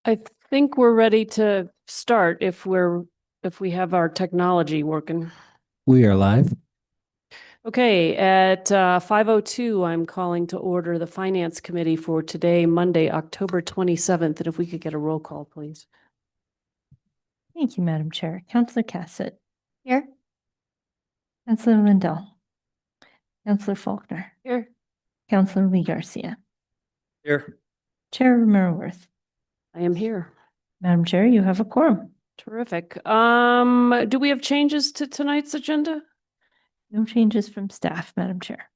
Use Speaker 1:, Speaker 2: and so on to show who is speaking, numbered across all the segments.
Speaker 1: I think we're ready to start if we have our technology working.
Speaker 2: We are live.
Speaker 1: Okay, at 5:02, I'm calling to order the Finance Committee for today, Monday, October 27th. And if we could get a roll call, please.
Speaker 3: Thank you, Madam Chair. Councillor Cassett.
Speaker 4: Here.
Speaker 3: Councillor Lindell. Councillor Faulkner.
Speaker 1: Here.
Speaker 3: Councillor Lee Garcia.
Speaker 2: Here.
Speaker 3: Chair Romero-Worth.
Speaker 1: I am here.
Speaker 3: Madam Chair, you have a quorum.
Speaker 1: Terrific. Do we have changes to tonight's agenda?
Speaker 3: No changes from staff, Madam Chair.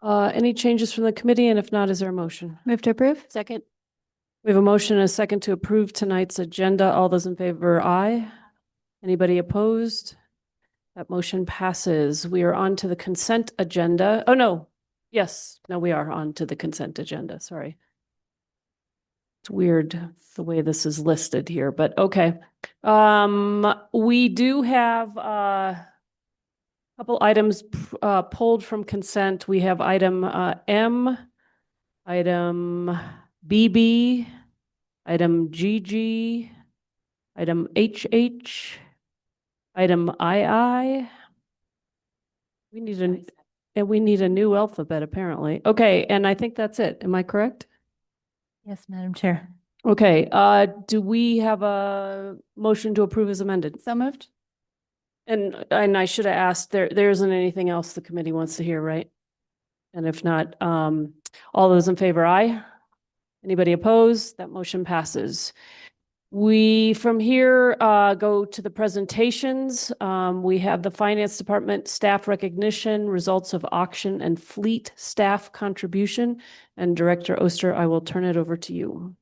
Speaker 1: Any changes from the committee? And if not, is there a motion?
Speaker 4: Move to approve. Second.
Speaker 1: We have a motion and a second to approve tonight's agenda. All those in favor, aye. Anybody opposed? That motion passes. We are on to the consent agenda. Oh, no. Yes. No, we are on to the consent agenda. Sorry. It's weird the way this is listed here, but okay. We do have a couple items pulled from consent. We have item M, item BB, item GG, item HH, item II. We need a new alphabet apparently. Okay, and I think that's it. Am I correct?
Speaker 3: Yes, Madam Chair.
Speaker 1: Okay, do we have a motion to approve as amended?
Speaker 4: So moved.
Speaker 1: And I should have asked, there isn't anything else the committee wants to hear, right? And if not, all those in favor, aye. Anybody opposed? That motion passes. We, from here, go to the presentations. We have the Finance Department staff recognition, results of auction and fleet staff contribution. And Director Oster, I will turn it over to you.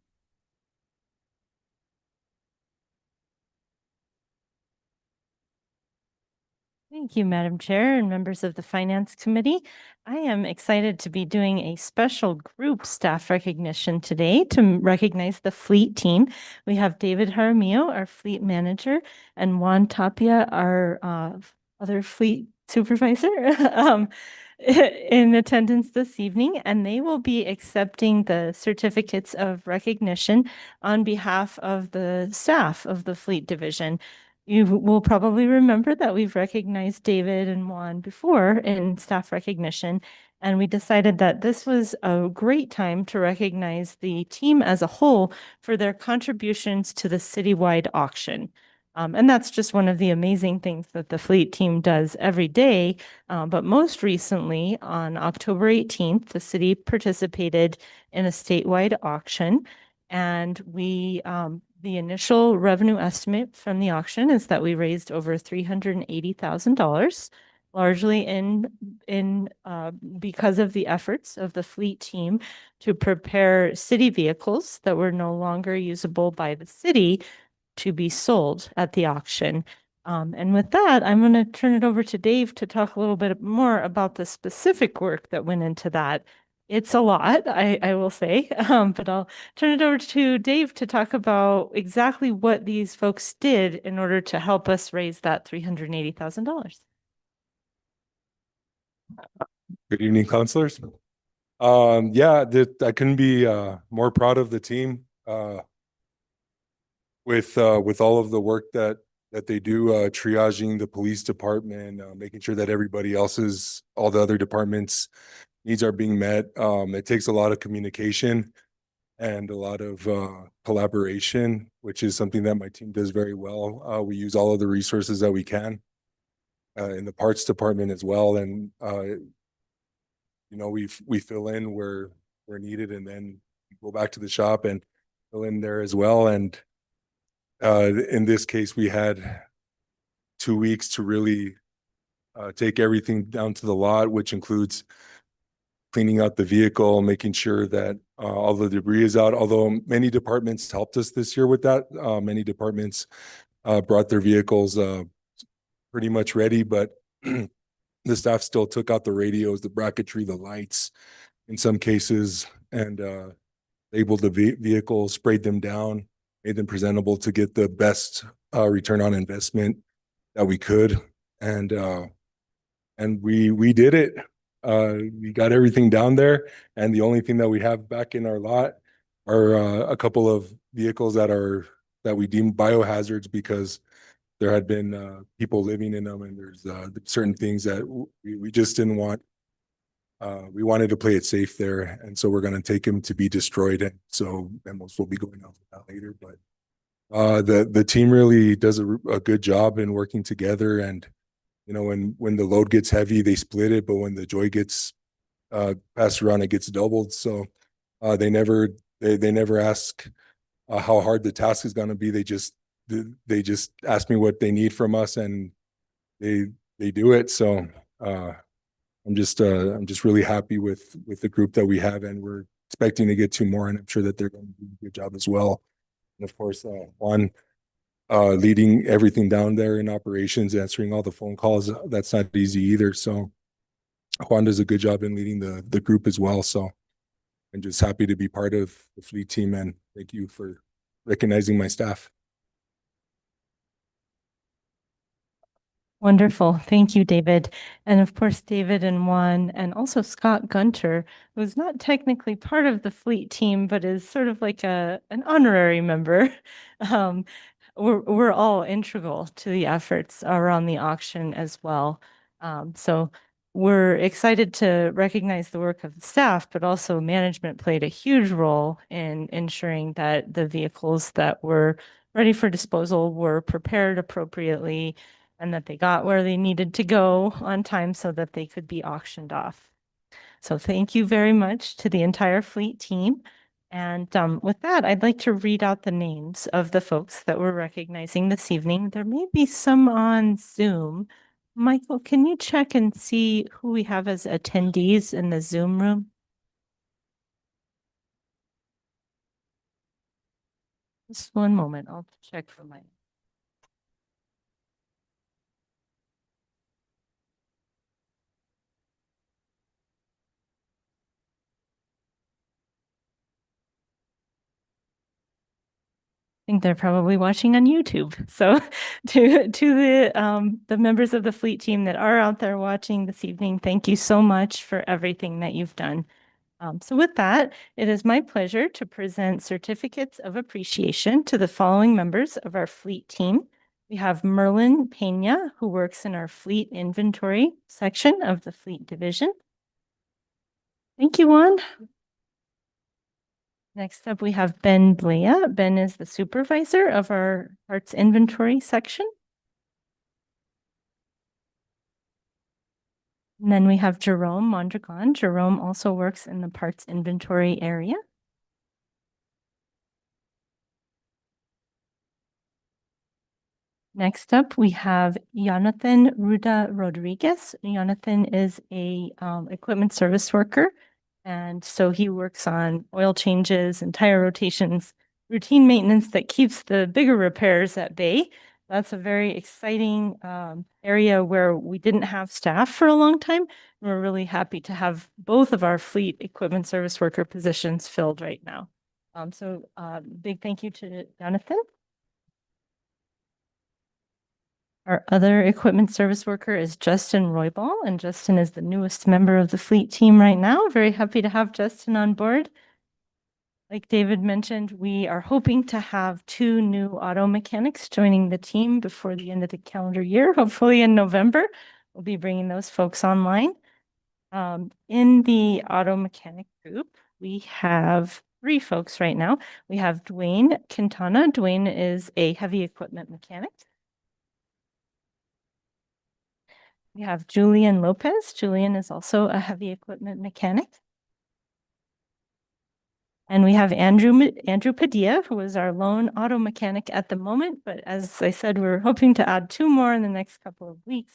Speaker 3: Thank you, Madam Chair and members of the Finance Committee. I am excited to be doing a special group staff recognition today to recognize the fleet team. We have David Jaramillo, our fleet manager, and Juan Tapia, our other fleet supervisor, in attendance this evening, and they will be accepting the certificates of recognition on behalf of the staff of the fleet division. You will probably remember that we've recognized David and Juan before in staff recognition, and we decided that this was a great time to recognize the team as a whole for their contributions to the citywide auction. And that's just one of the amazing things that the fleet team does every day. But most recently, on October 18th, the city participated in a statewide auction, and we the initial revenue estimate from the auction is that we raised over $380,000, largely because of the efforts of the fleet team to prepare city vehicles that were no longer usable by the city to be sold at the auction. And with that, I'm going to turn it over to Dave to talk a little bit more about the specific work that went into that. It's a lot, I will say, but I'll turn it over to Dave to talk about exactly what these folks did in order to help us raise that $380,000.
Speaker 5: Good evening, councilors. Yeah, I couldn't be more proud of the team with all of the work that they do, triaging the police department, making sure that all the other departments' needs are being met. It takes a lot of communication and a lot of collaboration, which is something that my team does very well. We use all of the resources that we can in the parts department as well, and we fill in where needed, and then go back to the shop and fill in there as well. And in this case, we had 2 weeks to really take everything down to the lot, which includes cleaning out the vehicle, making sure that all the debris is out. Although many departments helped us this year with that. Many departments brought their vehicles pretty much ready, but the staff still took out the radios, the bracketry, the lights in some cases, and labeled the vehicles, sprayed them down, made them presentable to get the best return on investment that we could. And we did it. We got everything down there, and the only thing that we have back in our lot a couple of vehicles that we deem biohazards because there had been people living in them, and there's certain things that we just didn't want. We wanted to play it safe there, and so we're going to take them to be destroyed. And so memos will be going out for that later. But the team really does a good job in working together. And you know, when the load gets heavy, they split it, but when the joy gets passed around, it gets doubled. So they never ask how hard the task is going to be. They just ask me what they need from us, and they do it. So I'm just really happy with the group that we have, and we're expecting to get 2 more, and I'm sure that they're going to do a good job as well. And of course, Juan leading everything down there in operations, answering all the phone calls. That's not easy either. So Juan does a good job in leading the group as well. So I'm just happy to be part of the fleet team, and thank you for recognizing my staff.
Speaker 3: Wonderful. Thank you, David. And of course, David and Juan, and also Scott Gunter, who's not technically part of the fleet team, but is sort of like an honorary member. We're all integral to the efforts around the auction as well. So we're excited to recognize the work of the staff, but also management played a huge role in ensuring that the vehicles that were ready for disposal were prepared appropriately, and that they got where they needed to go on time so that they could be auctioned off. So thank you very much to the entire fleet team. And with that, I'd like to read out the names of the folks that we're recognizing this evening. There may be some on Zoom. Michael, can you check and see who we have as attendees in the Zoom room? Just one moment, I'll check for my. I think they're probably watching on YouTube. So to the members of the fleet team that are out there watching this evening, thank you so much for everything that you've done. So with that, it is my pleasure to present certificates of appreciation to the following members of our fleet team. We have Merlin Pena, who works in our fleet inventory section of the fleet division. Thank you, Juan. Next up, we have Ben Blea. Ben is the supervisor of our parts inventory section. And then we have Jerome Mondragon. Jerome also works in the parts inventory area. Next up, we have Jonathan Ruda Rodriguez. Jonathan is a equipment service worker. And so he works on oil changes and tire rotations, routine maintenance that keeps the bigger repairs at bay. That's a very exciting area where we didn't have staff for a long time. We're really happy to have both of our fleet equipment service worker positions filled right now. So big thank you to Jonathan. Our other equipment service worker is Justin Roybal, and Justin is the newest member of the fleet team right now. Very happy to have Justin on board. Like David mentioned, we are hoping to have 2 new auto mechanics joining the team before the end of the calendar year, hopefully in November. We'll be bringing those folks online. In the auto mechanic group, we have 3 folks right now. We have Dwayne Quintana. Dwayne is a heavy equipment mechanic. We have Julian Lopez. Julian is also a heavy equipment mechanic. And we have Andrew Padilla, who is our lone auto mechanic at the moment. But as I said, we're hoping to add 2 more in the next couple of weeks.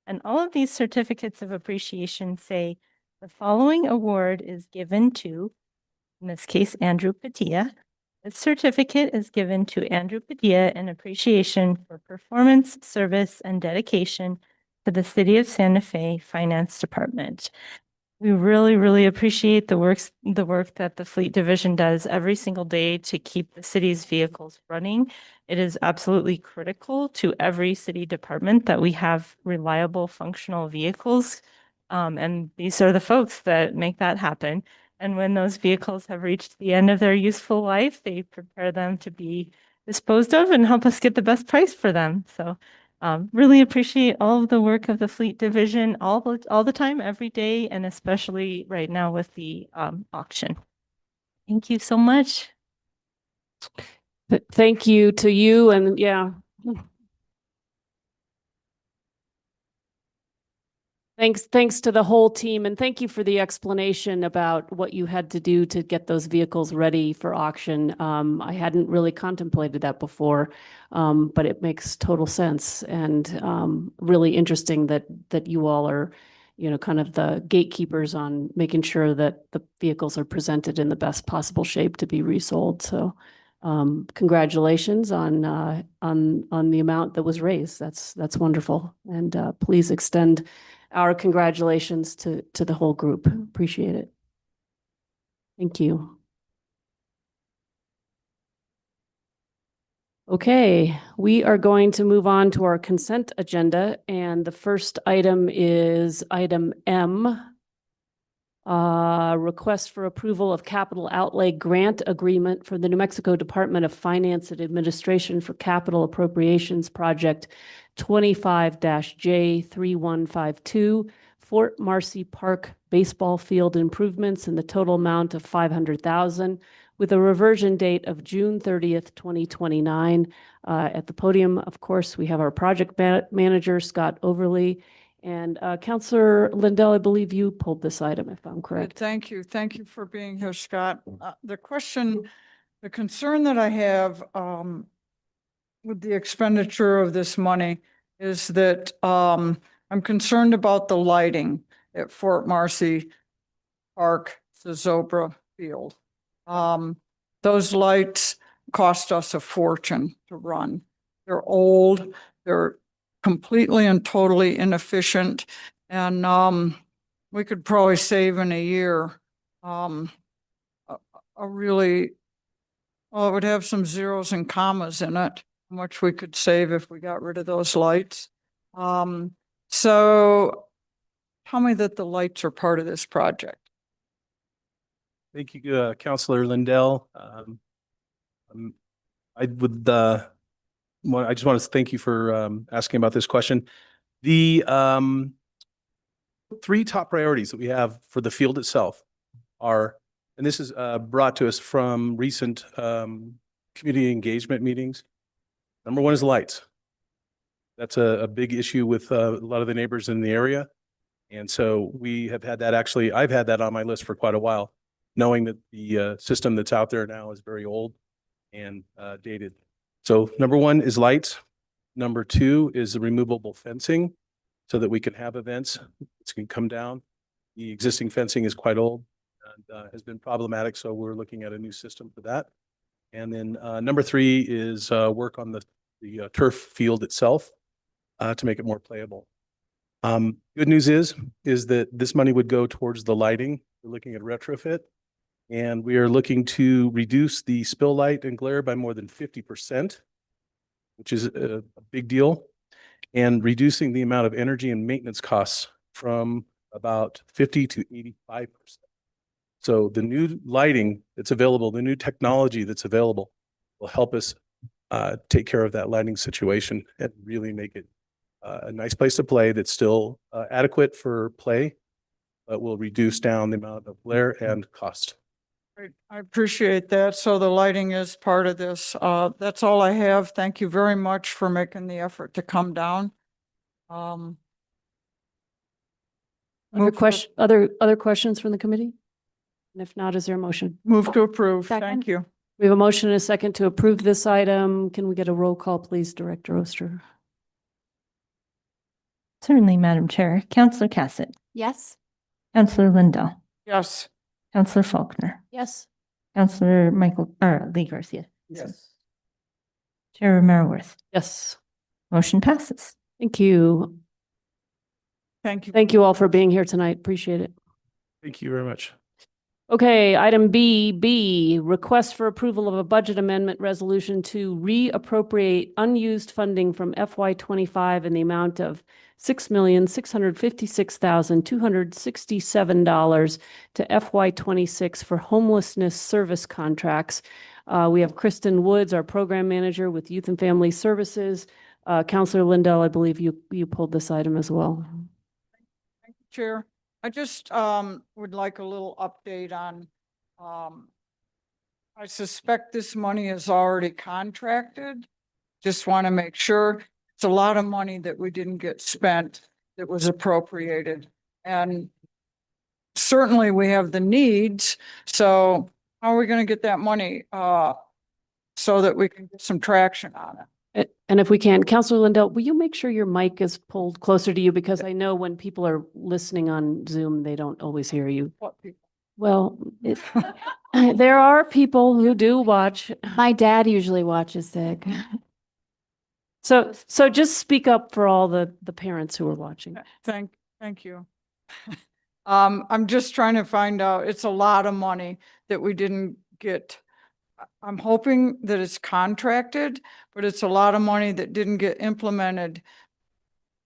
Speaker 3: And all of these certificates of appreciation say the following award is given to, in this case, Andrew Padilla. This certificate is given to Andrew Padilla in appreciation for performance, service, and dedication to the City of Santa Fe Finance Department. We really, really appreciate the work that the fleet division does every single day to keep the city's vehicles running. It is absolutely critical to every city department that we have reliable, functional vehicles. And these are the folks that make that happen. And when those vehicles have reached the end of their useful life, they prepare them to be disposed of and help us get the best price for them. So really appreciate all of the work of the fleet division all the time, every day, and especially right now with the auction. Thank you so much.
Speaker 1: Thank you to you and yeah. Thanks to the whole team and thank you for the explanation about what you had to do to get those vehicles ready for auction. I hadn't really contemplated that before, but it makes total sense and really interesting that you all are, kind of the gatekeepers on making sure that the vehicles are presented in the best possible shape to be resold. So congratulations on the amount that was raised. That's wonderful. And please extend our congratulations to the whole group. Appreciate it. Thank you. Okay, we are going to move on to our consent agenda, and the first item is item M. Request for approval of capital outlay grant agreement for the New Mexico Department of Finance and Administration for Capital Appropriations Project 25-J3152, Fort Marcy Park Baseball Field improvements in the total amount of $500,000 with a reversion date of June 30th, 2029. At the podium, of course, we have our project manager, Scott Overly. And Councillor Lindell, I believe you pulled this item, if I'm correct.
Speaker 4: Thank you. Thank you for being here, Scott. The concern that I have with the expenditure of this money is that I'm concerned about the lighting at Fort Marcy Park, Zozobra Field. Those lights cost us a fortune to run. They're old, they're completely and totally inefficient, and we could probably save in a year it would have some zeros and commas in it, how much we could save if we got rid of those lights. So tell me that the lights are part of this project.
Speaker 6: Thank you, Councillor Lindell. I just want to thank you for asking about this question. The three top priorities that we have for the field itself are, and this is brought to us from recent community engagement meetings. Number one is lights. That's a big issue with a lot of the neighbors in the area. And so we have had that I've had that on my list for quite a while, knowing that the system that's out there now is very old and dated. So number one is lights. Number two is the removable fencing so that we can have events. It can come down. The existing fencing is quite old and has been problematic. So we're looking at a new system for that. And then number three is work on the turf field itself to make it more playable. Good news is that this money would go towards the lighting. We're looking at retrofit. And we are looking to reduce the spill light and glare by more than 50%, which is a big deal, and reducing the amount of energy and maintenance costs from about 50 to 85%. So the new lighting that's available, the new technology that's available will help us take care of that lighting situation and really make it a nice place to play that's still adequate for play, but will reduce down the amount of glare and cost.
Speaker 4: Great. I appreciate that. So the lighting is part of this. That's all I have. Thank you very much for making the effort to come down.
Speaker 1: Other
Speaker 4: Move to-
Speaker 1: other questions from the committee? And if not, is there a motion?
Speaker 4: Move to approve.
Speaker 3: Second.
Speaker 4: Thank you.
Speaker 1: We have a motion and a second to approve this item. Can we get a roll call, please, Director Oster?
Speaker 3: Certainly, Madam Chair. Councillor Cassett.
Speaker 7: Yes.
Speaker 3: Councillor Lindell.
Speaker 4: Yes.
Speaker 3: Councillor Faulkner.
Speaker 1: Yes.
Speaker 3: Councillor Lee Garcia.
Speaker 4: Yes.
Speaker 3: Chair Romero Worth.
Speaker 1: Yes.
Speaker 3: Motion passes.
Speaker 1: Thank you.
Speaker 4: Thank you.
Speaker 1: Thank you all for being here tonight. Appreciate it.
Speaker 6: Thank you very much.
Speaker 1: Okay, item B, request for approval of a budget amendment resolution to reappropriate unused funding from FY '25 in the amount of $6,656,267 to FY '26 for homelessness service contracts. We have Kristen Woods, our program manager with Youth and Family Services. Counselor Lindell, I believe you pulled this item as well.
Speaker 4: Chair, I just would like a little update on, I suspect this money is already contracted. Just want to make sure. It's a lot of money that we didn't get spent that was appropriated. And certainly we have the needs. So how are we going to get that money so that we can get some traction on it?
Speaker 1: And if we can, Counselor Lindell, will you make sure your mic is pulled closer to you? Because I know when people are listening on Zoom, they don't always hear you.
Speaker 4: What people?
Speaker 1: Well, there are people who do watch.
Speaker 7: My dad usually watches SIG.
Speaker 1: So just speak up for all the parents who are watching.
Speaker 4: Thank you. I'm just trying to find out, it's a lot of money that we didn't get. I'm hoping that it's contracted, but it's a lot of money that didn't get implemented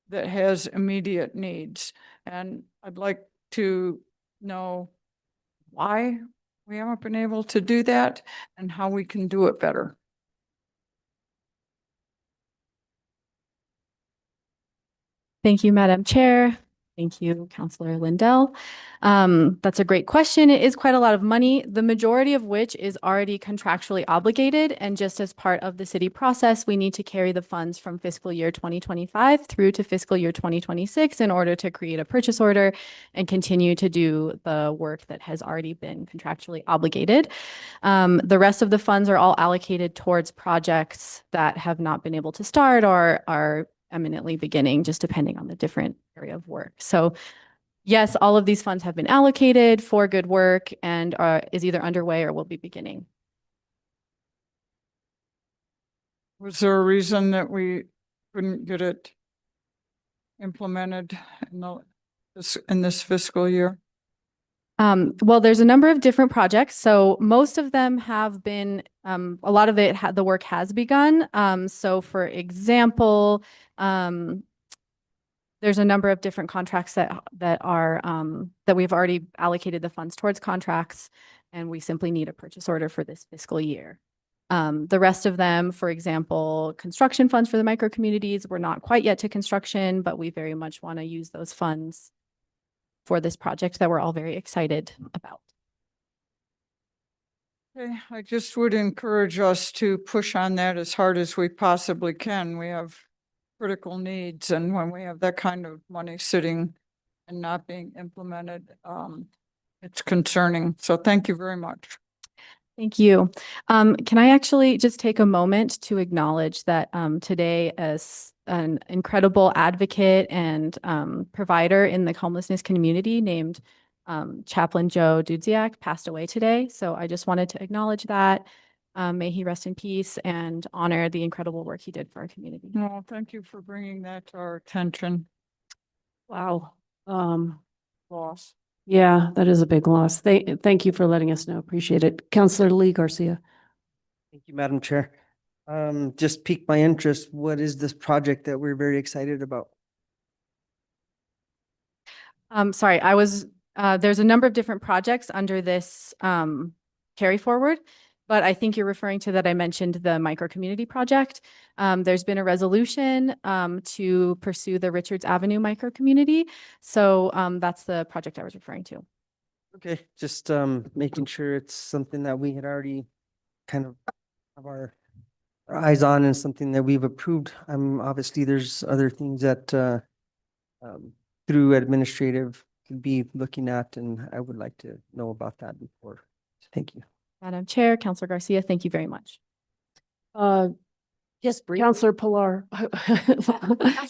Speaker 4: that has immediate needs. And I'd like to know why we haven't been able to do that and how we can do it better.
Speaker 7: Thank you, Madam Chair. Thank you, Counselor Lindell. That's a great question. It is quite a lot of money, the majority of which is already contractually obligated. And just as part of the city process, we need to carry the funds from fiscal year 2025 through to fiscal year 2026 in order to create a purchase order and continue to do the work that has already been contractually obligated. The rest of the funds are all allocated towards projects that have not been able to start or are eminently beginning, just depending on the different area of work. So yes, all of these funds have been allocated for good work and is either underway or will be beginning.
Speaker 4: Was there a reason that we couldn't get it implemented in this fiscal year?
Speaker 7: Well, there's a number of different projects. So most of them have been, a lot of it, the work has begun. So for example, there's a number of different contracts that are, that we've already allocated the funds towards contracts, and we simply need a purchase order for this fiscal year. The rest of them, for example, construction funds for the micro communities, we're not quite yet to construction, but we very much want to use those funds for this project that we're all very excited about.
Speaker 4: Okay, I just would encourage us to push on that as hard as we possibly can. We have critical needs, and when we have that kind of money sitting and not being implemented, it's concerning. So thank you very much.
Speaker 7: Thank you. Can I actually just take a moment to acknowledge that today, as an incredible advocate and provider in the homelessness community named Chaplain Joe Dudziak passed away today. So I just wanted to acknowledge that. May he rest in peace and honor the incredible work he did for our community.
Speaker 4: No, thank you for bringing that to our attention.
Speaker 1: Wow.
Speaker 4: Loss.
Speaker 1: Yeah, that is a big loss. Thank you for letting us know. Appreciate it. Counselor Lee Garcia.
Speaker 2: Thank you, Madam Chair. Just piqued my interest. What is this project that we're very excited about?
Speaker 7: Sorry, there's a number of different projects under this carry forward, but I think you're referring to that I mentioned the micro community project. There's been a resolution to pursue the Richards Avenue micro community. So that's the project I was referring to.
Speaker 2: Okay, just making sure it's something that we had already kind of have our eyes on and something that we've approved. Obviously there's other things that through administrative could be looking at, and I would like to know about that before. Thank you.
Speaker 7: Madam Chair, Counselor Garcia, thank you very much.
Speaker 1: Just brief. Counselor Pilar.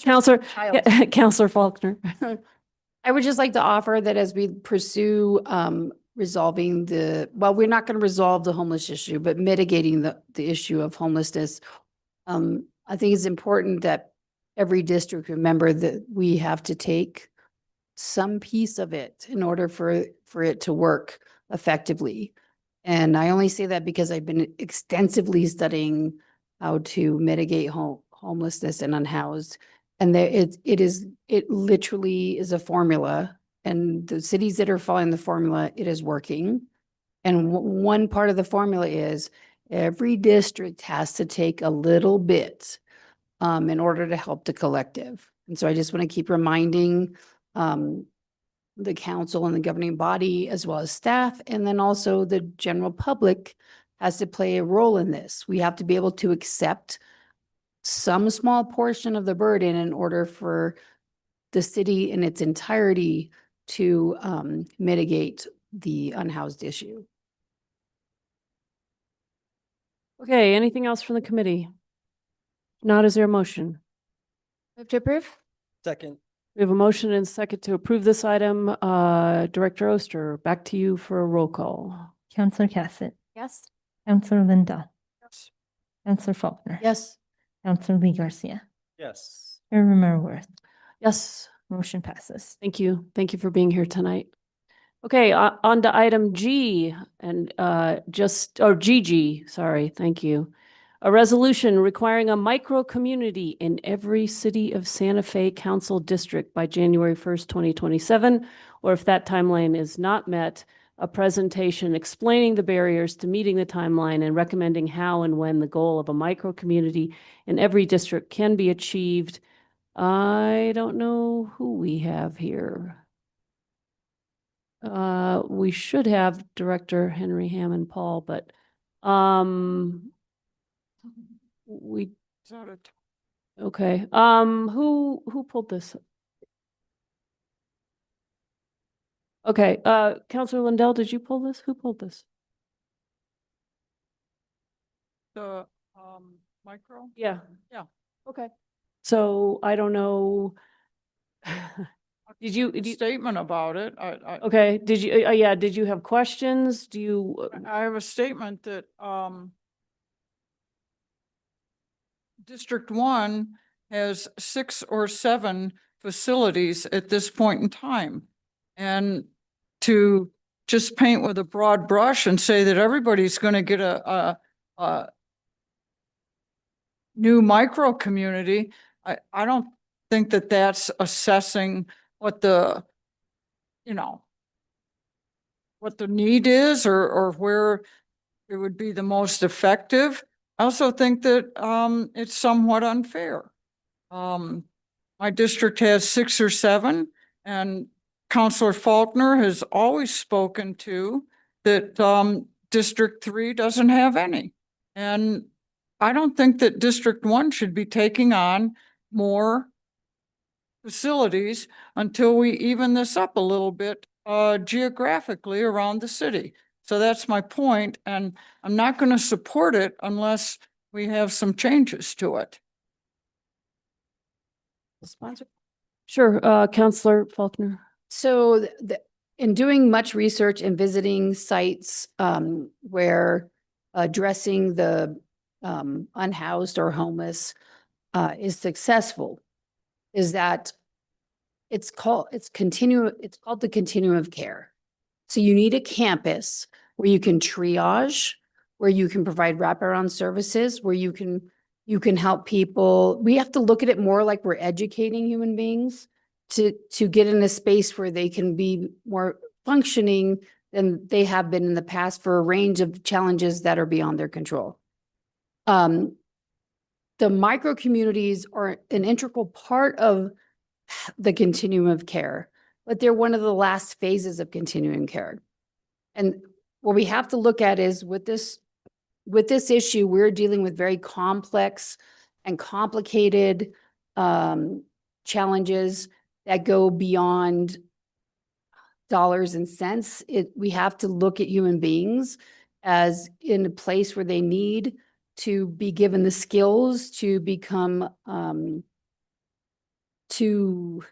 Speaker 1: Counselor Faulkner.
Speaker 8: I would just like to offer that as we pursue resolving we're not going to resolve the homeless issue, but mitigating the issue of homelessness. I think it's important that every district remember that we have to take some piece of it in order for it to work effectively. And I only say that because I've been extensively studying how to mitigate homelessness and unhoused. And it literally is a formula, and the cities that are following the formula, it is working. And one part of the formula is every district has to take a little bit in order to help the collective. And so I just want to keep reminding the council and the governing body, as well as staff, and then also the general public has to play a role in this. We have to be able to accept some small portion of the burden in order for the city in its entirety to mitigate the unhoused issue.
Speaker 1: Okay, anything else from the committee? Not, is there a motion?
Speaker 8: Move to approve?
Speaker 2: Second.
Speaker 1: We have a motion and a second to approve this item. Director Oster, back to you for a roll call.
Speaker 3: Counselor Cassett,
Speaker 8: Yes.
Speaker 3: Counselor Lindell,
Speaker 4: Yes.
Speaker 3: Counselor Faulkner.
Speaker 8: Yes.
Speaker 3: Counselor Lee Garcia,
Speaker 2: Yes.
Speaker 3: Mayor Romero Worth,
Speaker 1: Yes,
Speaker 3: motion passes.
Speaker 1: thank you. Thank you for being here tonight. Okay, on to item G and GG, sorry, thank you. A resolution requiring a micro community in every city of Santa Fe Council District by January 1st, 2027, or if that timeline is not met, a presentation explaining the barriers to meeting the timeline and recommending how and when the goal of a micro community in every district can be achieved. I don't know who we have here. We should have Director Henry Hammond Paul, but we,
Speaker 4: Is that it?
Speaker 1: okay, who pulled this? Okay, Counselor Lindell, did you pull this? Who pulled this?
Speaker 4: The micro?
Speaker 1: Yeah.
Speaker 4: Yeah.
Speaker 1: Okay. So I don't know.
Speaker 4: A statement about it.
Speaker 1: Okay, did you, yeah, did you have questions? Do you?
Speaker 4: I have a statement that District 1 has 6 or 7 facilities at this point in time. And to just paint with a broad brush and say that everybody's going to get a new micro community, I don't think that that's assessing what the, what the need is or where it would be the most effective. I also think that it's somewhat unfair. My district has 6 or 7, and Counselor Faulkner has always spoken to that District 3 doesn't have any. And I don't think that District 1 should be taking on more facilities until we even this up a little bit geographically around the city. So that's my point, and I'm not going to support it unless we have some changes to it.
Speaker 1: Sponsor? Sure, Counselor Faulkner.
Speaker 8: So in doing much research and visiting sites where addressing the unhoused or homeless is successful, is that it's called the continuum of care. So you need a campus where you can triage, where you can provide wraparound services, where you can help people. We have to look at it more like we're educating human beings to get in a space where they can be more functioning than they have been in the past for a range of challenges that are beyond their control. The micro communities are an integral part of the continuum of care, but they're one of the last phases of continuum care. And what we have to look at is with this issue, we're dealing with very complex and complicated challenges that go beyond dollars and cents. We have to look at human beings as in a place where they need to be given the skills to become, to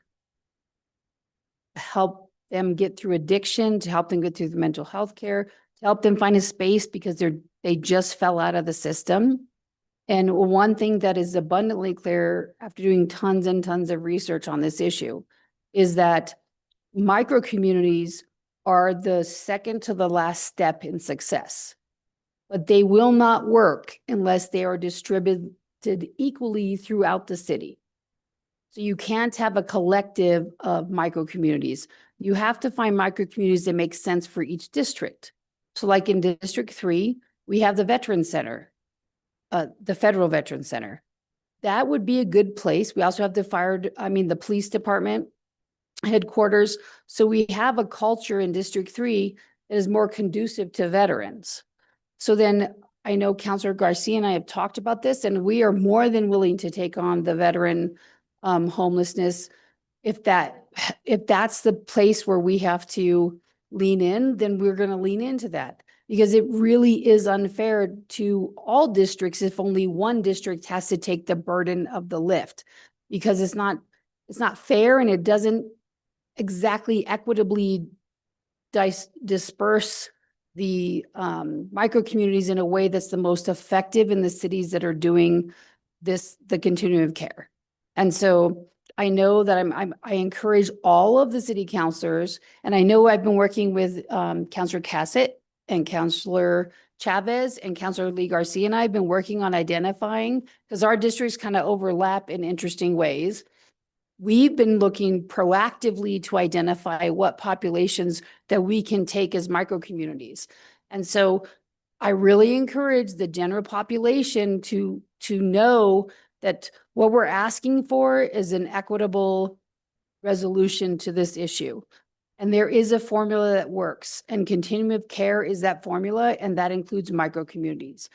Speaker 8: help them get through addiction, to help them get through the mental health care, to help them find a space because they just fell out of the system. And one thing that is abundantly clear after doing tons and tons of research on this issue is that micro communities are the second to the last step in success. But they will not work unless they are distributed equally throughout the city. So you can't have a collective of micro communities. You have to find micro communities that make sense for each district. So like in District 3, we have the Veterans Center, the Federal Veterans Center. That would be a good place. We also have the police department headquarters. So we have a culture in District 3 that is more conducive to veterans. So then I know Councilor Garcia and I have talked about this, and we are more than willing to take on the veteran homelessness. If that's the place where we have to lean in, then we're going to lean into that, because it really is unfair to all districts if only one district has to take the burden of the lift, because it's not fair, and it doesn't exactly equitably disperse the micro communities in a way that's the most effective in the cities that are doing the continuum of care. And so I know that I encourage all of the city councilors, and I know I've been working with Councilor Cassett and Councilor Chavez and Councilor Lee Garcia, and I've been working on identifying, because our districts kind of overlap in interesting ways. We've been looking proactively to identify what populations that we can take as micro communities. And so I really encourage the general population to know that what we're asking for is an equitable resolution to this issue. And there is a formula that works, and continuum of care is that formula, and that includes micro communities.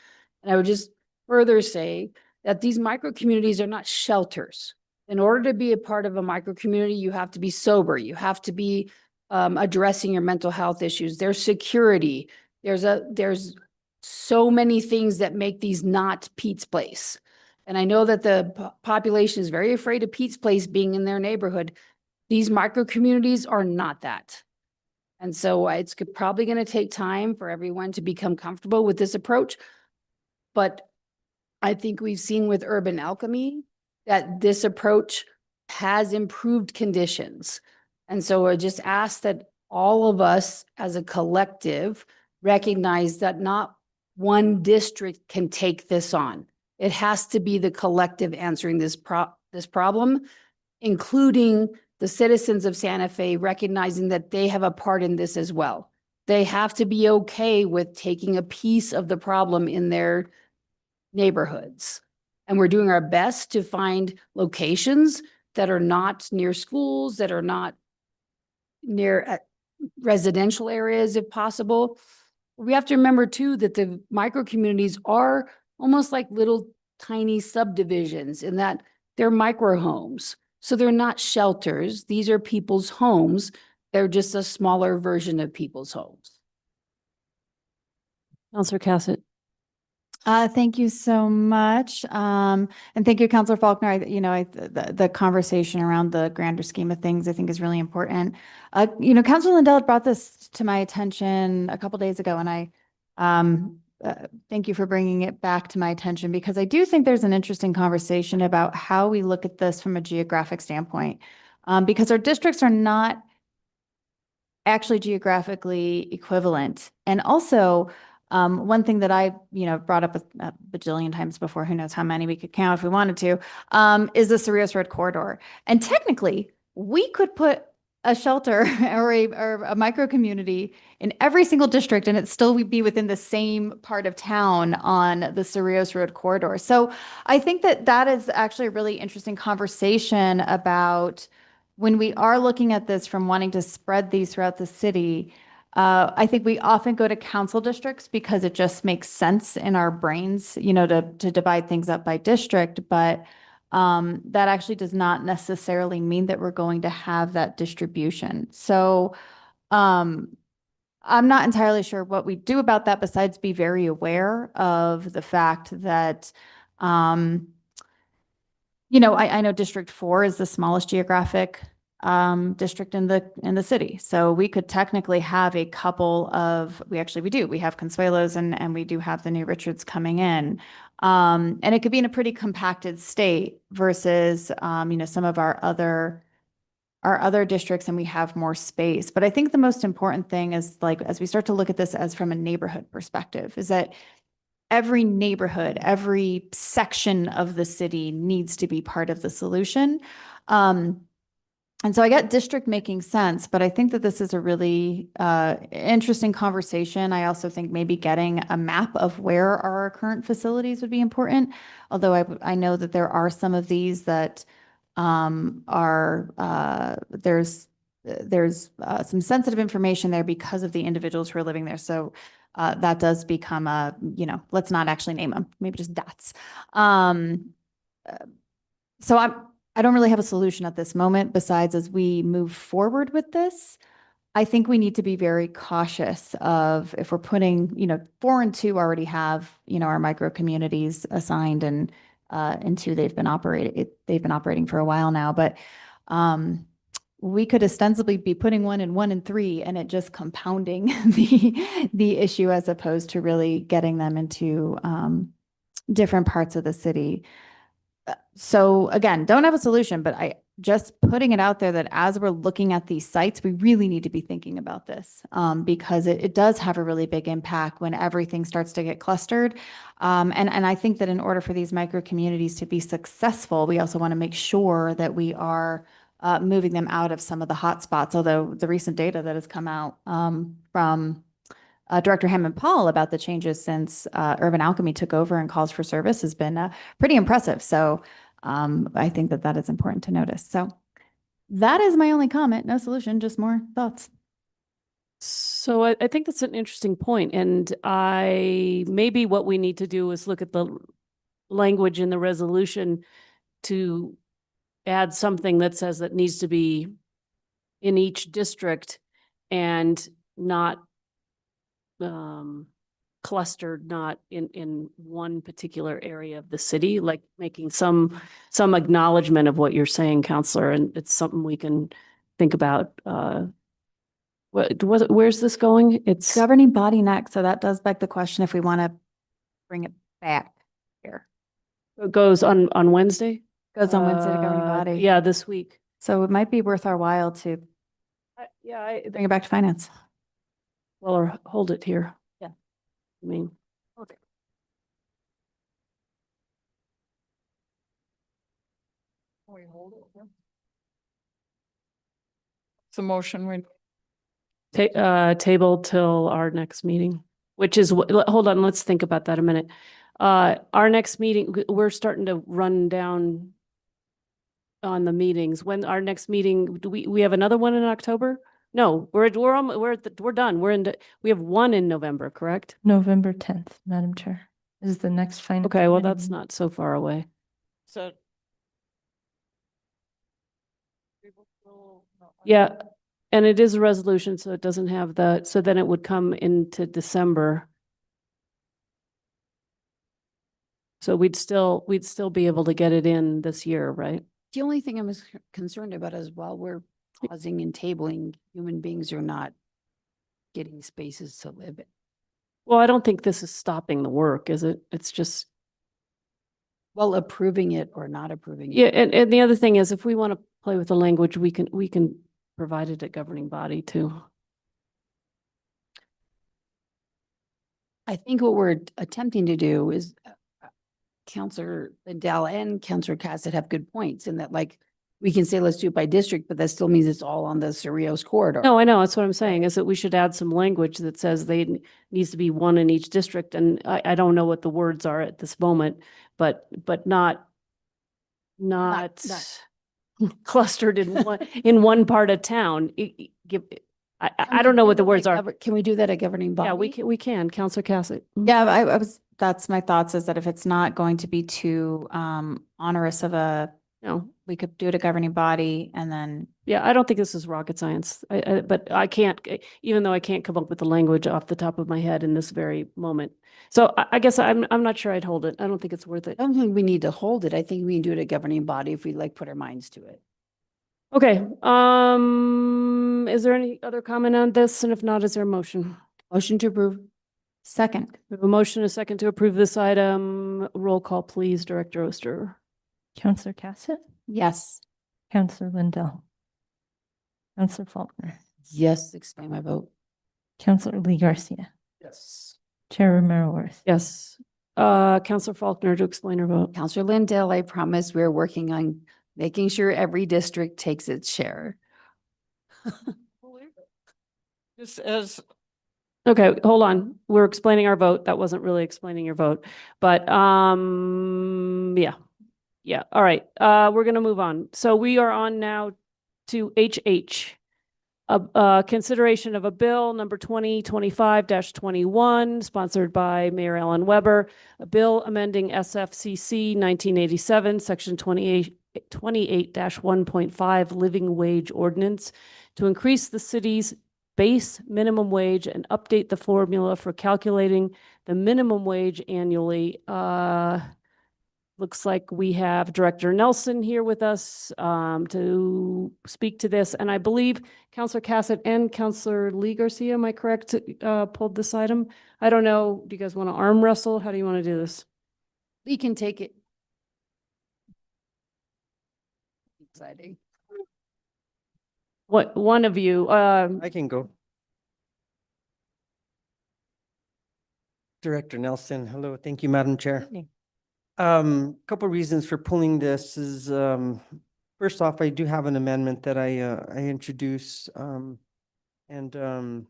Speaker 8: And I would just further say that these micro communities are not shelters. In order to be a part of a micro community, you have to be sober. You have to be addressing your mental health issues. There's security. There's so many things that make these not Pete's Place. And I know that the population is very afraid of Pete's Place being in their neighborhood. These micro communities are not that. And so it's probably going to take time for everyone to become comfortable with this approach. But I think we've seen with Urban Alchemy that this approach has improved conditions. And so I just ask that all of us as a collective recognize that not one district can take this on. It has to be the collective answering this problem, including the citizens of Santa Fe recognizing that they have a part in this as well. They have to be okay with taking a piece of the problem in their neighborhoods. And we're doing our best to find locations that are not near schools, that are not near residential areas if possible. We have to remember too that the micro communities are almost like little tiny subdivisions in that they're micro homes. So they're not shelters. These are people's homes. They're just a smaller version of people's homes.
Speaker 1: Councilor Cassett.
Speaker 9: Thank you so much. And thank you, Councilor Faulkner. The conversation around the grander scheme of things, I think, is really important. Councilor Lindell had brought this to my attention a couple days ago, and I thank you for bringing it back to my attention, because I do think there's an interesting conversation about how we look at this from a geographic standpoint, because our districts are not actually geographically equivalent. And also, one thing that I, brought up a bajillion times before, who knows how many we could count if we wanted to, is the Cerrillos Road corridor. And technically, we could put a shelter or a micro community in every single district, and it still would be within the same part of town on the Cerrillos Road corridor. So I think that is actually a really interesting conversation about when we are looking at this from wanting to spread these throughout the city. I think we often go to council districts because it just makes sense in our brains, to divide things up by district, but that actually does not necessarily mean that we're going to have that distribution. So I'm not entirely sure what we do about that besides be very aware of the fact that, I know District 4 is the smallest geographic district in the city. So we could technically have a couple of, we do. We have Consuelos and we do have the New Richards coming in. And it could be in a pretty compacted state versus, some of our other our other districts and we have more space. But I think the most important thing is like, as we start to look at this as from a neighborhood perspective, is that every neighborhood, every section of the city needs to be part of the solution. And so I get district making sense, but I think that this is a really interesting conversation. I also think maybe getting a map of where our current facilities would be important. Although I know that there are some of these that there's some sensitive information there because of the individuals who are living there. So that does become a, let's not actually name them, maybe just dots. So I don't really have a solution at this moment besides as we move forward with this. I think we need to be very cautious of if we're putting, 4 and 2 already have, our micro communities assigned and 2 they've been operating for a while now, but we could ostensibly be putting 1 in 1 and 3 and it just compounding the issue as opposed to really getting them into different parts of the city. So again, don't have a solution, but I just putting it out there that as we're looking at these sites, we really need to be thinking about this because it does have a really big impact when everything starts to get clustered. And I think that in order for these micro communities to be successful, we also want to make sure that we are moving them out of some of the hot spots. Although the recent data that has come out from Director Hammond Paul about the changes since Urban Alchemy took over and calls for service has been pretty impressive. So I think that is important to notice. So that is my only comment. No solution, just more thoughts.
Speaker 1: So I think that's an interesting point. And maybe what we need to do is look at the language in the resolution to add something that says that needs to be in each district and not clustered, not in one particular area of the city, like making some acknowledgement of what you're saying, Counselor, and it's something we can think about. Where's this going? It's
Speaker 9: Governing body next. So that does beg the question if we want to bring it back here.
Speaker 1: it goes on Wednesday?
Speaker 9: Goes on Wednesday to governing body.
Speaker 1: Yeah, this week.
Speaker 9: So it might be worth our while to bring it back to finance.
Speaker 1: Well, or hold it here.
Speaker 9: Yeah.
Speaker 1: I mean,
Speaker 4: Okay. Can we hold it here? It's a motion.
Speaker 1: table till our next meeting, which is, hold on, let's think about that a minute. Our next meeting, we're starting to run down on the meetings. When our next meeting, do we have another one in October? No, we're done. We have one in November, correct?
Speaker 3: November 10th, Madam Chair, is the next final.
Speaker 1: Okay, well, that's not so far away.
Speaker 4: So.
Speaker 1: Yeah, and it is a resolution, so it doesn't have so then it would come into December. So we'd still be able to get it in this year, right?
Speaker 8: The only thing I'm concerned about is while we're pausing and tabling, human beings are not getting spaces to live in.
Speaker 1: Well, I don't think this is stopping the work, is it? It's just.
Speaker 8: Well, approving it or not approving it.
Speaker 1: Yeah, and the other thing is if we want to play with the language, we can provide it at governing body too.
Speaker 8: I think what we're attempting to do is Counselor Liddell and Counselor Cassett have good points in that, like, we can say, let's do it by district, but that still means it's all on the Cerritos corridor.
Speaker 1: No, I know. That's what I'm saying is that we should add some language that says needs to be one in each district. And I don't know what the words are at this moment, but not clustered in one part of town. I don't know what the words are.
Speaker 8: Can we do that at governing body?
Speaker 1: Yeah, we can. Counselor Cassett.
Speaker 9: Yeah, that's my thoughts is that if it's not going to be too onerous of
Speaker 1: No.
Speaker 9: we could do it at governing body and then.
Speaker 1: Yeah, I don't think this is rocket science, but I can't, even though I can't come up with the language off the top of my head in this very moment. So I guess I'm not sure I'd hold it. I don't think it's worth it.
Speaker 8: I don't think we need to hold it. I think we can do it at governing body if we put our minds to it.
Speaker 1: Okay, is there any other comment on this? And if not, is there a motion?
Speaker 8: Motion to approve.
Speaker 9: Second.
Speaker 1: We have a motion, a second to approve this item. Roll call, please, Director Oster.
Speaker 3: Counselor Cassett,
Speaker 9: Yes.
Speaker 3: Counselor Lindell, Counselor Faulkner,
Speaker 8: Yes, explain my vote.
Speaker 3: Counselor Lee Garcia,
Speaker 2: Yes.
Speaker 3: Chair Romero Worth.
Speaker 1: Yes. Counselor Faulkner to explain her vote.
Speaker 8: Counselor Lindell, I promise we're working on making sure every district takes its share.
Speaker 4: Just as,
Speaker 1: Okay, hold on. We're explaining our vote. That wasn't really explaining your vote, but, yeah. Yeah, all right. We're gonna move on. So we are on now to HH. Consideration of a bill number 2025-21, sponsored by Mayor Ellen Weber. A bill amending SFCC 1987, section 28-1.5 living wage ordinance to increase the city's base minimum wage and update the formula for calculating the minimum wage annually. Looks like we have Director Nelson here with us to speak to this. And I believe Counselor Cassett and Counselor Lee Garcia, am I correct, pulled this item? I don't know. Do you guys want to arm wrestle? How do you want to do this?
Speaker 8: Lee can take it. Exciting.
Speaker 1: What, one of you,
Speaker 2: I can go. Director Nelson, hello. Thank you, Madam Chair. Couple reasons for pulling this is, first off, I do have an amendment that I introduced, and, you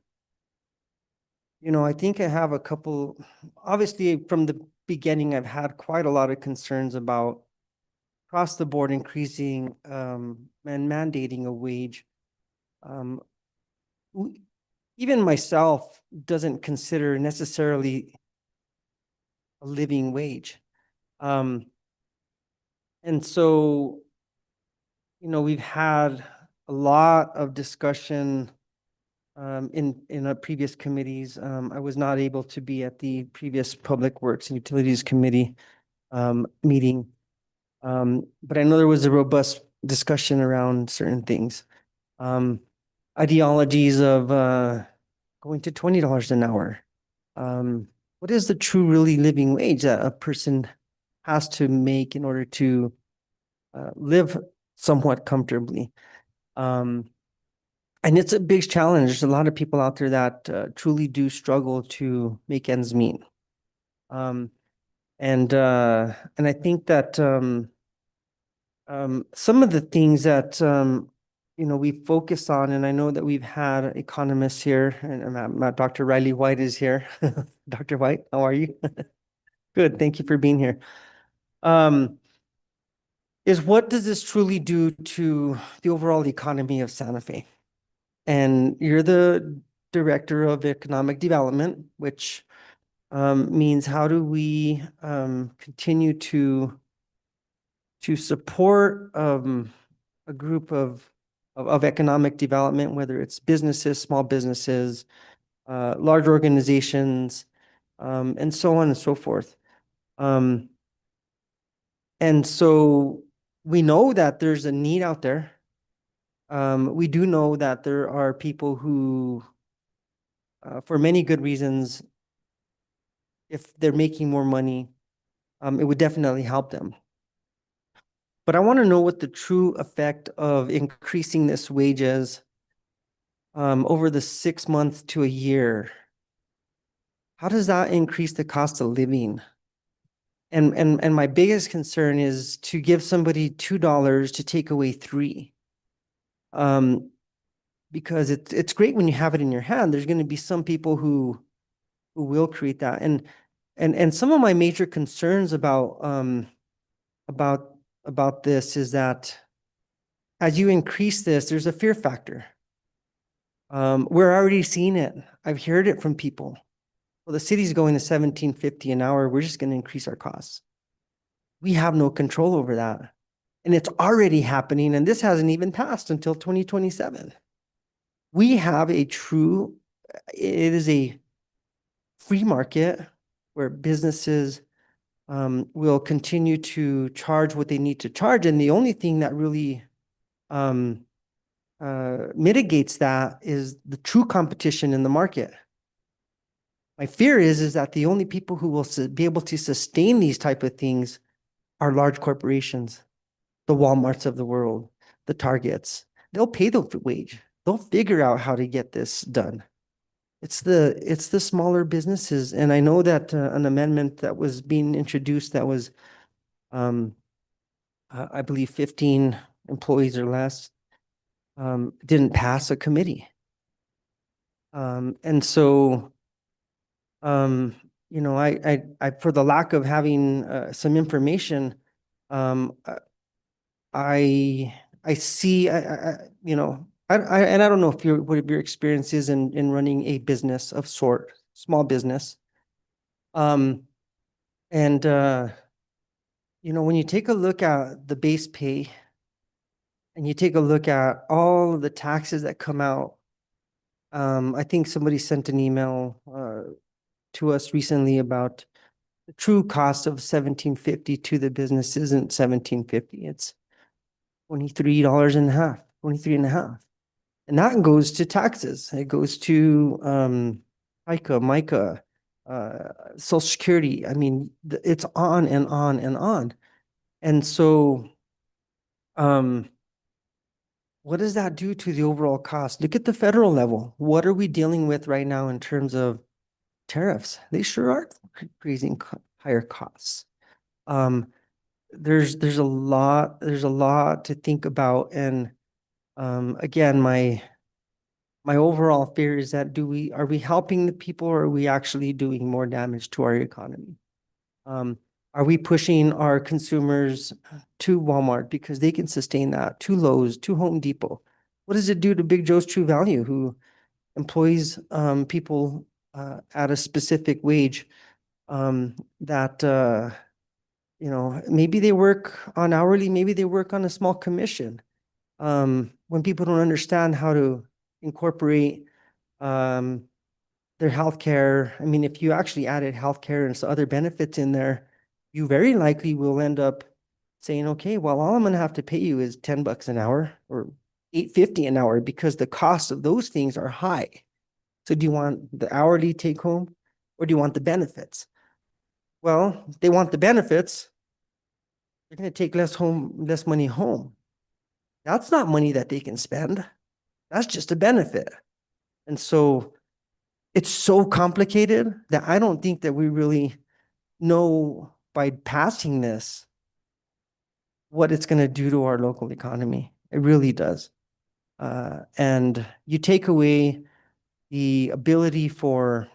Speaker 2: know, I think I have a couple, obviously from the beginning, I've had quite a lot of concerns about across the board increasing, and mandating a wage. Even myself doesn't consider necessarily a living wage. And so, you know, we've had a lot of discussion in our previous committees. I was not able to be at the previous Public Works and Utilities Committee meeting. But I know there was a robust discussion around certain things. Ideologies of going to $20 an hour. What is the true really living wage that a person has to make in order to live somewhat comfortably? And it's a big challenge. There's a lot of people out there that truly do struggle to make ends meet. And I think that some of the things that you know, we focus on, and I know that we've had economists here, and Dr. Riley White is here. Dr. White, how are you? Good, thank you for being here. Is what does this truly do to the overall economy of Santa Fe? And you're the Director of Economic Development, which means how do we continue to support a group of economic development, whether it's businesses, small businesses, large organizations, and so on and so forth. And so we know that there's a need out there. We do know that there are people who, for many good reasons, if they're making more money, it would definitely help them. But I want to know what the true effect of increasing this wage is over the 6 months to a year. How does that increase the cost of living? And my biggest concern is to give somebody $2 to take away $3. Because it's great when you have it in your hand. There's going to be some people who will create that. And some of my major concerns about this is that as you increase this, there's a fear factor. We're already seeing it. I've heard it from people. Well, the city's going to $17.50 an hour. We're just going to increase our costs. We have no control over that. And it's already happening. And this hasn't even passed until 2027. We have it is a free market where businesses will continue to charge what they need to charge. And the only thing that really mitigates that is the true competition in the market. My fear is that the only people who will be able to sustain these type of things are large corporations, the Walmarts of the world, the Targets. They'll pay the wage. they'll figure out how to get this done. It's the smaller businesses. And I know that an amendment that was being introduced that was, I believe 15 employees or less, didn't pass a committee. And so, you know, I, for the lack of having some information, I see, you know, and I don't know if what your experience is in running a business of sort, small business. And, you know, when you take a look at the base pay and you take a look at all of the taxes that come out, I think somebody sent an email, to us recently about the true cost of 1750 to the business isn't 1750. It's $23 and a half, 23 and a half. And that goes to taxes. It goes to FICA, MICA, Social Security. I mean, it's on and on and on. And so what does that do to the overall cost? Look at the federal level. What are we dealing with right now in terms of tariffs? They sure are raising higher costs. There's a lot to think about. And again, my overall fear is that are we helping the people, or are we actually doing more damage to our economy? Are we pushing our consumers to Walmart because they can sustain that, to Lowe's, to Home Depot? What does it do to Big Joe's True Value, who employs people at a specific wage that you know, maybe they work on hourly, maybe they work on a small commission. When people don't understand how to incorporate their healthcare, I mean, if you actually added healthcare and some other benefits in there, you very likely will end up saying, okay, well, all I'm going to have to pay you is $10 an hour or $8.50 an hour, because the cost of those things are high. So do you want the hourly take home, or do you want the benefits? Well, if they want the benefits, they're going to take less money home. That's not money that they can spend. That's just a benefit. And so it's so complicated that I don't think that we really know by passing this what it's going to do to our local economy. It really does. And you take away the ability for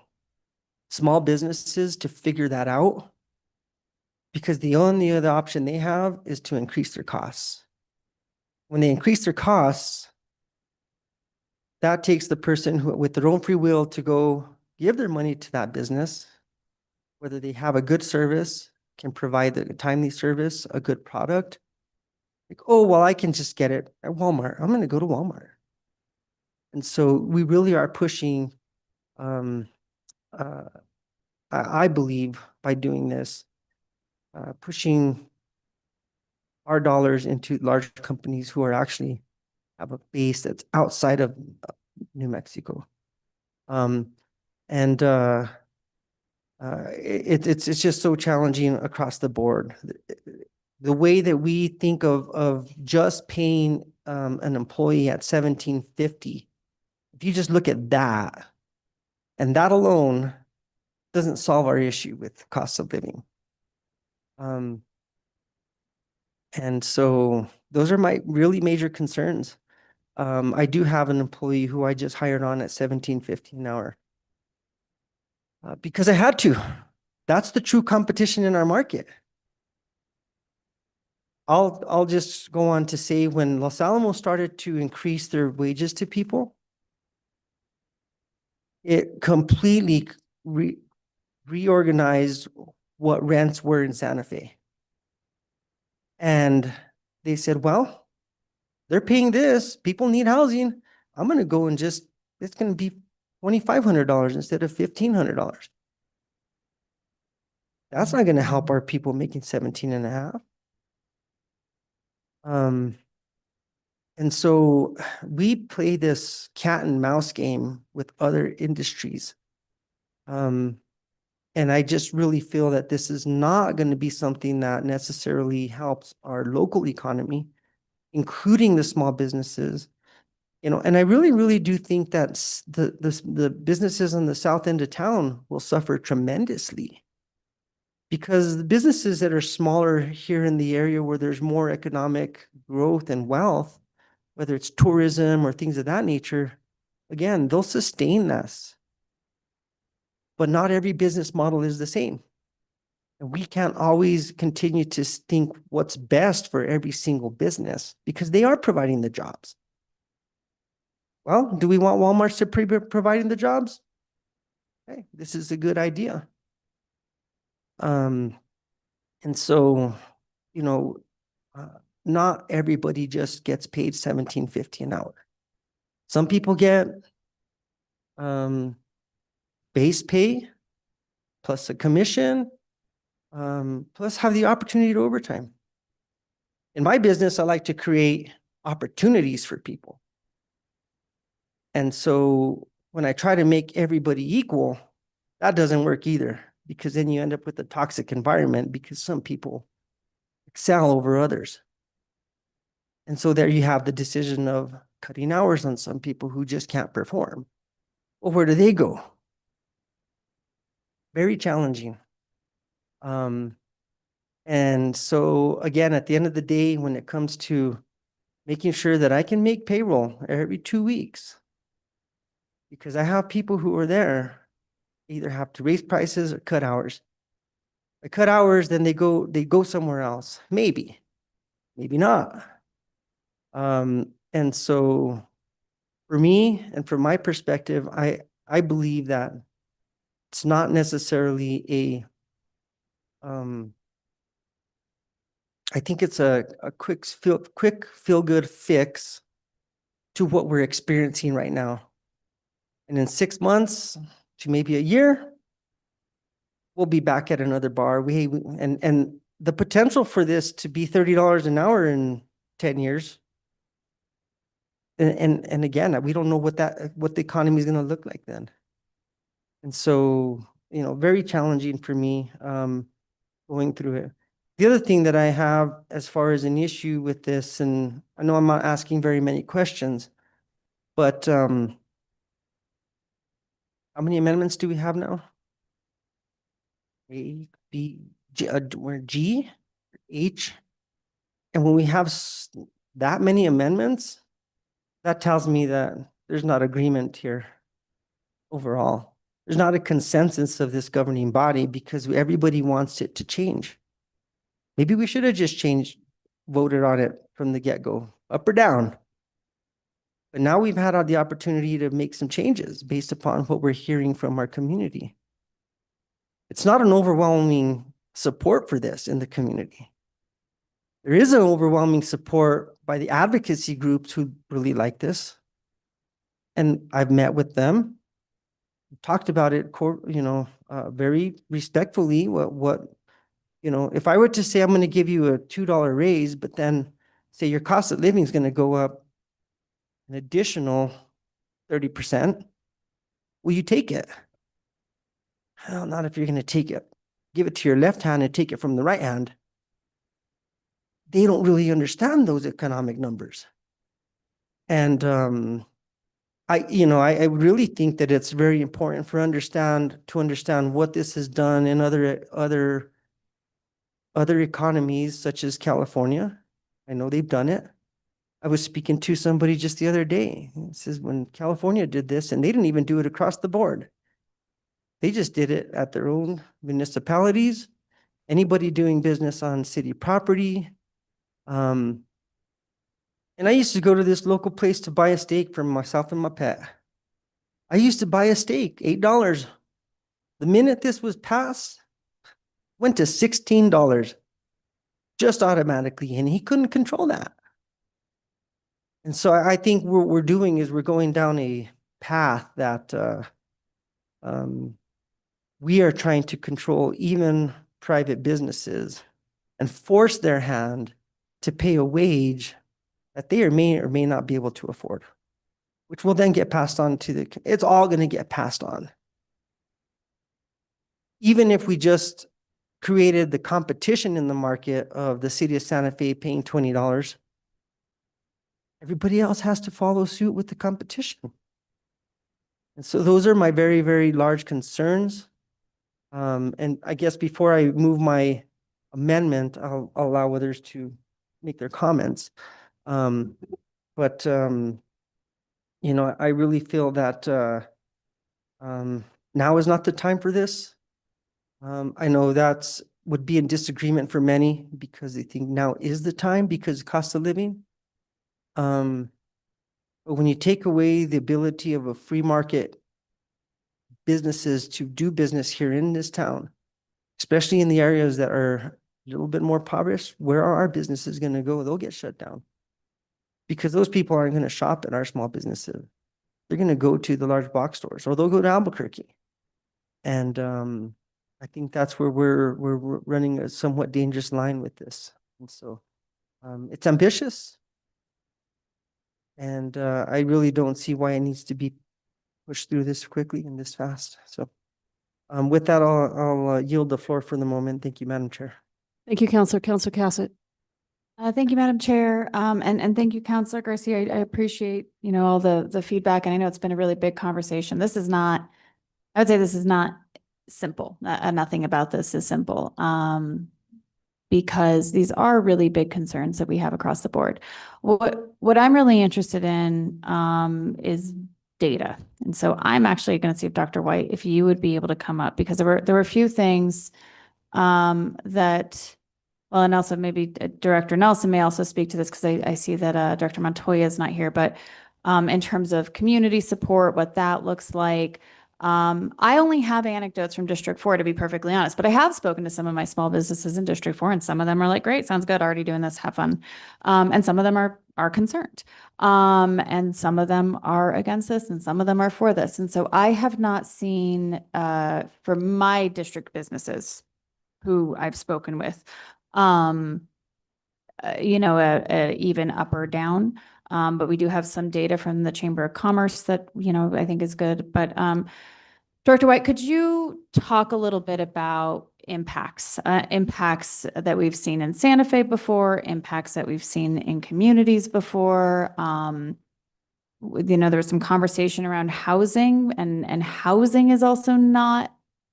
Speaker 2: small businesses to figure that out, because the only other option they have is to increase their costs. When they increase their costs, that takes the person who, with their own free will, to go give their money to that business, whether they have a good service, can provide the timely service, a good product. Like, oh, well, I can just get it at Walmart. I'm going to go to Walmart. And so we really are pushing, I believe, by doing this, pushing our dollars into large companies who are actually have a base that's outside of New Mexico. It's just so challenging across the board. The way that we think of just paying an employee at $17.50, if you just look at that, and that alone doesn't solve our issue with cost of living. And so those are my really major concerns. I do have an employee who I just hired on at $17.50 an hour. Because I had to. That's the true competition in our market. I'll just go on to say, when Los Alamos started to increase their wages to people, it completely reorganized what rents were in Santa Fe. And they said, well, they're paying this, people need housing. I'm going to go and it's going to be $2,500 instead of $1,500. That's not going to help our people making 17 and a half. And so we play this cat and mouse game with other industries. And I just really feel that this is not going to be something that necessarily helps our local economy, including the small businesses, You know, and I really, really do think that the businesses on the south end of town will suffer tremendously. Because the businesses that are smaller here in the area where there's more economic growth and wealth, whether it's tourism or things of that nature, again, they'll sustain this. But not every business model is the same. And we can't always continue to think what's best for every single business because they are providing the jobs. Well, do we want Walmart to be providing the jobs? Hey, this is a good idea. And so, you know, not everybody just gets paid $17.50 an hour. Some people get base pay plus a commission, plus have the opportunity to overtime. In my business, I like to create opportunities for people. And so when I try to make everybody equal, that doesn't work either, because then you end up with a toxic environment because some people excel over others. And so there you have the decision of cutting hours on some people who just can't perform. Well, where do they go? Very challenging. And so again, at the end of the day, when it comes to making sure that I can make payroll every 2 weeks, because I have people who are there, either have to raise prices or cut hours. They cut hours, then they go somewhere else. Maybe not. And so for me and from my perspective, I believe that it's not necessarily a I think it's a quick feel good fix to what we're experiencing right now. And in 6 months to maybe a year, we'll be back at another bar. And the potential for this to be $30 an hour in 10 years. And again, we don't know what the economy is going to look like then. And so, you know, very challenging for me going through it. The other thing that I have as far as an issue with this, and I know I'm not asking very many questions, but how many amendments do we have now? A, B, G, we're G, H. And when we have that many amendments, that tells me that there's not agreement here overall. There's not a consensus of this governing body because everybody wants it to change. Maybe we should have just voted on it from the get-go, up or down. But now we've had the opportunity to make some changes based upon what we're hearing from our community. It's not an overwhelming support for this in the community. There is an overwhelming support by the advocacy groups who really like this. And I've met with them, talked about it, you know, very respectfully. You know, if I were to say I'm going to give you a $2 raise, but then say your cost of living is going to go up an additional 30%, will you take it? Well, not if you're going to give it to your left hand and take it from the right hand. They don't really understand those economic numbers. And I really think that it's very important to understand what this has done in other economies such as California. I know they've done it. I was speaking to somebody just the other day. It says when California did this, and they didn't even do it across the board. They just did it at their own municipalities, anybody doing business on city property. And I used to go to this local place to buy a steak for myself and my pet. I used to buy a steak, $8. The minute this was passed, went to $16 just automatically, and he couldn't control that. And so I think what we're doing is we're going down a path that we are trying to control even private businesses and force their hand to pay a wage that they may or may not be able to afford, which will then get passed on to it's all going to get passed on. Even if we just created the competition in the market of the city of Santa Fe paying $20, everybody else has to follow suit with the competition. And so those are my very, very large concerns. And I guess before I move my amendment, I'll allow others to make their comments. But you know, I really feel that now is not the time for this. I know that's would be in disagreement for many because they think now is the time because cost of living. But when you take away the ability of a free market businesses to do business here in this town, especially in the areas that are a little bit more impoverished, where are our businesses going to go? They'll get shut down because those people aren't going to shop at our small businesses. They're going to go to the large box stores or they'll go to Albuquerque. And I think that's where we're running a somewhat dangerous line with this. And so it's ambitious. And I really don't see why it needs to be pushed through this quickly and this fast. So with that, I'll yield the floor for the moment. Thank you, Madam Chair.
Speaker 1: Thank you, Counselor. Counselor Cassett.
Speaker 9: Thank you, Madam Chair. And thank you, Counselor Garcia. I appreciate, you know, all the feedback. And I know it's been a really big conversation. This is not, I would say this is not simple. Nothing about this is simple. Because these are really big concerns that we have across the board. What I'm really interested in is data. And so I'm actually going to see if Dr. White, if you would be able to come up, because there were a few things that, well, and also maybe Director Nelson may also speak to this because I see that Director Montoya is not here, but in terms of community support, what that looks like. I only have anecdotes from District 4, to be perfectly honest, but I have spoken to some of my small businesses in District 4, and some of them are like, great, sounds good, already doing this, have fun. And some of them are concerned. And some of them are against this, and some of them are for this. And so I have not seen, for my district businesses who I've spoken with, you know, even up or down. But we do have some data from the Chamber of Commerce that, you know, I think is good. But Director White, could you talk a little bit about impacts that we've seen in Santa Fe before, impacts that we've seen in communities before? You know, there was some conversation around housing, and housing is also not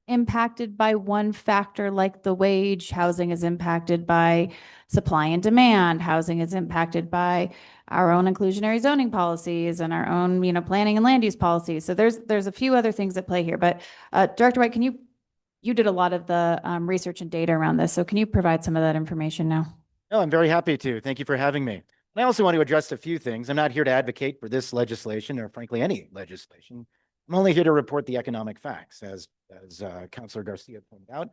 Speaker 9: impacted by one factor like the wage. Housing is impacted by supply and demand. Housing is impacted by our own inclusionary zoning policies and our own, you know, planning and land use policies. So there's a few other things at play here. But Director White, you did a lot of the research and data around this. So can you provide some of that information now?
Speaker 10: No, I'm very happy to. Thank you for having me. And I also want to address a few things. I'm not here to advocate for this legislation or frankly any legislation. I'm only here to report the economic facts. As Councilor Garcia pointed out,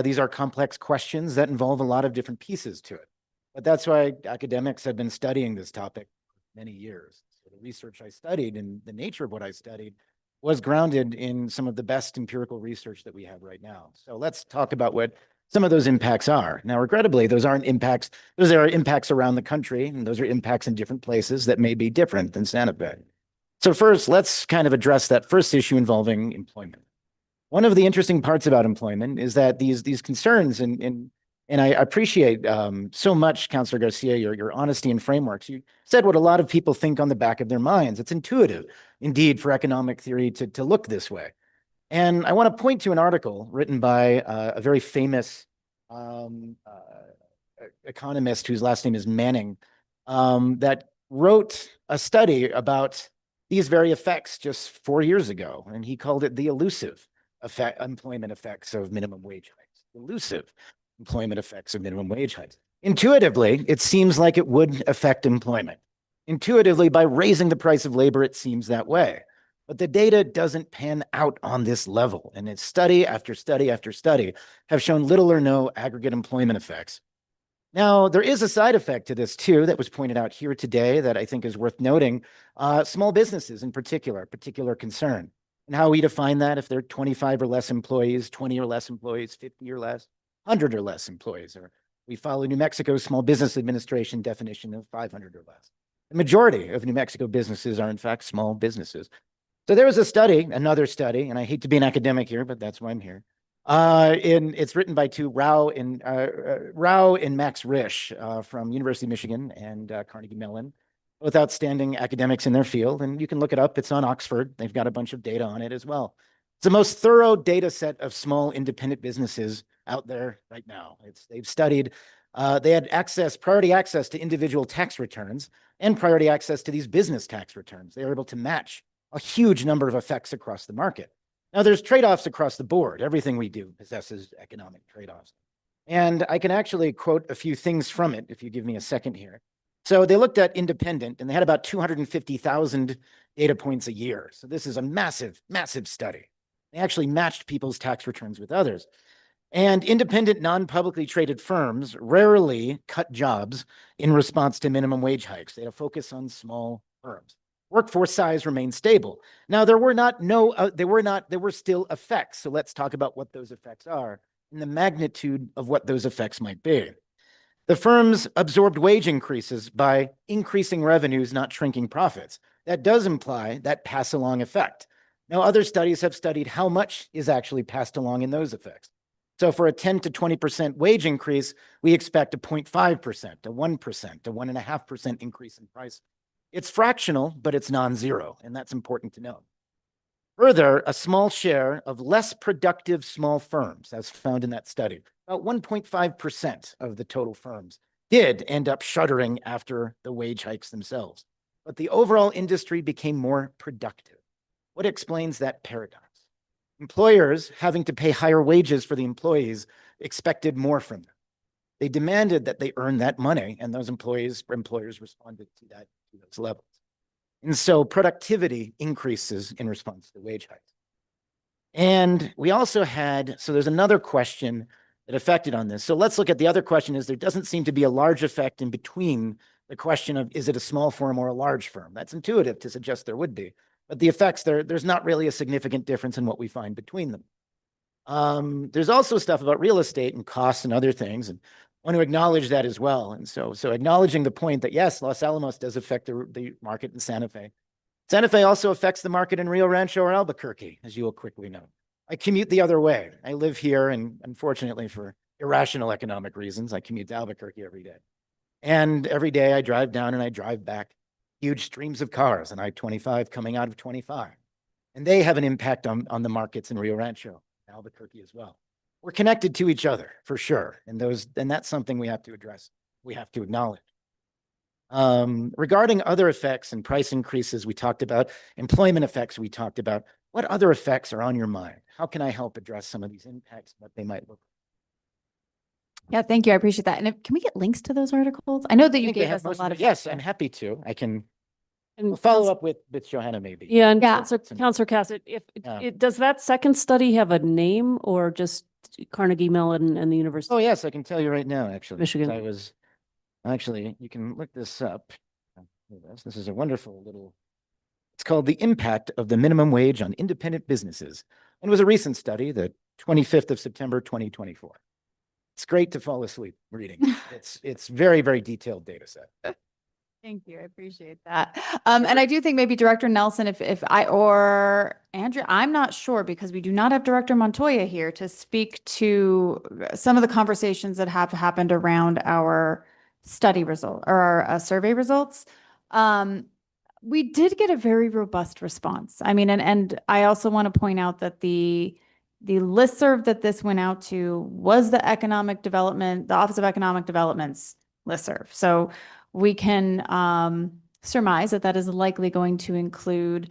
Speaker 10: these are complex questions that involve a lot of different pieces to it. But that's why academics have been studying this topic for many years. So the research I studied and the nature of what I studied was grounded in some of the best empirical research that we have right now. So let's talk about what some of those impacts are. Now, regrettably, those aren't impacts. Those are impacts around the country, and those are impacts in different places that may be different than Santa Fe. So first, let's kind of address that first issue involving employment. One of the interesting parts about employment is that these concerns, and I appreciate so much, Councilor Garcia, your honesty and frameworks. You said what a lot of people think on the back of their minds. It's intuitive, indeed, for economic theory to look this way. And I want to point to an article written by a very famous economist whose last name is Manning, that wrote a study about these very effects just 4 years ago. And he called it the elusive employment effects of minimum wage hikes. Elusive employment effects of minimum wage hikes. Intuitively, it seems like it would affect employment. Intuitively, by raising the price of labor, it seems that way. But the data doesn't pan out on this level. And it's study after study after study have shown little or no aggregate employment effects. Now, there is a side effect to this too that was pointed out here today that I think is worth noting. Small businesses in particular concern. And how we define that, if they're 25 or less employees, 20 or less employees, 50 or less, 100 or less employees, or we follow New Mexico's Small Business Administration definition of 500 or less. The majority of New Mexico businesses are in fact small businesses. So there was a study, another study, and I hate to be an academic here, but that's why I'm here. It's written by two, Rao and Max Risch from University of Michigan and Carnegie Mellon. both outstanding academics in their field, and you can look it up. It's on Oxford. They've got a bunch of data on it as well. It's the most thorough data set of small independent businesses out there right now. They've studied, they had priority access to individual tax returns and priority access to these business tax returns. They were able to match a huge number of effects across the market. Now, there's trade-offs across the board. Everything we do possesses economic trade-offs. And I can actually quote a few things from it if you give me a second here. So they looked at independent, and they had about 250,000 data points a year. So this is a massive, massive study. They actually matched people's tax returns with others. And independent, non-publicly traded firms rarely cut jobs in response to minimum wage hikes. They had a focus on small firms. Workforce size remained stable. Now, there were still effects. So let's talk about what those effects are and the magnitude of what those effects might be. The firms absorbed wage increases by increasing revenues, not shrinking profits. That does imply that pass-along effect. Now, other studies have studied how much is actually passed along in those effects. So for a 10 to 20% wage increase, we expect a 0.5%, a 1%, a 1.5% increase in price. It's fractional, but it's non-zero, and that's important to know. Further, a small share of less productive small firms, as found in that study, about 1.5% of the total firms did end up shuttering after the wage hikes themselves. But the overall industry became more productive. What explains that paradox? Employers, having to pay higher wages for the employees, expected more from them. They demanded that they earn that money, and those employers responded to those levels. And so productivity increases in response to wage hikes. And we also had, so there's another question that affected on this. So let's look at the other question is there doesn't seem to be a large effect in between the question of, is it a small firm or a large firm? That's intuitive to suggest there would be, but the effects there's not really a significant difference in what we find between them. There's also stuff about real estate and costs and other things, and I want to acknowledge that as well. And so acknowledging the point that yes, Los Alamos does affect the market in Santa Fe. Santa Fe also affects the market in Rio Rancho or Albuquerque, as you will quickly know. I commute the other way. I live here, and unfortunately for irrational economic reasons, I commute to Albuquerque every day. And every day I drive down and I drive back huge streams of cars on I-25 coming out of 25. And they have an impact on the markets in Rio Rancho, Albuquerque as well. We're connected to each other for sure. And that's something we have to address. We have to acknowledge. Regarding other effects and price increases, we talked about employment effects. We talked about what other effects are on your mind. How can I help address some of these impacts, what they might look like?
Speaker 9: Yeah, thank you. I appreciate that. And can we get links to those articles? I know that you
Speaker 10: think they
Speaker 9: gave
Speaker 10: have
Speaker 9: us a
Speaker 10: most of
Speaker 9: lot
Speaker 10: it.
Speaker 9: of.
Speaker 10: Yes, I'm happy to. I can
Speaker 1: And
Speaker 10: follow up with Johanna maybe.
Speaker 1: Yeah, and
Speaker 9: Yeah.
Speaker 1: Counselor Cass,
Speaker 10: Yeah.
Speaker 1: does that second study have a name or just Carnegie Mellon and the University?
Speaker 10: Oh, yes, I can tell you right now, actually. 'Cause
Speaker 1: Michigan.
Speaker 10: you can look this up. This is a wonderful little, it's called The Impact of the Minimum Wage on Independent Businesses. And it was a recent study, the 25th of September, 2024. It's great to fall asleep reading. It's very, very detailed data set.
Speaker 9: Thank you. I appreciate that. And I do think maybe Director Nelson, if I or Andrea, I'm not sure because we do not have Director Montoya here to speak to some of the conversations that have happened around our study result or our survey results. We did get a very robust response. I mean, and I also want to point out that the listserv that this went out to was the the Office of Economic Development's listserv. So we can surmise that is likely going to include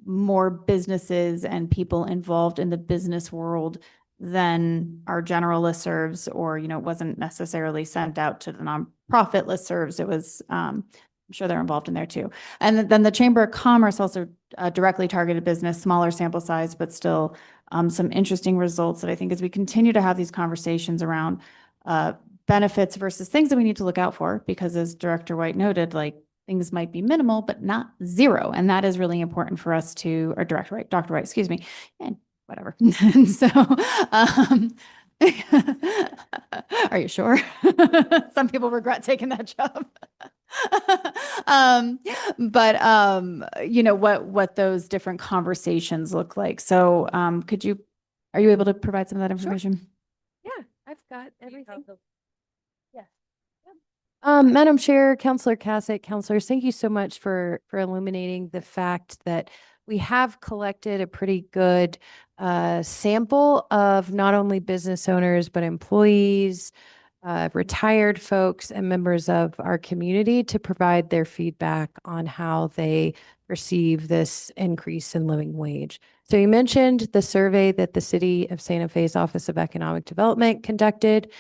Speaker 9: more businesses and people involved in the business world than our general listservs, or, it wasn't necessarily sent out to the nonprofit listservs. It was, I'm sure they're involved in there too. And then the Chamber of Commerce also directly targeted business, smaller sample size, but still some interesting results that I think as we continue to have these conversations around benefits versus things that we need to look out for, because as Director White noted, like things might be minimal, but not zero. And that is really important for us to, or Dr. White, excuse me, and whatever. And so, are you sure? Some people regret taking that job. What those different conversations look like. So, are you able to provide some of that information?
Speaker 7: Yeah, I've got everything.
Speaker 11: Madam Chair, Counselor Cassick, counselors, thank you so much for illuminating the fact that we have collected a pretty good sample of not only business owners, but employees, retired folks, and members of our community to provide their feedback on how they perceive this increase in living wage. So you mentioned the survey that the City of Santa Fe's Office of Economic Development conducted.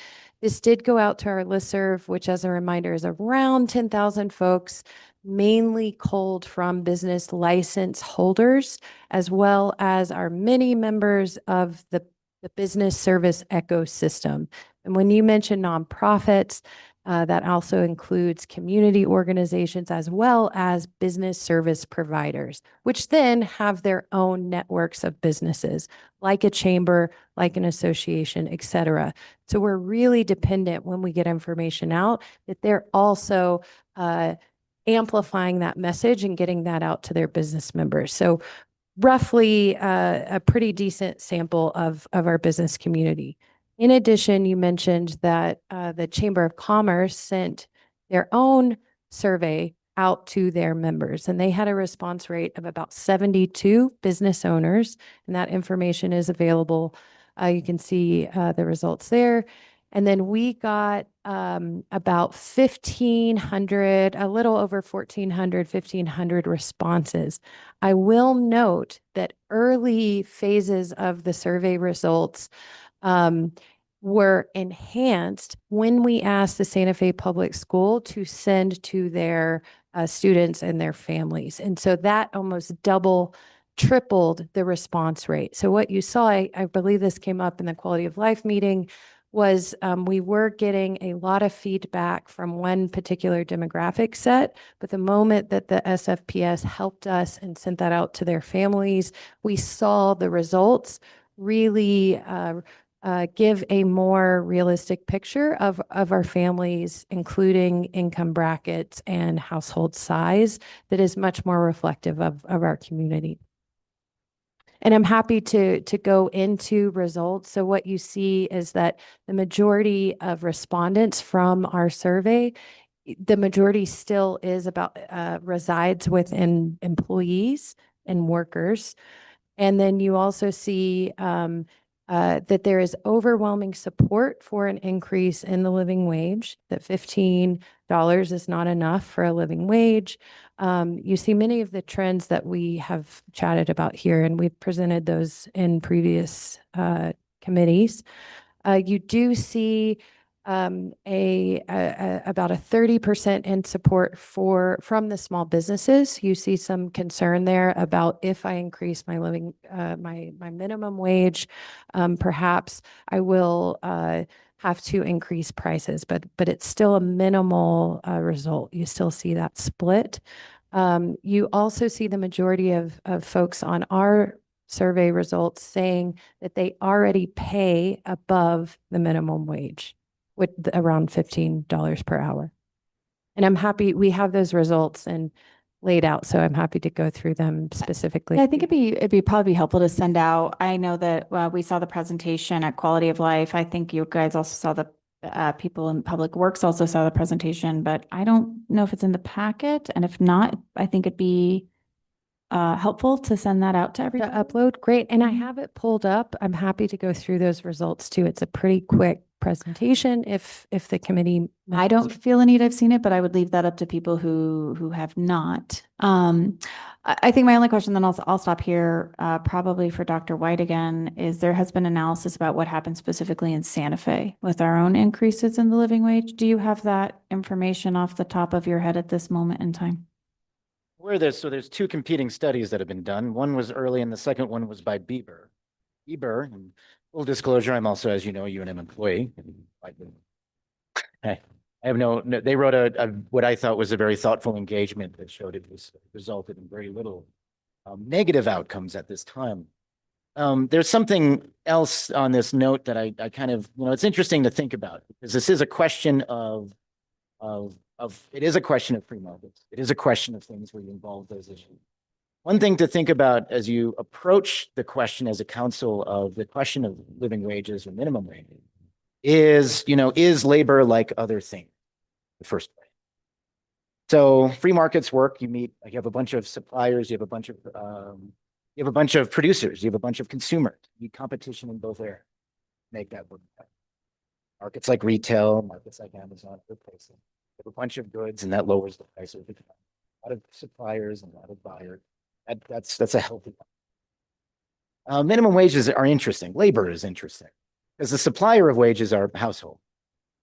Speaker 11: This did go out to our listserv, which as a reminder is around 10,000 folks, mainly culled from business license holders, as well as our many members of the business service ecosystem. And when you mention nonprofits, that also includes community organizations as well as business service providers, which then have their own networks of businesses, like a chamber, like an association, et cetera. So we're really dependent when we get information out that they're also amplifying that message and getting that out to their business members. So roughly a pretty decent sample of our business community. In addition, you mentioned that the Chamber of Commerce sent their own survey out to their members, and they had a response rate of about 72 business owners, and that information is available. You can see the results there. And then we got about 1,500, a little over 1,500 responses. I will note that early phases of the survey results were enhanced when we asked the Santa Fe Public School to send to their students and their families. And so that almost tripled the response rate. So what you saw, I believe this came up in the quality of life meeting, was we were getting a lot of feedback from one particular demographic set, but the moment that the SFPS helped us and sent that out to their families, we saw the results really give a more realistic picture of our families, including income brackets and household size, that is much more reflective of our community. And I'm happy to go into results. So what you see is that the majority of respondents from our survey, the majority still is about resides within employees and workers. And then you also see that there is overwhelming support for an increase in the living wage, that $15 is not enough for a living wage. You see many of the trends that we have chatted about here, and we've presented those in previous committees. You do see about a 30% in support from the small businesses. You see some concern there about if I increase my living my minimum wage, perhaps I will have to increase prices, but it's still a minimal result. You still see that split. You also see the majority of folks on our survey results saying that they already pay above the minimum wage, with around $15 per hour. And I'm happy we have those results and laid out, so I'm happy to go through them specifically.
Speaker 9: Yeah, I think it'd be probably helpful to send out. I know that we saw the presentation at Quality of Life. I think you guys also saw the people in Public Works also saw the presentation, but I don't know if it's in the packet. And if not, I think it'd be helpful to send that out to everybody.
Speaker 11: To upload, great. And I have it pulled up. I'm happy to go through those results too. It's a pretty quick presentation if the committee.
Speaker 9: I don't feel a need. I've seen it, but I would leave that up to people who have not. I think my only question, then I'll stop here, probably for Dr. White again, is there has been analysis about what happened specifically in Santa Fe with our own increases in the living wage. Do you have that information off the top of your head at this moment in time?
Speaker 10: There's two competing studies that have been done. One was early and the second one was by Bieber. And full disclosure, I'm also, as you know, a UNM employee. I have they wrote what I thought was a very thoughtful engagement that showed it was resulted in very little negative outcomes at this time. There's something else on this note that I kind of, it's interesting to think about, because this is a question of it is a question of free markets. It is a question of things where you involve those issues. One thing to think about as you approach the question as a council of the question of living wages or minimum wage is, is labor like other things? the first place. So free markets work. You have a bunch of suppliers, you have a bunch of producers, you have a bunch of consumers. You need competition in both areas to make that work. Markets like retail, markets like Amazon, other places. You have a bunch of goods and that lowers the price of the commodity. A lot of suppliers and a lot of buyers. That's a healthy one. Minimum wages are interesting. Labor is interesting because the supplier of wages are household.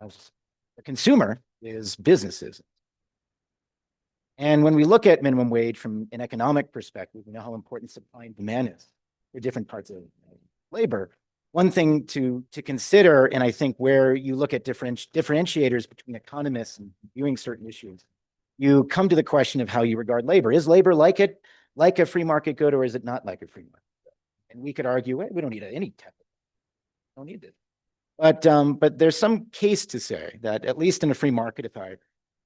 Speaker 10: The consumer is businesses. And when we look at minimum wage from an economic perspective, we know how important supply and demand is for different parts of labor. One thing to consider, and I think where you look at differentiators between economists and viewing certain issues, you come to the question of how you regard labor. Is labor like a free market good, or is it not like a free market good? And we could argue, well, we don't need any type of, don't need it. But there's some case to say that at least in a free market, if I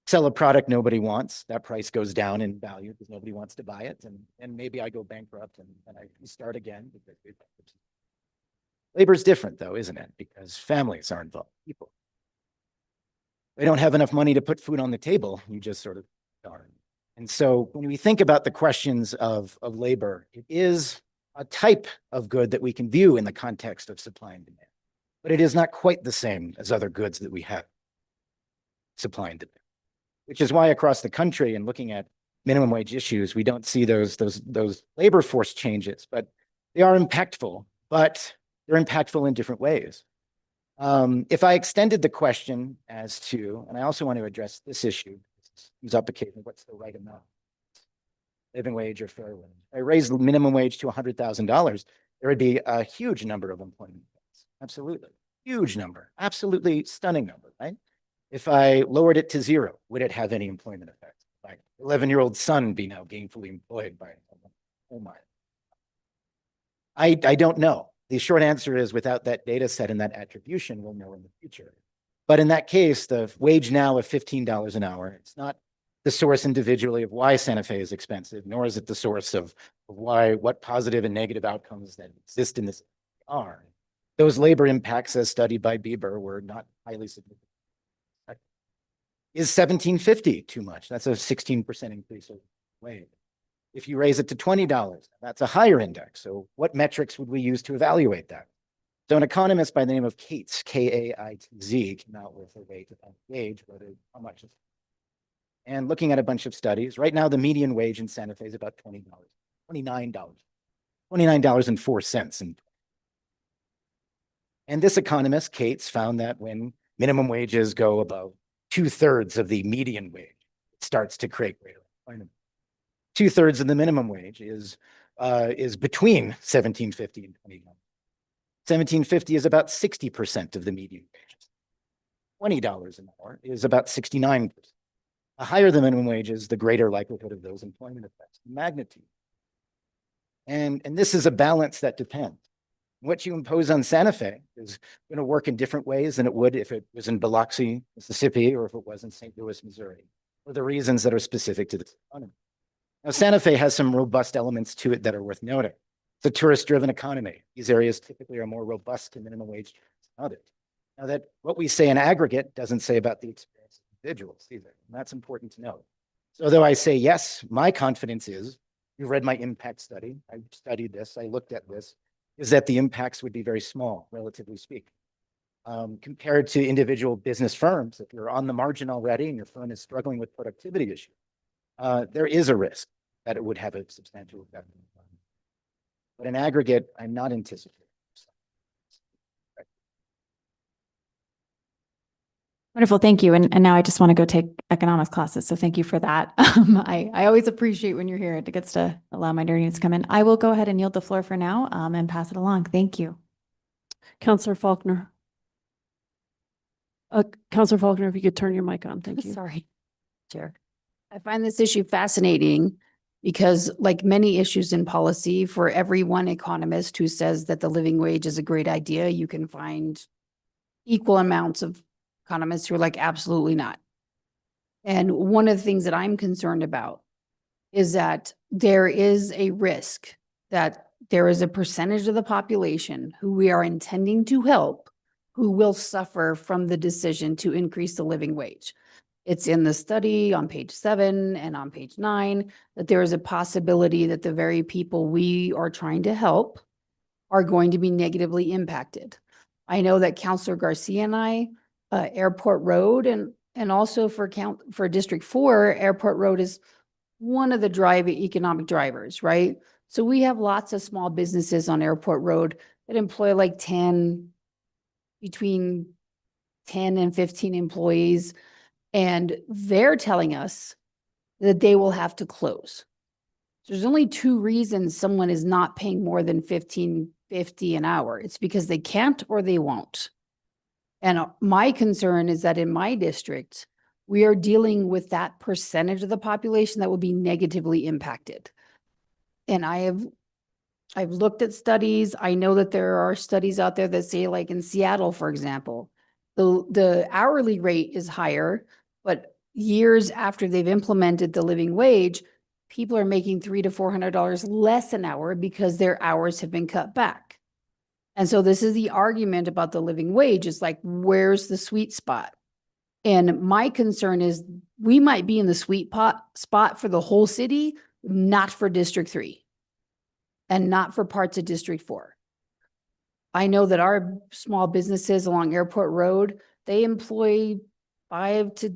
Speaker 10: sell a product nobody wants, that price goes down in value because nobody wants to buy it. And maybe I go bankrupt and I start again. Labor is different though, isn't it? Because families are involved, people. They don't have enough money to put food on the table. You just sort of darn. And so when we think about the questions of labor, it is a type of good that we can view in the context of supply and demand. But it is not quite the same as other goods that we have, supply and demand. Which is why across the country and looking at minimum wage issues, we don't see those labor force changes, but they are impactful, but they're impactful in different ways. If I extended the question as to, and I also want to address this issue, comes up occasionally, what's the right amount? Living wage or fair wage? I raised the minimum wage to $100,000, there would be a huge number of employment effects. Absolutely, huge number, absolutely stunning number, right? If I lowered it to zero, would it have any employment effects? My 11-year-old son be now gainfully employed by, oh my. I don't know. The short answer is without that data set and that attribution, we'll know in the future. But in that case, the wage now of $15 an hour, it's not the source individually of why Santa Fe is expensive, nor is it the source of what positive and negative outcomes that exist in this are. Those labor impacts as studied by Bieber were not highly significant. Is $17.50 too much? That's a 16% increase of wage. If you raise it to $20, that's a higher index. So what metrics would we use to evaluate that? So an economist by the name of Cates, K-A-I-T-Z, came out with a way to gauge how much it's. And looking at a bunch of studies, right now the median wage in Santa Fe is about $29.04. And this economist, Cates, found that when minimum wages go above 2/3 of the median wage, it starts to create greater employment. 2/3 of the minimum wage is between $17.50 and $29. $17.50 is about 60% of the median wages. $20 an hour is about 69%. The higher the minimum wage is, the greater likelihood of those employment effects, magnitude. And this is a balance that depends. What you impose on Santa Fe is going to work in different ways than it would if it was in Biloxi, Mississippi, or if it was in St. Louis, Missouri, for the reasons that are specific to this economy. Now, Santa Fe has some robust elements to it that are worth noting. It's a tourist-driven economy. These areas typically are more robust to minimum wage than others. Now, that what we say in aggregate doesn't say about the experience of individuals either, and that's important to note. So though I say yes, my confidence is, you read my impact study, I studied this, I looked at this, is that the impacts would be very small, relatively speaking. Compared to individual business firms, if you're on the margin already and your firm is struggling with productivity issues, there is a risk that it would have a substantial effect on the economy. But in aggregate, I'm not anticipating.
Speaker 9: Wonderful, thank you. And now I just want to go take economics classes, so thank you for that. I always appreciate when you're here. It gets to allow my nerds to come in. I will go ahead and yield the floor for now and pass it along. Thank you.
Speaker 1: Counselor Faulkner. Counselor Faulkner, if you could turn your mic on, thank you.
Speaker 8: Sorry, Chair. I find this issue fascinating because, like many issues in policy, for every one economist who says that the living wage is a great idea, you can find equal amounts of economists who are like, absolutely not. And one of the things that I'm concerned about is that there is a risk that there is a percentage of the population who we are intending to help who will suffer from the decision to increase the living wage. It's in the study on page 7 and on page 9 that there is a possibility that the very people we are trying to help are going to be negatively impacted. I know that Counselor Garcia and I, Airport Road and also for District 4, Airport Road is one of the economic drivers, right? So we have lots of small businesses on Airport Road that employ like between 10 and 15 employees. And they're telling us that they will have to close. There's only 2 reasons someone is not paying more than $15.50 an hour. It's because they can't or they won't. And my concern is that in my district, we are dealing with that percentage of the population that will be negatively impacted. And I've looked at studies. I know that there are studies out there that say, like in Seattle, for example, the hourly rate is higher, but years after they've implemented the living wage, people are making $300 to $400 less an hour because their hours have been cut back. And so this is the argument about the living wage. It's like, where's the sweet spot? And my concern is we might be in the sweet spot for the whole city, not for District 3 and not for parts of District 4. I know that our small businesses along Airport Road, they employ 5 to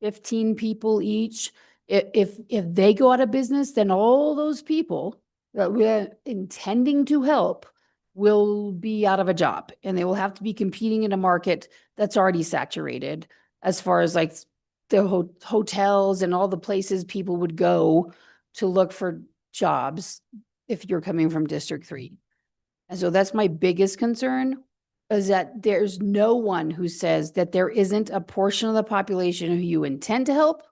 Speaker 8: 15 people each. If they go out of business, then all those people that we're intending to help will be out of a job, and they will have to be competing in a market that's already saturated as far as like the hotels and all the places people would go to look for jobs if you're coming from District 3. And so that's my biggest concern, is that there's no one who says that there isn't a portion of the population who you intend to help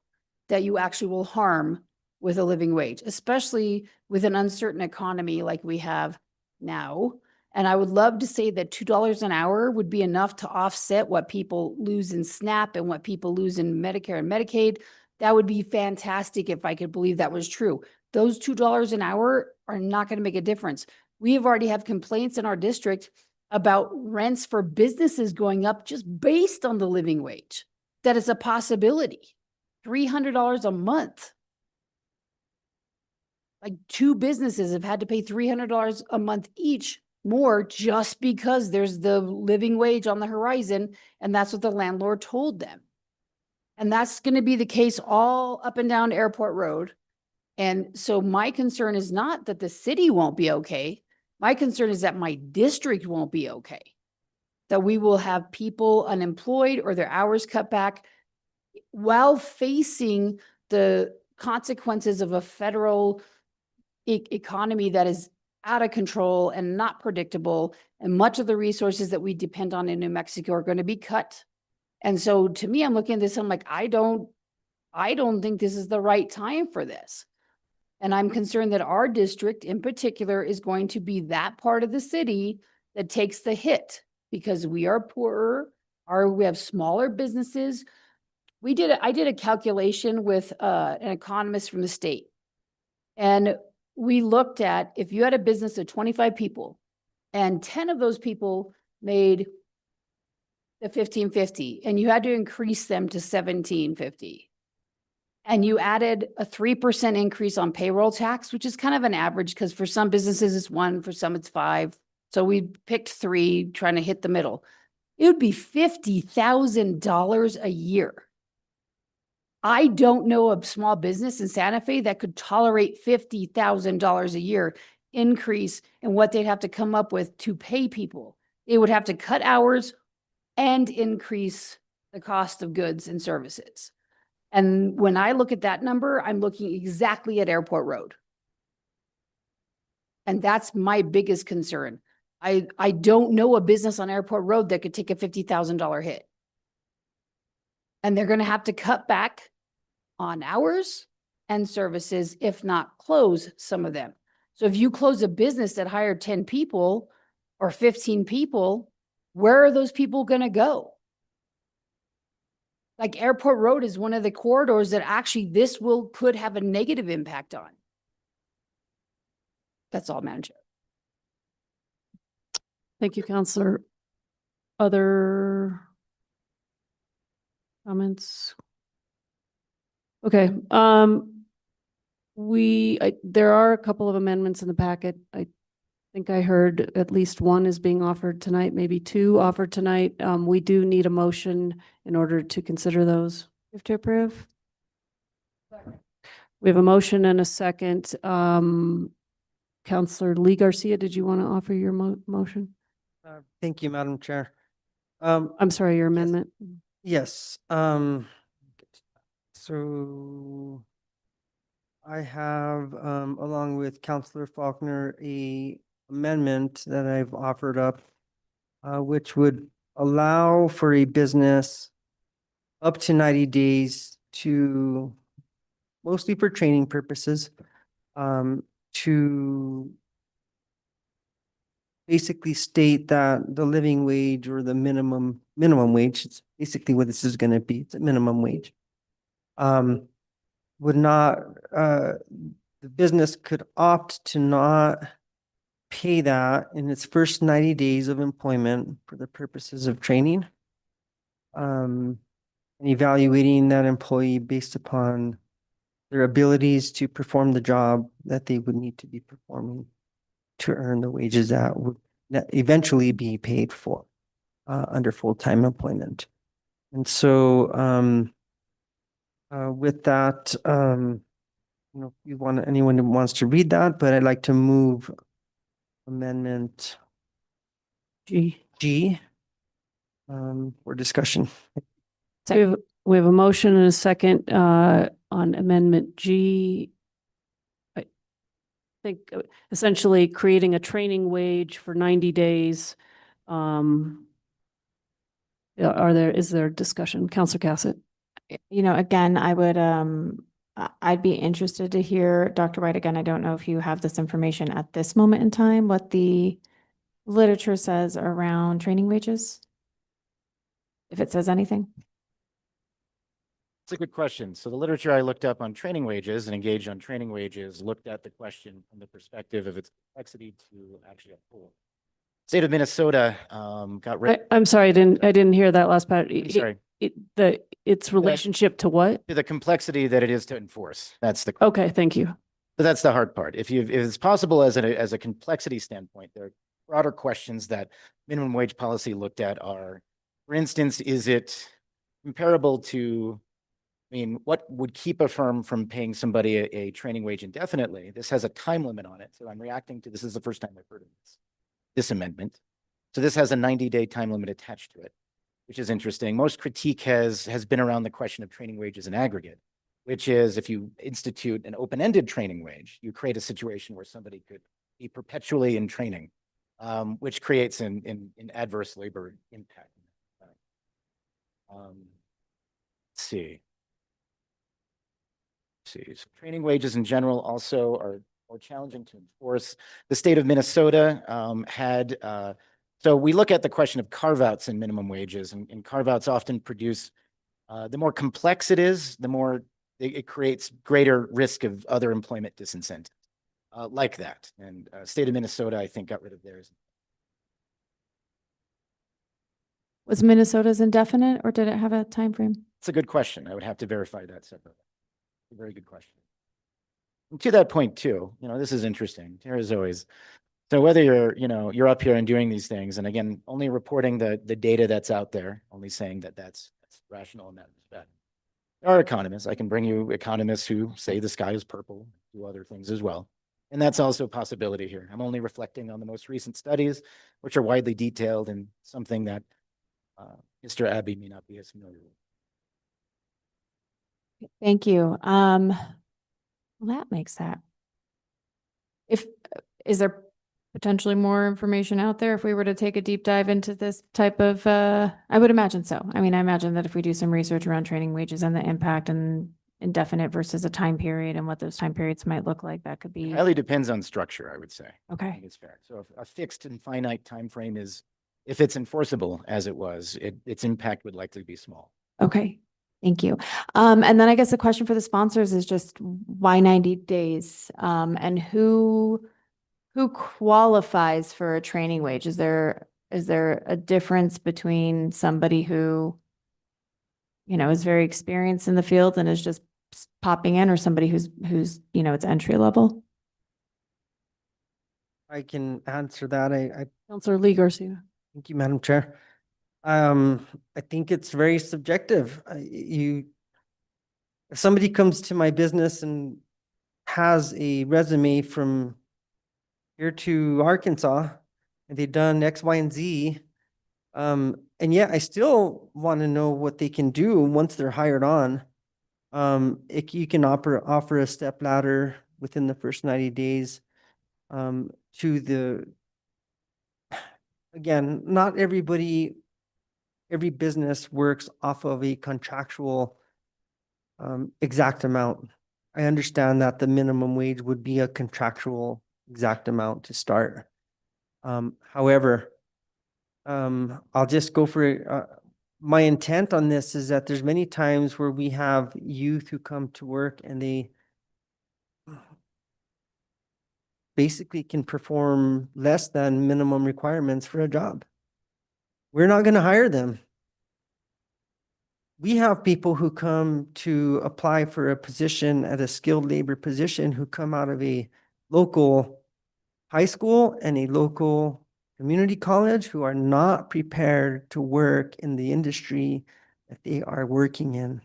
Speaker 8: that you actually will harm with a living wage, especially with an uncertain economy like we have now. And I would love to say that $2 an hour would be enough to offset what people lose in SNAP and what people lose in Medicare and Medicaid. That would be fantastic if I could believe that was true. Those $2 an hour are not going to make a difference. We have already have complaints in our district about rents for businesses going up just based on the living wage. That is a possibility. $300 a month. Like 2 businesses have had to pay $300 a month each more just because there's the living wage on the horizon, and that's what the landlord told them. And that's going to be the case all up and down Airport Road. And so my concern is not that the city won't be okay. My concern is that my district won't be okay. That we will have people unemployed or their hours cut back while facing the consequences of a federal economy that is out of control and not predictable. And much of the resources that we depend on in New Mexico are going to be cut. And so to me, I'm looking at this, I'm like, I don't think this is the right time for this. And I'm concerned that our district in particular is going to be that part of the city that takes the hit because we are poorer, we have smaller businesses. I did a calculation with an economist from the state. And we looked at if you had a business of 25 people and 10 of those people made the $15.50 and you had to increase them to $17.50. And you added a 3% increase on payroll tax, which is kind of an average because for some businesses it's 1, for some it's 5. So we picked 3, trying to hit the middle. It would be $50,000 a year. I don't know a small business in Santa Fe that could tolerate $50,000 a year increase in what they'd have to come up with to pay people. They would have to cut hours and increase the cost of goods and services. And when I look at that number, I'm looking exactly at Airport Road. And that's my biggest concern. I don't know a business on Airport Road that could take a $50,000 hit. And they're going to have to cut back on hours and services, if not close some of them. So if you close a business that hired 10 people or 15 people, where are those people going to go? Like Airport Road is one of the corridors that actually could have a negative impact on. That's all, Madam Chair.
Speaker 1: Thank you, Counselor. Other comments? Okay, there are a couple of amendments in the packet. I think I heard at least one is being offered tonight, maybe two offered tonight. We do need a motion in order to consider those.
Speaker 11: Move to approve.
Speaker 1: We have a motion and a second. Counselor Lee Garcia, did you want to offer your motion?
Speaker 2: Thank you, Madam Chair.
Speaker 1: I'm sorry, your amendment.
Speaker 2: Yes, so I have, along with Counselor Faulkner, a amendment that I've offered up, which would allow for a business up to 90 days to, mostly for training purposes, to basically state that the living wage or the minimum wage, it's basically what this is gonna be, it's a minimum wage. Would not, the business could opt to not pay that in its first 90 days of employment for the purposes of training. And evaluating that employee based upon their abilities to perform the job that they would need to be performing to earn the wages that would eventually be paid for under full-time employment. And so with that, if you want, anyone who wants to read that, but I'd like to move amendment G for discussion.
Speaker 1: We have a motion and a second on amendment G. I think essentially creating a training wage for 90 days. Is there discussion? Counselor Cassett?
Speaker 9: Again, I'd be interested to hear, Dr. White, again, I don't know if you have this information at this moment in time, what the literature says around training wages? If it says anything?
Speaker 10: It's a good question. So the literature I looked up on training wages and engaged on training wages looked at the question from the perspective of its complexity to actually a pool. State of Minnesota got rid.
Speaker 1: I'm sorry, I didn't hear that last part.
Speaker 10: Sorry.
Speaker 1: Its relationship to what?
Speaker 10: To the complexity that it is to enforce. That's the.
Speaker 1: Okay, thank you.
Speaker 10: But that's the hard part. If it's possible as a complexity standpoint, there are broader questions that minimum wage policy looked at are, for instance, is it comparable to, what would keep a firm from paying somebody a training wage indefinitely? This has a time limit on it. So I'm reacting to, this is the first time I've heard of this amendment. So this has a 90-day time limit attached to it, which is interesting. Most critique has been around the question of training wages in aggregate, which is if you institute an open-ended training wage, you create a situation where somebody could be perpetually in training, which creates an adverse labor impact. Let's see. So training wages in general also are more challenging to enforce. The state of Minnesota had, so we look at the question of carve-outs in minimum wages, and carve-outs often produce, the more complex it is, the more it creates greater risk of other employment disincentives like that. And state of Minnesota, I think, got rid of theirs.
Speaker 9: Was Minnesota's indefinite or did it have a time frame?
Speaker 10: It's a good question. I would have to verify that separately. A very good question. And to that point too, this is interesting. Here as always. So whether you're up here and doing these things, and again, only reporting the data that's out there, only saying that that's rational in that respect. There are economists. I can bring you economists who say the sky is purple, do other things as well. And that's also a possibility here. I'm only reflecting on the most recent studies, which are widely detailed and something that Mr. Abbey may not be as familiar with.
Speaker 9: Thank you. Well, that makes that. Is there potentially more information out there if we were to take a deep dive into this type of, I would imagine so. I imagine that if we do some research around training wages and the impact and indefinite versus a time period and what those time periods might look like, that could be.
Speaker 10: Highly depends on structure, I would say.
Speaker 9: Okay.
Speaker 10: I think it's fair. So if a fixed and finite time frame is, if it's enforceable as it was, its impact would likely be small.
Speaker 9: Okay. Thank you. And then I guess the question for the sponsors is just why 90 days? And who qualifies for a training wage? Is there a difference between somebody who, is very experienced in the field and is just popping in or somebody who's, you know, it's entry level?
Speaker 2: I can answer that. I
Speaker 1: Counselor Lee Garcia.
Speaker 2: thank you, Madam Chair. I think it's very subjective. If somebody comes to my business and has a resume from here to Arkansas, and they've done X, Y, and Z, and yet I still want to know what they can do once they're hired on. You can offer a step ladder within the first 90 days, again, not every business works off of a contractual exact amount. I understand that the minimum wage would be a contractual exact amount to start. However, I'll just go for my intent on this is that there's many times where we have youth who come to work and they basically can perform less than minimum requirements for a job. We're not going to hire them. We have people who come to apply for a position at a skilled labor position who come out of a local high school and a local community college who are not prepared to work in the industry that they are working in.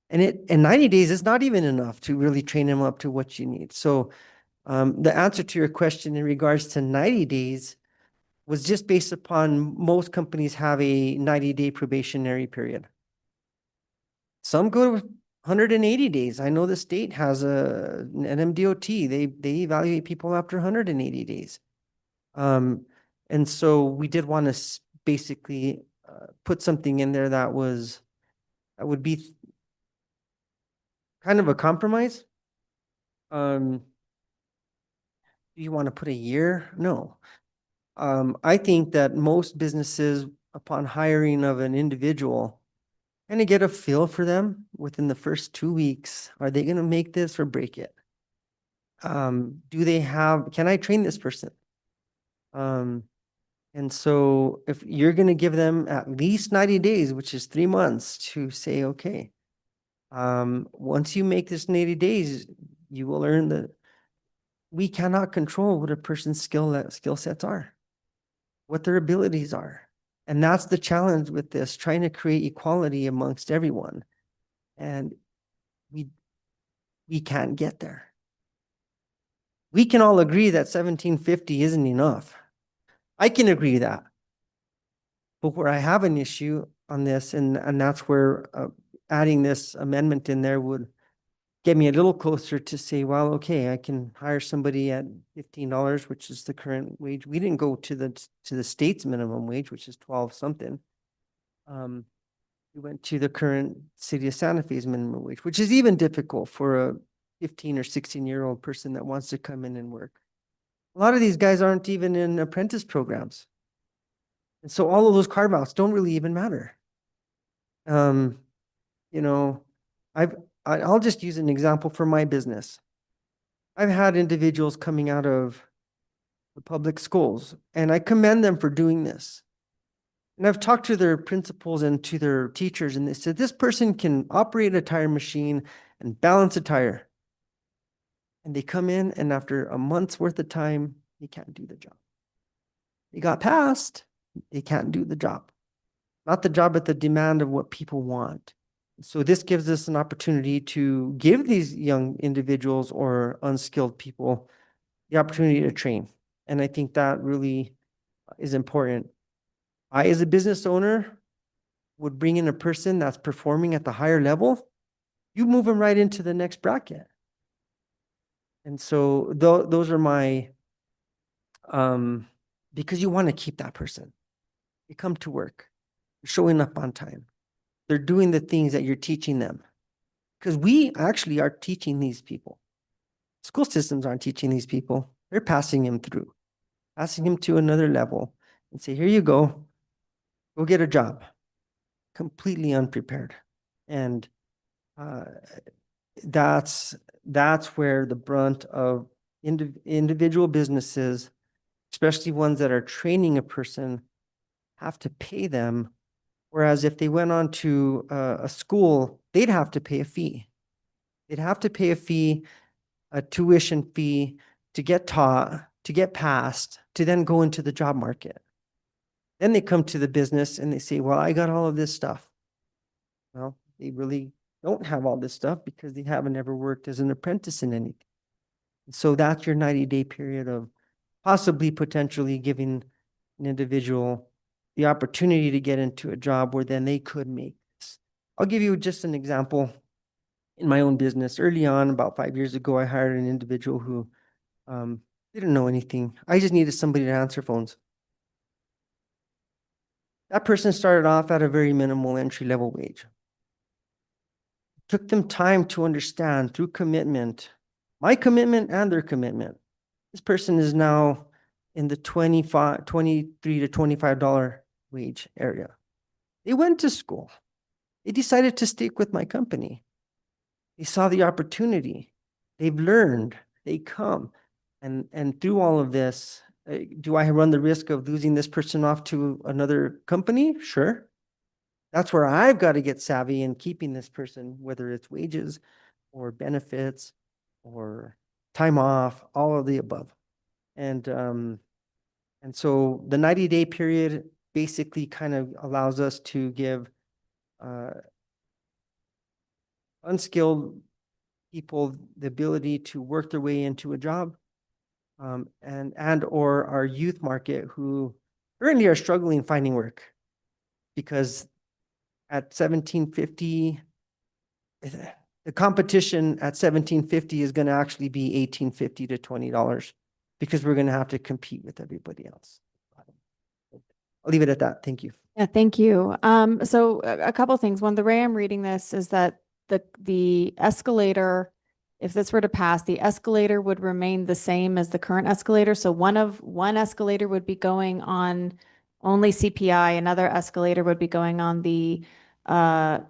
Speaker 2: And 90 days is not even enough to really train them up to what you need. So the answer to your question in regards to 90 days was just based upon most companies have a 90-day probationary period. Some go 180 days. I know the state has an MDOT. They evaluate people after 180 days. And so we did want to basically put something in there that would be kind of a compromise. Do you want to put a year? No. I think that most businesses, upon hiring of an individual, kind of get a feel for them within the first 2 weeks. Are they going to make this or break it? Can I train this person? And so if you're going to give them at least 90 days, which is 3 months, to say, okay, once you make this 80 days, you will earn we cannot control what a person's skill sets are, what their abilities are. And that's the challenge with this, trying to create equality amongst everyone. And we can't get there. We can all agree that 1750 isn't enough. I can agree that. But where I have an issue on this, and that's where adding this amendment in there would get me a little closer to say, well, okay, I can hire somebody at $15, which is the current wage. We didn't go to the state's minimum wage, which is 12 something. We went to the current city of Santa Fe's minimum wage, which is even difficult for a 15 or 16-year-old person that wants to come in and work. A lot of these guys aren't even in apprentice programs. And so all of those carve-outs don't really even matter. You know, I'll just use an example for my business. I've had individuals coming out of the public schools, and I commend them for doing this. And I've talked to their principals and to their teachers, and they said, this person can operate a tire machine and balance a tire. And they come in, and after a month's worth of time, they can't do the job. They got passed, they can't do the job. Not the job at the demand of what people want. So this gives us an opportunity to give these young individuals or unskilled people the opportunity to train. And I think that really is important. I, as a business owner, would bring in a person that's performing at the higher level. You move them right into the next bracket. And so those are my, because you want to keep that person. They come to work, they're showing up on time. They're doing the things that you're teaching them. Because we actually are teaching these people. School systems aren't teaching these people. They're passing them through, passing them to another level and say, here you go get a job. Completely unprepared. And that's where the brunt of individual businesses, especially ones that are training a person, have to pay them. Whereas if they went on to a school, they'd have to pay a fee. They'd have to pay a fee, a tuition fee to get taught, to get passed, to then go into the job market. Then they come to the business and they say, well, I got all of this stuff. Well, they really don't have all this stuff because they haven't ever worked as an apprentice in anything. So that's your 90-day period of possibly potentially giving an individual the opportunity to get into a job where then they could make this. I'll give you just an example. In my own business, early on, about 5 years ago, I hired an individual who didn't know anything. I just needed somebody to answer phones. That person started off at a very minimal entry-level wage. Took them time to understand through commitment, my commitment and their commitment. This person is now in the $23 to $25 wage area. They went to school. They decided to stick with my company. They saw the opportunity. They've learned. They come. And through all of this, do I run the risk of losing this person off to another company? Sure. That's where I've got to get savvy in keeping this person, whether it's wages or benefits or time off, all of the above. And so the 90-day period basically kind of allows us to give unskilled people the ability to work their way into a job, and or our youth market who currently are struggling finding work because at $17.50, the competition at $17.50 is going to actually be $18.50 to $20 because we're going to have to compete with everybody else. I'll leave it at that. Thank you.
Speaker 9: Yeah, thank you. So a couple things. One, the way I'm reading this is that the escalator, if this were to pass, the escalator would remain the same as the current escalator. So one escalator would be going on only CPI, another escalator would be going on the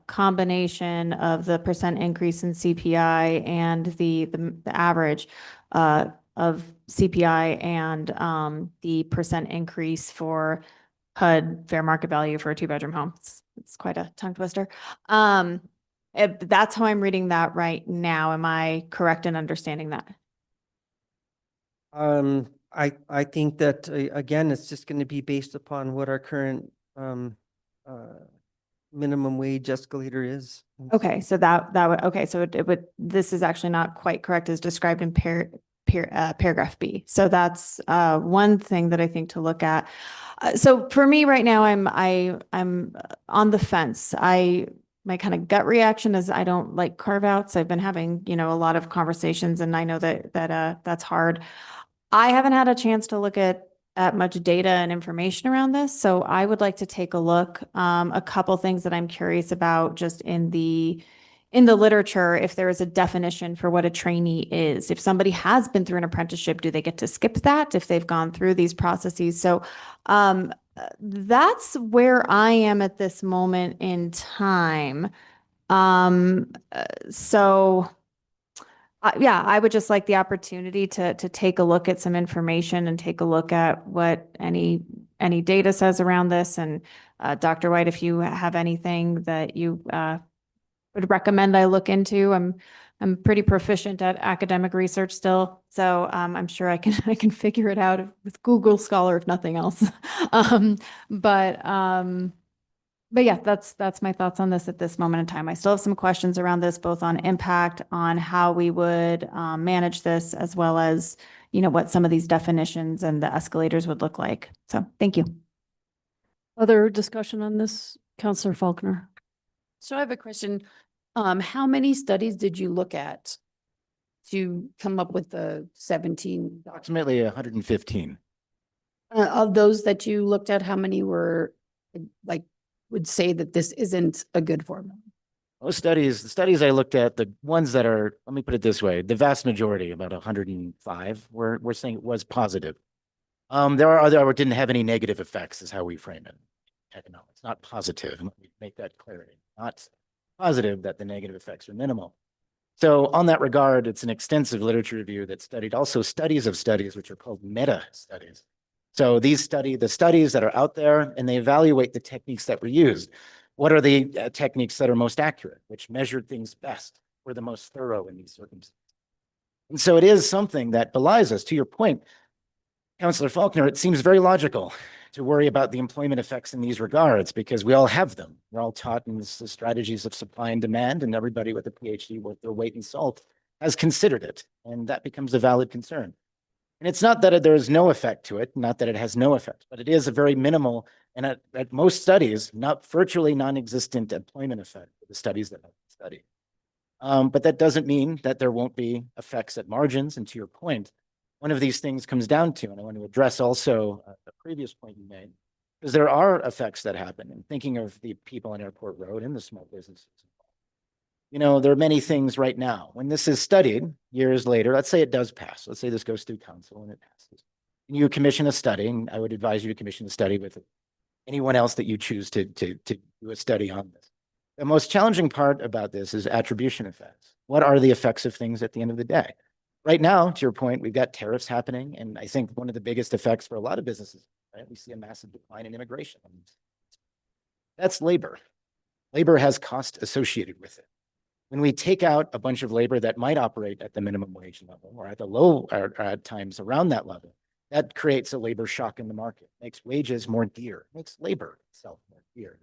Speaker 9: combination of the percent increase in CPI and the average of CPI and the percent increase for HUD fair market value for a 2-bedroom home. It's quite a tongue twister. That's how I'm reading that right now. Am I correct in understanding that?
Speaker 2: I think that again, it's just going to be based upon what our current minimum wage escalator is.
Speaker 9: Okay, so that would, okay, so it would, this is actually not quite correct as described in paragraph B. So that's one thing that I think to look at. So for me right now, I'm on the fence. My kind of gut reaction is I don't like carve outs. I've been having, a lot of conversations and I know that that's hard. I haven't had a chance to look at much data and information around this. So I would like to take a look. A couple things that I'm curious about just in the literature, if there is a definition for what a trainee is. If somebody has been through an apprenticeship, do they get to skip that if they've gone through these processes? So that's where I am at this moment in time. Yeah, I would just like the opportunity to take a look at some information and take a look at what any data says around this. And Dr. White, if you have anything that you would recommend I look into, I'm pretty proficient at academic research still, so I'm sure I can figure it out with Google Scholar if nothing else. But yeah, that's my thoughts on this at this moment in time. I still have some questions around this, both on impact, on how we would manage this, as well as what some of these definitions and the escalators would look like. So thank you.
Speaker 1: Other discussion on this, Counselor Faulkner?
Speaker 8: So I have a question. How many studies did you look at to come up with the 17?
Speaker 10: Approximately 115.
Speaker 8: Of those that you looked at, how many were would say that this isn't a good formula?
Speaker 10: Most studies, the studies I looked at, the ones that are, let me put it this way, the vast majority, about 105, were saying it was positive. There are other, or didn't have any negative effects, is how we frame it. Economics, not positive. Let me make that clear. Not positive that the negative effects are minimal. So on that regard, it's an extensive literature review that studied also studies of studies, which are called meta studies. So these study the studies that are out there and they evaluate the techniques that were used. What are the techniques that are most accurate, which measured things best? we're the most thorough in these circumstances. And so it is something that belies us. To your point, Councillor Faulkner, it seems very logical to worry about the employment effects in these regards because we all have them. We're all taught in the strategies of supply and demand, and everybody with a PhD worth their weight in salt has considered it, and that becomes a valid concern. And it's not that there is no effect to it, not that it has no effect, but it is a very minimal and at most studies, not virtually non-existent employment effect for the studies that have been studied. But that doesn't mean that there won't be effects at margins. And to your point, one of these things comes down to, and I want to address also the previous point you made, because there are effects that happen. And thinking of the people on Airport Road and the small businesses. You know, there are many things right now. When this is studied years later, let's say it does pass. Let's say this goes through council and it passes. And you commission a study, and I would advise you to commission a study with anyone else that you choose to do a study on this. The most challenging part about this is attribution effects. What are the effects of things at the end of the day? Right now, to your point, we've got tariffs happening. And I think one of the biggest effects for a lot of businesses, right? We see a massive decline in immigration. That's labor. Labor has cost associated with it. When we take out a bunch of labor that might operate at the minimum wage level or at the low or at times around that level, that creates a labor shock in the market, makes wages more dear, makes labor itself more dear.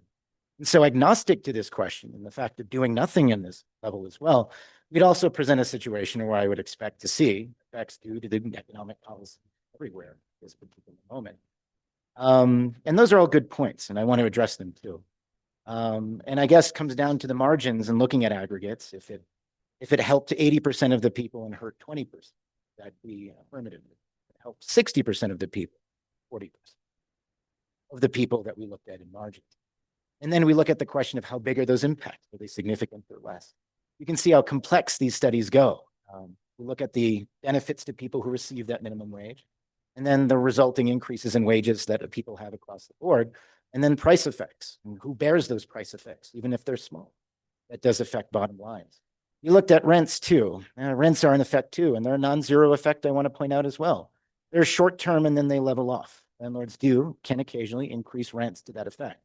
Speaker 10: And so agnostic to this question and the fact of doing nothing in this level as well, we'd also present a situation where I would expect to see effects due to the economic policy everywhere at this particular moment. And those are all good points, and I want to address them too. And I guess comes down to the margins and looking at aggregates. If it helped 80% of the people and hurt 20%, that'd be affirmative. It helped 60% of the people, 40% of the people that we looked at in margins. And then we look at the question of how big are those impacts? Are they significant or less? You can see how complex these studies go. We look at the benefits to people who receive that minimum wage, and then the resulting increases in wages that people have across the board, and then price effects. And who bears those price effects, even if they're small? That does affect bottom lines. You looked at rents too. Rents are in effect too, and they're a non-zero effect, I want to point out as well. They're short-term and then they level off. Landlords can occasionally increase rents to that effect.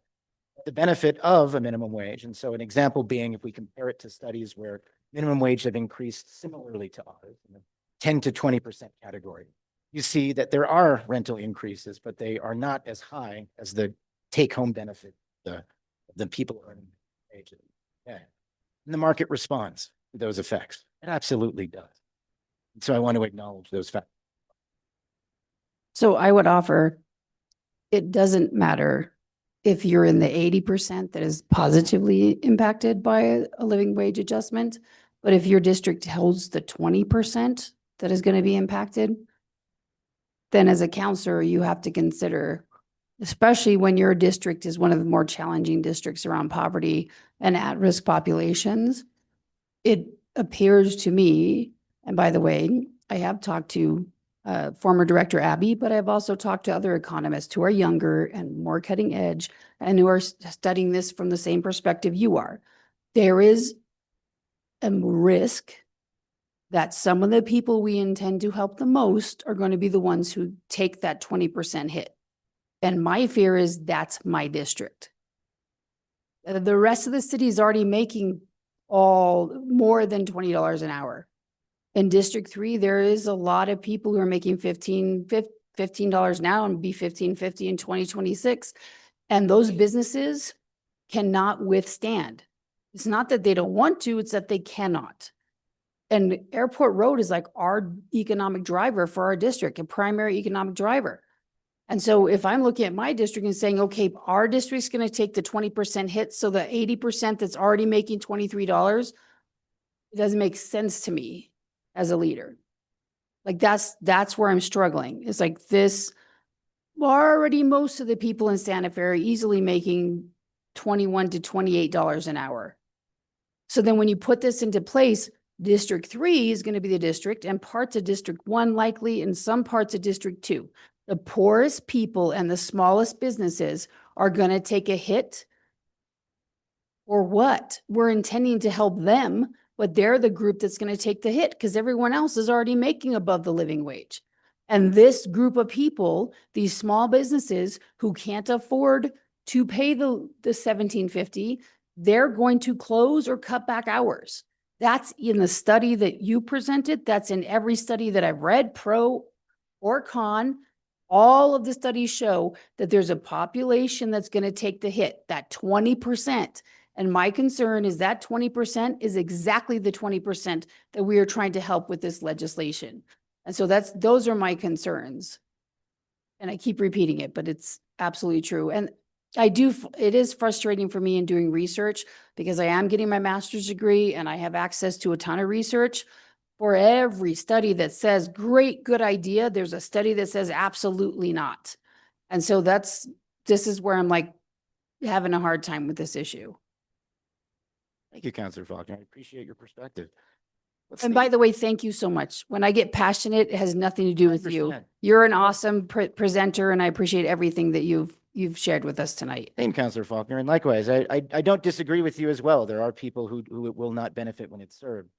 Speaker 10: The benefit of a minimum wage, and so an example being if we compare it to studies where minimum wage have increased similarly to ours, in the 10 to 20% category, you see that there are rental increases, but they are not as high as the take-home benefit, the people earning wage. Okay. And the market responds to those effects. It absolutely does. And so I want to acknowledge those facts.
Speaker 8: So I would offer, it doesn't matter if you're in the 80% that is positively impacted by a living wage adjustment, but if your district holds the 20% that is going to be impacted, then as a counselor, you have to consider, especially when your district is one of the more challenging districts around poverty and at-risk populations, it appears to me, and by the way, I have talked to former Director Abby, but I've also talked to other economists who are younger and more cutting edge and who are studying this from the same perspective you are. There is a risk that some of the people we intend to help the most are going to be the ones who take that 20% hit. And my fear is that's my district. The rest of the city is already making all more than $20 an hour. In District 3, there is a lot of people who are making $15 now and be $15.50 in 2026. And those businesses cannot withstand. It's not that they don't want to, it's that they cannot. And Airport Road is like our economic driver for our district, a primary economic driver. And so if I'm looking at my district and saying, okay, our district's going to take the 20% hit, so the 80% that's already making $23, it doesn't make sense to me as a leader. Like that's where I'm struggling. It's like this, already most of the people in Santa Fe are easily making $21 to $28 an hour. So then when you put this into place, District 3 is going to be the district, and parts of District 1 likely, and some parts of District 2. The poorest people and the smallest businesses are going to take a hit. Or what? We're intending to help them, but they're the group that's going to take the hit because everyone else is already making above the living wage. And this group of people, these small businesses who can't afford to pay the $17.50, they're going to close or cut back hours. That's in the study that you presented. That's in every study that I've read, pro or con. All of the studies show that there's a population that's going to take the hit, that 20%. And my concern is that 20% is exactly the 20% that we are trying to help with this legislation. And so those are my concerns. And I keep repeating it, but it's absolutely true. And it is frustrating for me in doing research because I am getting my master's degree and I have access to a ton of research. For every study that says, great, good idea, there's a study that says absolutely not. And so this is where I'm like having a hard time with this issue.
Speaker 10: Thank you, Counselor Faulkner. I appreciate your perspective.
Speaker 8: And by the way, thank you so much. When I get passionate, it has nothing to do
Speaker 10: I
Speaker 8: with you.
Speaker 10: understand.
Speaker 8: You're an awesome presenter and I appreciate everything that you've shared with us tonight.
Speaker 10: Same, Counselor Faulkner. And likewise, I don't disagree with you as well. There are people who it will not benefit when it's served.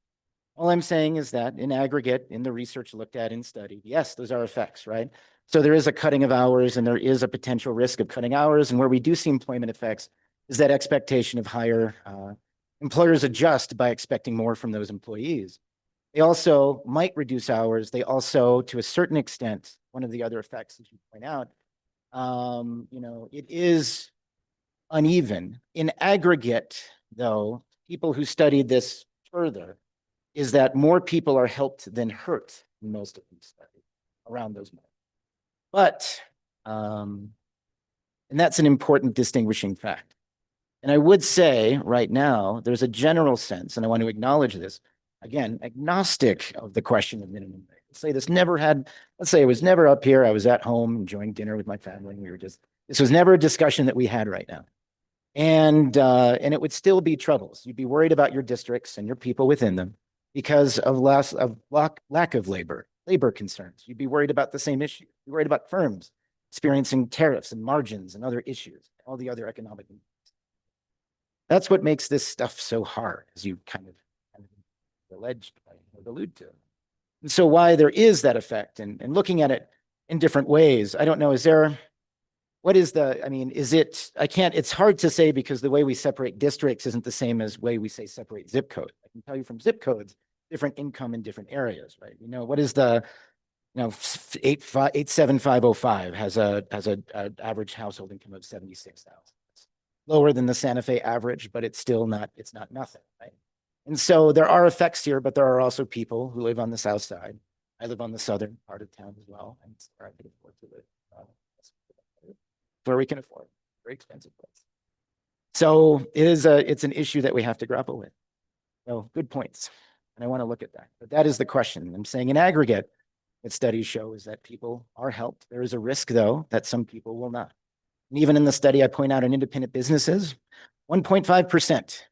Speaker 10: All I'm saying is that in aggregate, in the research looked at and studied, yes, those are effects, right? So there is a cutting of hours and there is a potential risk of cutting hours. And where we do see employment effects is that expectation of higher employers adjust by expecting more from those employees. They also might reduce hours. They also, to a certain extent, one of the other effects, as you point out, it is uneven. In aggregate, though, people who studied this further is that more people are helped than hurt in most of these studies around those marks. But, and that's an important distinguishing fact. And I would say right now, there's a general sense, and I want to acknowledge this, again, agnostic of the question of minimum wage. Let's say it was never up here. I was at home enjoying dinner with my family. This was never a discussion that we had right now. And it would still be troubles. You'd be worried about your districts and your people within them because of lack of labor concerns. You'd be worried about the same issue. You'd be worried about firms experiencing tariffs and margins and other issues, all the other economic impacts. That's what makes this stuff so hard, as you kind of allude to. And so why there is that effect and looking at it in different ways, I don't know, it's hard to say because the way we separate districts isn't the same as the way we say separate zip code. I can tell you from zip codes, different income in different areas, right? What is the, 87505 has a average household income of 76,000. Lower than the Santa Fe average, but it's not nothing, right? And so there are effects here, but there are also people who live on the south side. I live on the southern part of town as well, and it's where I can afford to live. Where we can afford, very expensive place. So it's an issue that we have to grapple with. So good points, and I want to look at that. But that is the question. I'm saying in aggregate, what studies show is that people are helped. There is a risk, though, that some people will not. And even in the study, I point out in independent businesses, 1.5%.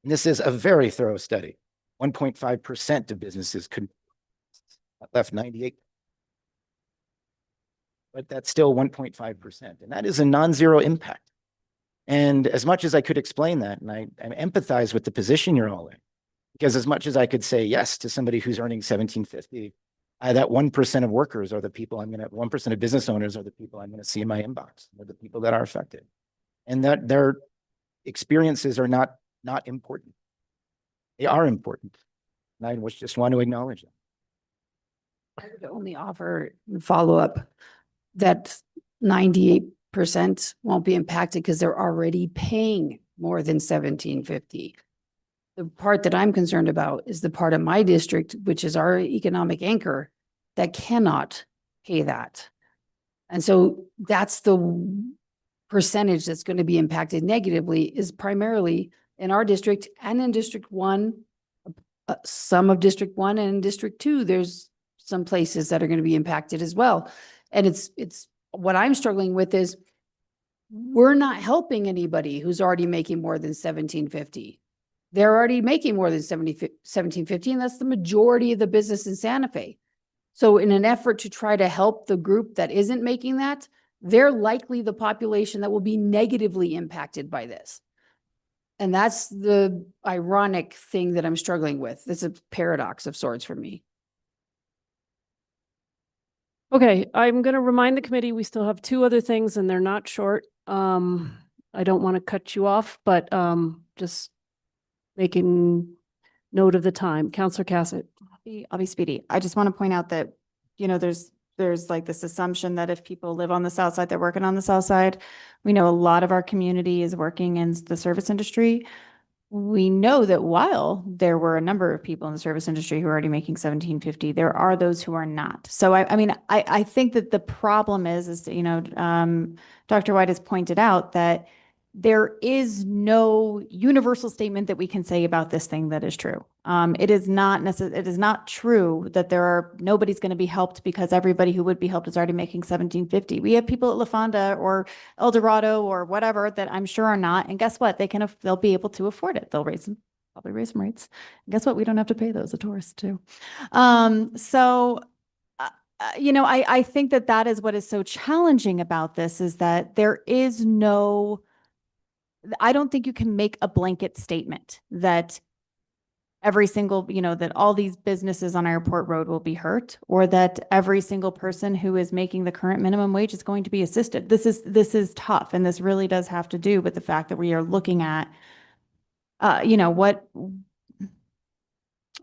Speaker 10: And this is a very thorough study. 1.5% of businesses could left 98. But that's still 1.5%. And that is a non-zero impact. And as much as I could explain that, and I empathize with the position you're all in, because as much as I could say yes to somebody who's earning $17.50, that 1% of workers are the people 1% of business owners are the people I'm going to see in my inbox. They're the people that are affected. And that their experiences are not important. They are important. And I just want to acknowledge them.
Speaker 8: I would only offer follow-up that 98% won't be impacted because they're already paying more than $17.50. The part that I'm concerned about is the part of my district, which is our economic anchor, that cannot pay that. And so that's the percentage that's going to be impacted negatively is primarily in our district and in District 1, some of District 1 and in District 2, there's some places that are going to be impacted as well. And it's what I'm struggling with is we're not helping anybody who's already making more than $17.50. They're already making more than $17.50, and that's the majority of the business in Santa Fe. So in an effort to try to help the group that isn't making that, they're likely the population that will be negatively impacted by this. And that's the ironic thing that I'm struggling with. It's a paradox of sorts for me.
Speaker 1: Okay, I'm going to remind the committee we still have two other things and they're not short. I don't want to cut you off, but just making note of the time. Counselor Cassett.
Speaker 9: I'll be speedy. I just want to point out that, there's like this assumption that if people live on the south side, they're working on the south side. We know a lot of our community is working in the service industry. We know that while there were a number of people in the service industry who are already making $17.50, there are those who are not. So I think that the problem is Dr. White has pointed out that there is no universal statement that we can say about this thing that is true. It is not true that nobody's going to be helped because everybody who would be helped is already making $17.50. We have people at La Fonda or El Dorado or whatever that I'm sure are not. And guess what? They'll be able to afford it. They'll probably raise some rates. And guess what? We don't have to pay those, the tourists too. I think that is what is so challenging about this is that I don't think you can make a blanket statement that every single, that all these businesses on Airport Road will be hurt, or that every single person who is making the current minimum wage is going to be assisted. This is tough. And this really does have to do with the fact that we are looking at,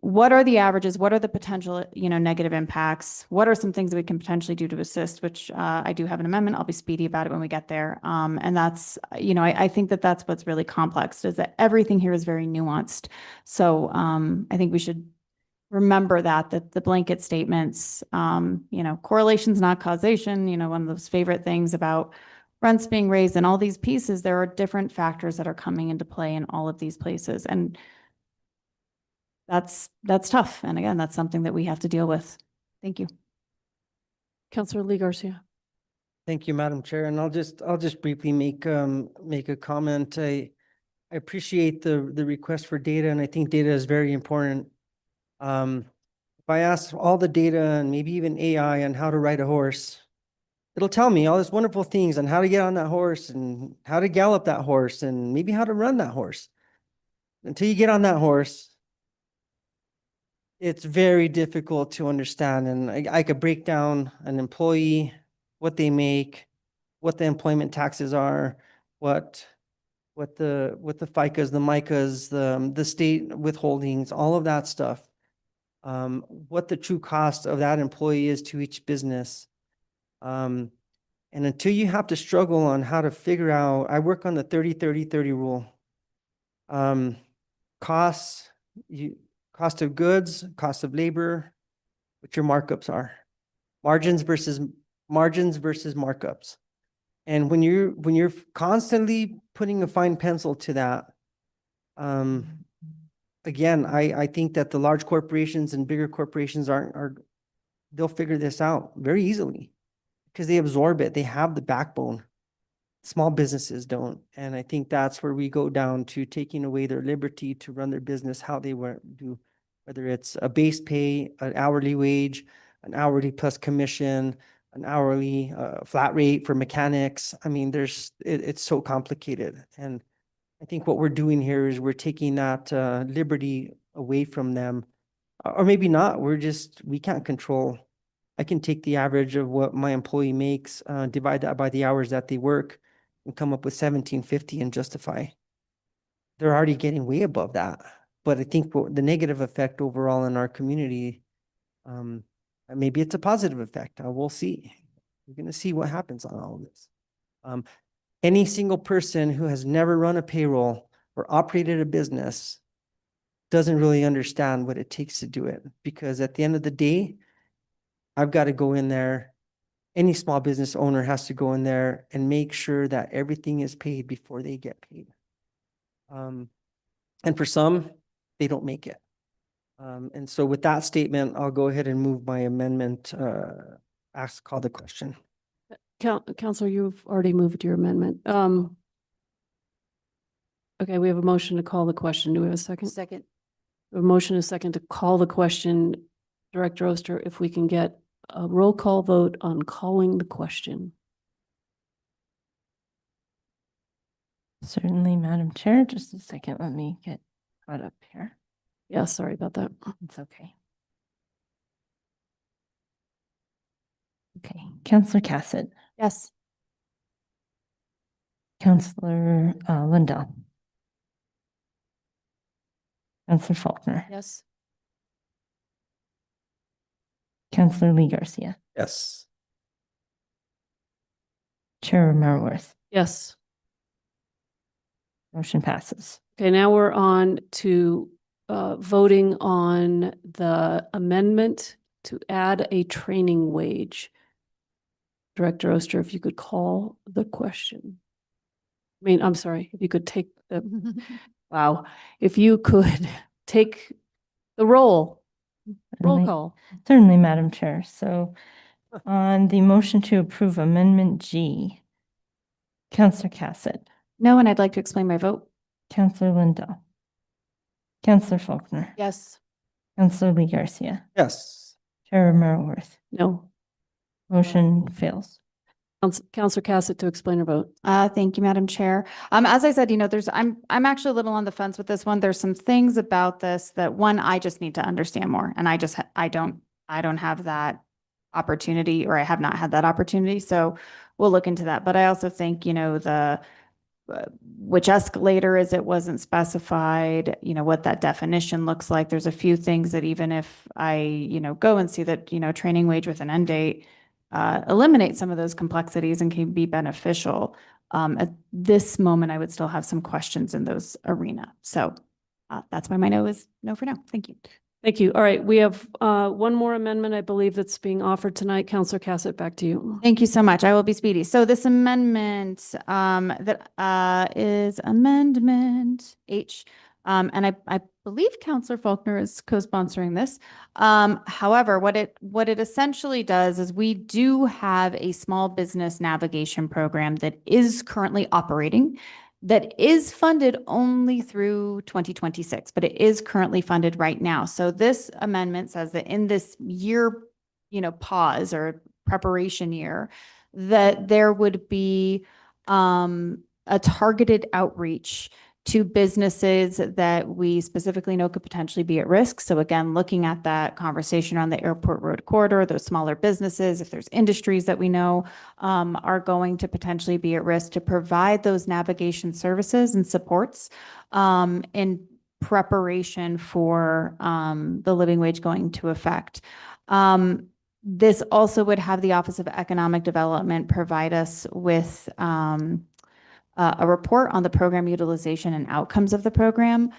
Speaker 9: what are the averages? What are the potential, negative impacts? What are some things that we can potentially do to assist, which I do have an amendment. I'll be speedy about it when we get there. And that's, I think that's what's really complex is that everything here is very nuanced. So I think we should remember that the blanket statements, correlation's not causation, one of those favorite things about rents being raised and all these pieces, there are different factors that are coming into play in all of these places. And that's tough. And again, that's something that we have to deal with. Thank you.
Speaker 1: Counselor Lee Garcia.
Speaker 2: Thank you, Madam Chair. And I'll just briefly make a comment. I appreciate the request for data, and I think data is very important. If I ask all the data and maybe even AI on how to ride a horse, it'll tell me all these wonderful things on how to get on that horse and how to gallop that horse and maybe how to run that horse. Until you get on that horse, it's very difficult to understand. And I could break down an employee, what they make, what the employment taxes are, what the FICAs, the MICAs, the state withholdings, all of that stuff. What the true cost of that employee is to each business. And until you have to struggle on how to figure out, I work on the 30-30-30 rule. Cost of goods, cost of labor, what your markups are, margins versus markups. And when you're constantly putting a fine pencil to that, again, I think that the large corporations and bigger corporations they'll figure this out very easily because they absorb it. They have the backbone. Small businesses don't. And I think that's where we go down to taking away their liberty to run their business how they want to do, whether it's a base pay, an hourly wage, an hourly plus commission, an hourly flat rate for mechanics. I mean, it's so complicated. And I think what we're doing here is we're taking that liberty away from them, or maybe not. We can't control. I can take the average of what my employee makes, divide that by the hours that they work, and come up with $17.50 and justify. They're already getting way above that. But I think the negative effect overall in our community, maybe it's a positive effect. We'll see. We're going to see what happens on all of this. Any single person who has never run a payroll or operated a business doesn't really understand what it takes to do it. Because at the end of the day, I've got to go in there. Any small business owner has to go in there and make sure that everything is paid before they get paid. And for some, they don't make it. And so with that statement, I'll go ahead and move my amendment, call the question.
Speaker 1: Counselor, you've already moved your amendment. Okay, we have a motion to call the question. Do we have a second?
Speaker 8: Second.
Speaker 1: A motion, a second to call the question. Director Oster, if we can get a roll call vote on calling the question.
Speaker 3: Certainly, Madam Chair. Just a second. Let me get caught up here.
Speaker 1: Yeah, sorry about that.
Speaker 3: It's okay. Okay, Counselor Cassett,
Speaker 9: Yes.
Speaker 3: Counselor Lindell, Counselor Faulkner,
Speaker 8: Yes.
Speaker 3: Counselor Lee Garcia,
Speaker 2: Yes.
Speaker 3: Chair Romero Worth.
Speaker 1: Yes.
Speaker 3: Motion passes.
Speaker 1: Okay, now we're on to voting on the amendment to add a training wage. Director Oster, if you could call the question. I mean, I'm sorry, if you could take the, wow, if you could take the roll
Speaker 3: Certainly-
Speaker 1: call.
Speaker 3: Certainly, Madam Chair. So on the motion to approve Amendment G, Counselor Cassett,
Speaker 9: No, and I'd like to explain my vote.
Speaker 3: Counselor Lindell, Counselor Faulkner,
Speaker 8: Yes.
Speaker 3: Counselor Lee Garcia,
Speaker 2: Yes.
Speaker 3: Chair Romero Worth.
Speaker 1: No.
Speaker 3: Motion fails.
Speaker 1: Counselor Cassett to explain her vote.
Speaker 9: Thank you, Madam Chair. As I said, I'm actually a little on the fence with this one. There's some things about this that one, I just need to understand more. And I don't have that opportunity, or I have not had that opportunity. So we'll look into that. But I also think, which escalator is, it wasn't specified, what that definition looks like. There's a few things that even if I, go and see that, training wage with an end date, eliminate some of those complexities and can be beneficial. At this moment, I would still have some questions in those arena. So that's why my no is no for now. Thank you.
Speaker 1: Thank you. All right, we have one more amendment, I believe, that's being offered tonight. Counselor Cassett, back to you.
Speaker 9: Thank you so much. I will be speedy. So this amendment that is Amendment H. And I believe Counselor Faulkner is co-sponsoring this. However, what it essentially does is we do have a small business navigation program that is currently operating, that is funded only through 2026, but it is currently funded right now. So this amendment says that in this year, pause or preparation year, that there would be a targeted outreach to businesses that we specifically know could potentially be at risk. So again, looking at that conversation on the airport road corridor, those smaller businesses, if there's industries that we know are going to potentially be at risk, to provide those navigation services and supports in preparation for the living wage going into effect. This also would have the Office of Economic Development provide us with a report on the program utilization and outcomes of the program,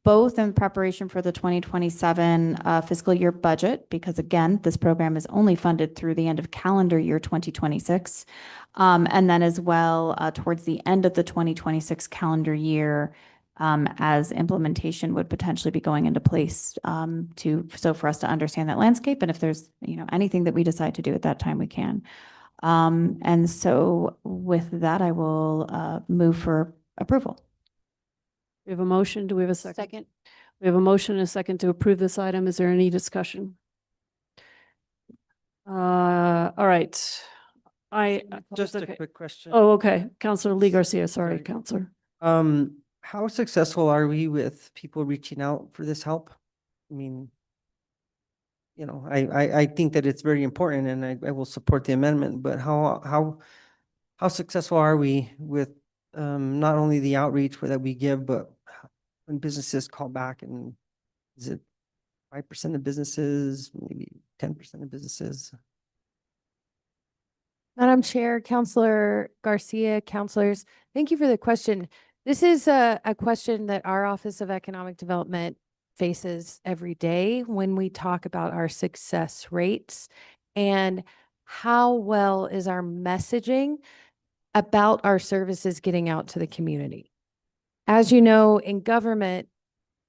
Speaker 9: both in preparation for the 2027 fiscal year budget, because again, this program is only funded through the end of calendar year 2026. And then as well towards the end of the 2026 calendar year, as implementation would potentially be going into place so for us to understand that landscape. And if there's anything that we decide to do at that time, we can. And so with that, I will move for approval.
Speaker 1: We have a motion. Do we have a second? We have a motion and a second to approve this item. Is there any discussion? All right.
Speaker 2: Just a
Speaker 1: okay.
Speaker 2: quick question.
Speaker 1: Oh, okay. Counselor Lee Garcia, sorry,
Speaker 2: Sorry.
Speaker 1: Counselor.
Speaker 2: How successful are we with people reaching out for this help? I mean, I think that it's very important, and I will support the amendment, but how successful are we with not only the outreach that we give, but when businesses call back, and is it 5% of businesses, maybe 10% of businesses?
Speaker 11: Madam Chair, Counselor Garcia, counselors, thank you for the question. This is a question that our Office of Economic Development faces every day when we talk about our success rates and how well is our messaging about our services getting out to the community. As you know, in government,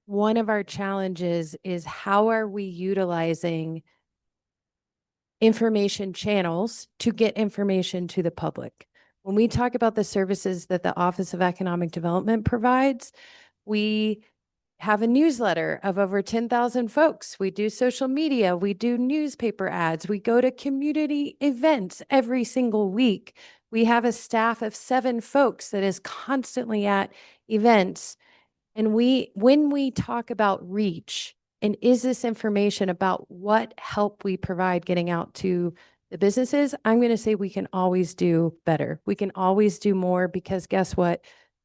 Speaker 11: one of our challenges is how are we utilizing information channels to get information to the public. When we talk about the services that the Office of Economic Development provides, we have a newsletter of over 10,000 folks. We do social media, we do newspaper ads, we go to community events every single week. We have a staff of 7 folks that is constantly at events. And when we talk about reach, and is this information about what help we provide getting out to the businesses, I'm going to say we can always do better. We can always do more, because guess what?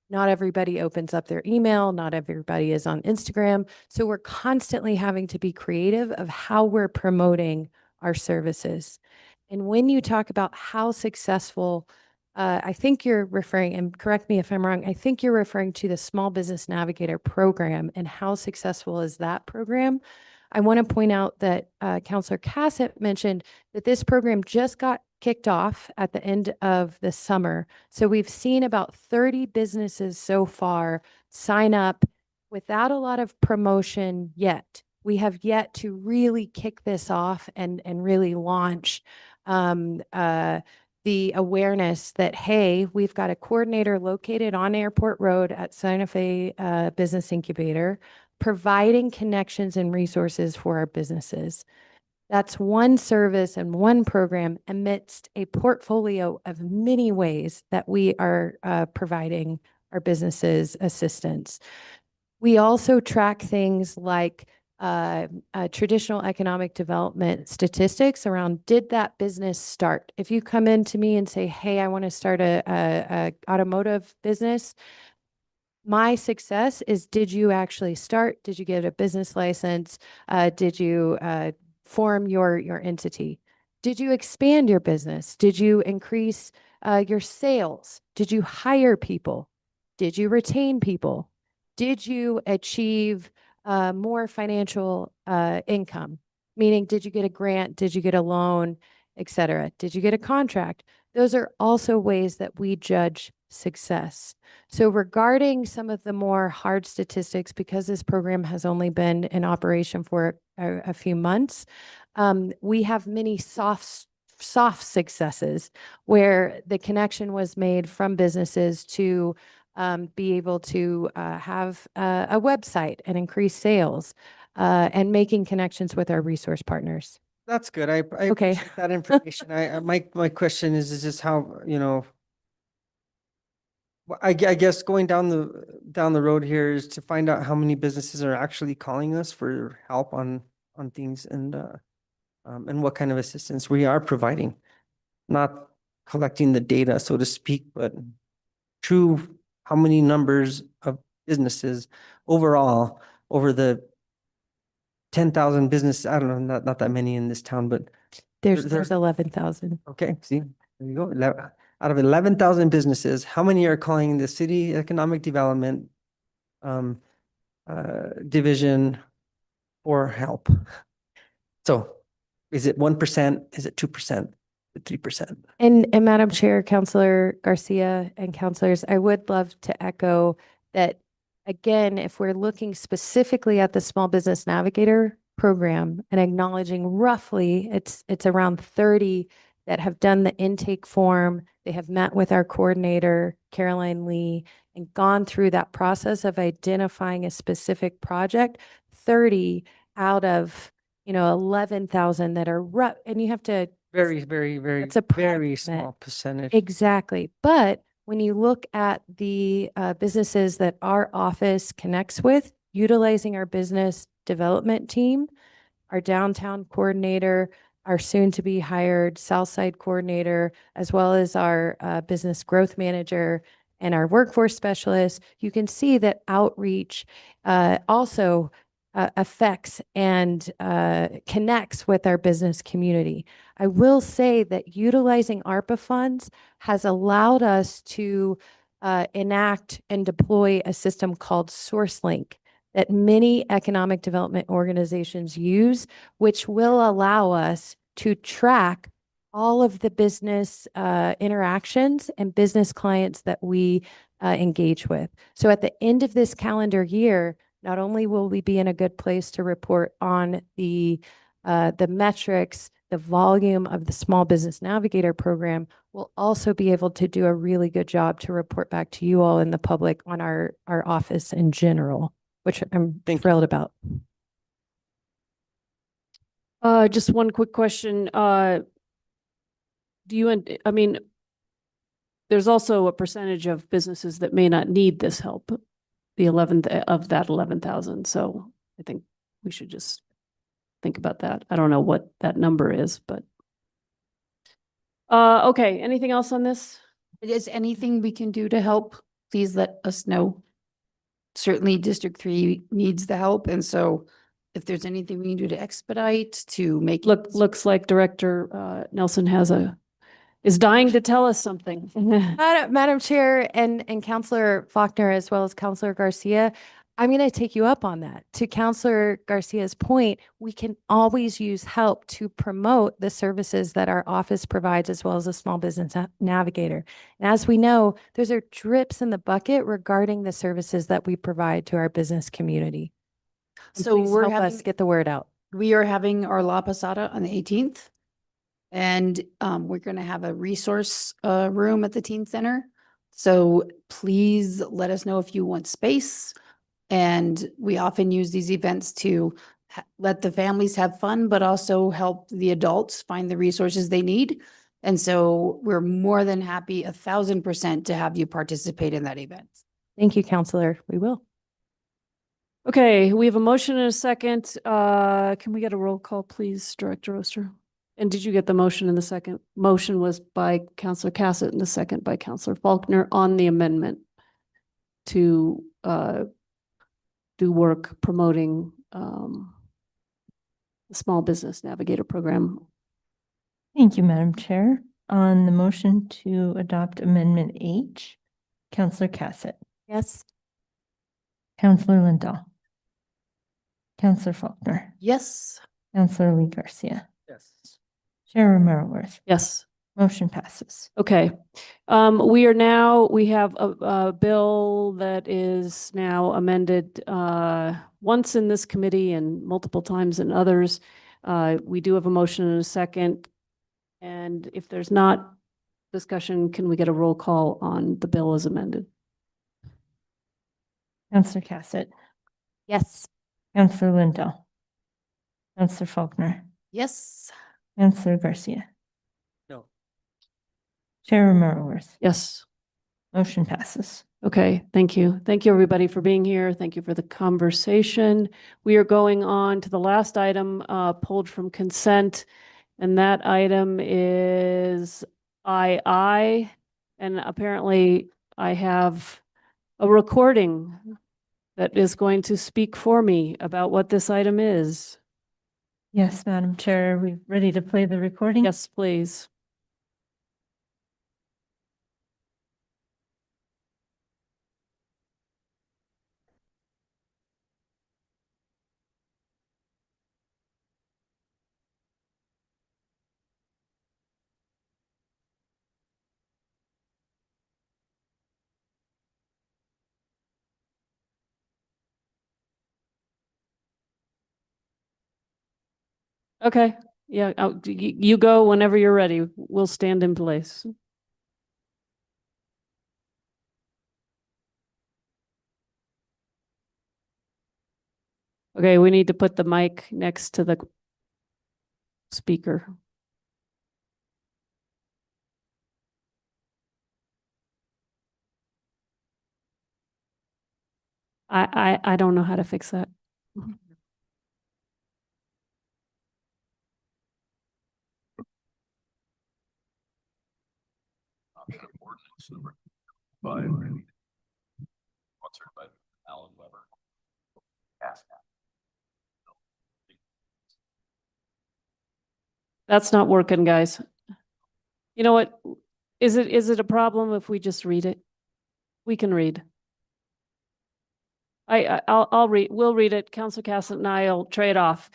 Speaker 11: Not everybody opens up their email. Not everybody is on Instagram. So we're constantly having to be creative of how we're promoting our services. And when you talk about how successful, I think you're referring, and correct me if I'm wrong, I think you're referring to the Small Business Navigator program and how successful is that program. I want to point out that Counselor Cassett mentioned that this program just got kicked off at the end of the summer. So we've seen about 30 businesses so far sign up without a lot of promotion yet. We have yet to really kick this off and really launch the awareness that, hey, we've got a coordinator located on Airport Road at Santa Fe Business Incubator, providing connections and resources for our businesses. That's one service and one program amidst a portfolio of many ways that we are providing our businesses assistance. We also track things like traditional economic development statistics around, did that business start? If you come in to me and say, hey, I want to start a automotive business, my success is, did you actually start? Did you get a business license? Did you form your entity? Did you expand your business? Did you increase your sales? Did you hire people? Did you retain people? Did you achieve more financial income? Meaning, did you get a grant? Did you get a loan, et cetera? Did you get a contract? Those are also ways that we judge success. So regarding some of the more hard statistics, because this program has only been in operation for a few months, we have many soft successes where the connection was made from businesses to be able to have a website and increase sales and making connections with our resource partners.
Speaker 2: That's good. I
Speaker 11: Okay.
Speaker 2: appreciate that information. My question is just how, I guess going down the road here is to find out how many businesses are actually calling us for help on things and what kind of assistance we are providing. Not collecting the data, so to speak, but true, how many numbers of businesses overall over the 10,000 businesses, I don't know, not that many in this town, but
Speaker 11: There's 11,000.
Speaker 2: okay, see, there you go. Out of 11,000 businesses, how many are calling the city economic development division for help? So is it 1%? Is it 2%? 3%?
Speaker 11: And Madam Chair, Councilor Garcia and councilors, I would love to echo that, again, if we're looking specifically at the Small Business Navigator program and acknowledging roughly it's around 30 that have done the intake form, they have met with our coordinator, Caroline Lee, and gone through that process of identifying a specific project, 30 out of 11,000 that are and you have to
Speaker 2: Very,
Speaker 11: That's a
Speaker 2: very
Speaker 11: approximate.
Speaker 2: small percentage.
Speaker 11: exactly. But when you look at the businesses that our office connects with, utilizing our business development team, our downtown coordinator, our soon-to-be hired Southside coordinator, as well as our business growth manager and our workforce specialist, you can see that outreach also affects and connects with our business community. I will say that utilizing ARPA funds has allowed us to enact and deploy a system called SourceLink that many economic development organizations use, which will allow us to track all of the business interactions and business clients that we engage with. So at the end of this calendar year, not only will we be in a good place to report on the metrics, the volume of the Small Business Navigator program, we'll also be able to do a really good job to report back to you all in the public on our office in general, which I'm thrilled about.
Speaker 1: Just one quick question. There's also a percentage of businesses that may not need this help, the 11th of that 11,000. So I think we should just think about that. I don't know what that number is, but. Okay, anything else on this?
Speaker 8: Is anything we can do to help please let us know. Certainly District 3 needs the help. And so if there's anything we can do to expedite, to make. it easier-
Speaker 1: Looks like Director Nelson is dying to tell us something.
Speaker 11: Madam Chair and Counselor Faulkner, as well as Counselor Garcia, I'm going to take you up on that. To Counselor Garcia's point, we can always use help to promote the services that our office provides, as well as a small business navigator. And as we know, those are drips in the bucket regarding the services that we provide to our business community. And
Speaker 8: So
Speaker 11: please
Speaker 8: we're
Speaker 11: help us
Speaker 8: having,
Speaker 11: get the word out.
Speaker 8: we are having our La Posada on the 18th. And we're going to have a resource room at the teen center. So please let us know if you want space. And we often use these events to let the families have fun, but also help the adults find the resources they need. And so we're more than happy 1,000% to have you participate in that event.
Speaker 11: Thank you, Counselor. We will.
Speaker 1: Okay, we have a motion and a second. Can we get a roll call, please, Director Oster? And did you get the motion in the second? Motion was by Counselor Cassett and the second by Counselor Faulkner on the amendment to do work promoting the Small Business Navigator Program.
Speaker 3: Thank you, Madam Chair. On the motion to adopt Amendment H, Counselor Cassett,
Speaker 11: Yes.
Speaker 3: Counselor Lindell, Counselor Faulkner,
Speaker 8: Yes.
Speaker 3: Counselor Lee Garcia,
Speaker 2: Yes.
Speaker 3: Chair Romero Worth.
Speaker 1: Yes.
Speaker 3: Motion passes.
Speaker 1: Okay. We have a bill that is now amended once in this committee and multiple times in others. We do have a motion and a second. And if there's not discussion, can we get a roll call on the bill as amended?
Speaker 3: Counselor Cassett,
Speaker 11: Yes.
Speaker 3: Counselor Lindell, Counselor Faulkner,
Speaker 8: Yes.
Speaker 3: Counselor Garcia,
Speaker 2: No.
Speaker 3: Chair Romero Worth.
Speaker 1: Yes.
Speaker 3: Motion passes.
Speaker 1: Okay, thank you. Thank you, everybody, for being here. Thank you for the conversation. We are going on to the last item pulled from consent, and that item is II. And apparently I have a recording that is going to speak for me about what this item is.
Speaker 3: Yes, Madam Chair, are we ready to play the recording?
Speaker 1: Yes, please. Okay, yeah, you go whenever you're ready. We'll stand in place. Okay, we need to put the mic next to the speaker. I don't know how to fix that. That's not working, guys. You know what? Is it a problem if we just read it? We can read. I'll read, we'll read it. Councilor Cassett and I'll trade off.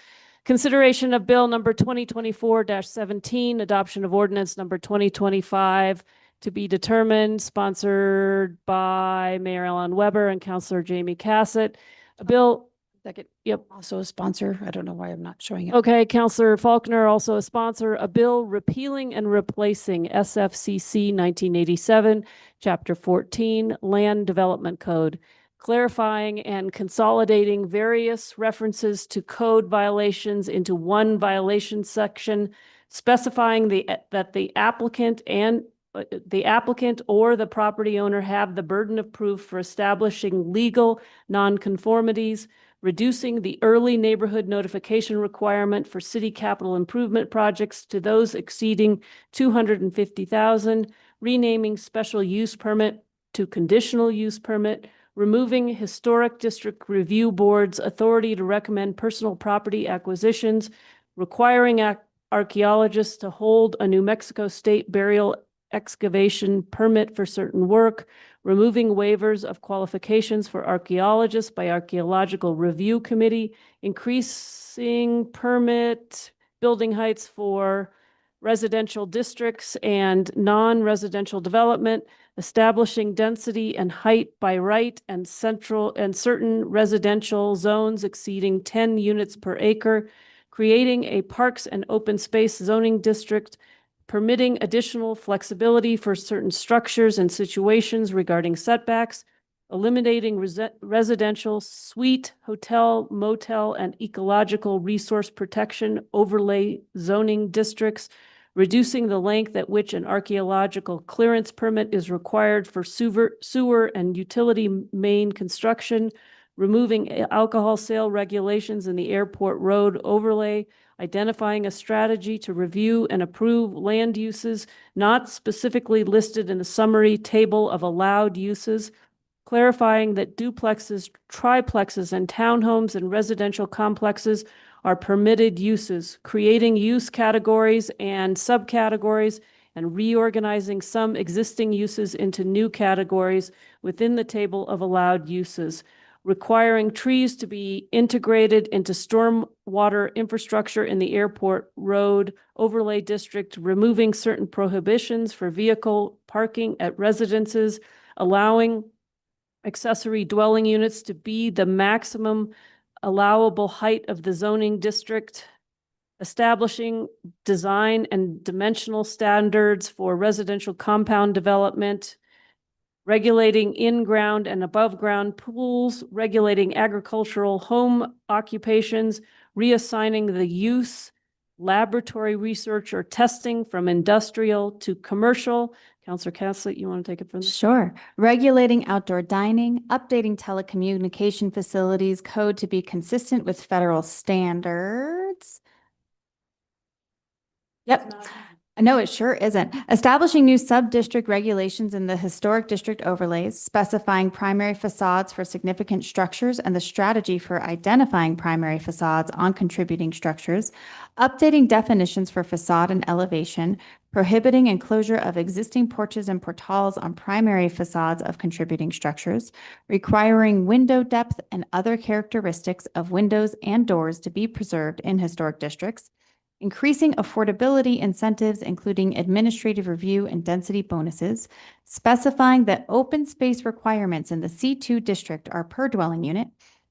Speaker 1: Consideration of bill number 2024-17, adoption of ordinance number 2025 to be determined, sponsored by Mayor Ellen Weber and Councilor Jamie Cassett. A bill.
Speaker 8: Second.
Speaker 1: Yep.
Speaker 8: Also a sponsor. I don't know why I'm not showing it.
Speaker 1: Okay, Councilor Faulkner, also a sponsor, a bill repealing and replacing SFCC 1987, Chapter 14, Land Development Code, clarifying and consolidating various references to code violations into one violation section, specifying that the applicant or the property owner have the burden of proof for establishing legal nonconformities, reducing the early neighborhood notification requirement for city capital improvement projects to those exceeding 250,000, renaming special use permit to conditional use permit, removing Historic District Review Board's authority to recommend personal property acquisitions, requiring archaeologists to hold a New Mexico State burial excavation permit for certain work, removing waivers of qualifications for archaeologists by Archaeological Review Committee, increasing permit building heights for residential districts and non-residential development, establishing density and height by right and central and certain residential zones exceeding 10 units per acre, creating a parks and open space zoning district, permitting additional flexibility for certain structures and situations regarding setbacks, eliminating residential suite, hotel, motel, and ecological resource protection overlay zoning districts, reducing the length at which an archaeological clearance permit is required for sewer and utility main construction, removing alcohol sale regulations in the airport road overlay, identifying a strategy to review and approve land uses not specifically listed in the summary table of allowed uses, clarifying that duplexes, triplexes, and townhomes and residential complexes are permitted uses, creating use categories and subcategories, and reorganizing some existing uses into new categories within the table of allowed uses, requiring trees to be integrated into stormwater infrastructure in the airport road overlay district, removing certain prohibitions for vehicle parking at residences, allowing accessory dwelling units to be the maximum allowable height of the zoning district, establishing design and dimensional standards for residential compound development, regulating in-ground and above-ground pools, regulating agricultural home occupations, reassigning the use, laboratory research or testing from industrial to commercial. Counselor Caslett, you want to take it from there?
Speaker 9: Sure. Regulating outdoor dining, updating telecommunication facilities code to be consistent with federal standards. Yep. No, it sure isn't. Establishing new sub-district regulations in the historic district overlays, specifying primary facades for significant structures and the strategy for identifying primary facades on contributing structures, updating definitions for facade and elevation, prohibiting enclosure of existing porches and portals on primary facades of contributing structures, requiring window depth and other characteristics of windows and doors to be preserved in historic districts, increasing affordability incentives, including administrative review and density bonuses, specifying that open space requirements in the C2 district are per dwelling unit,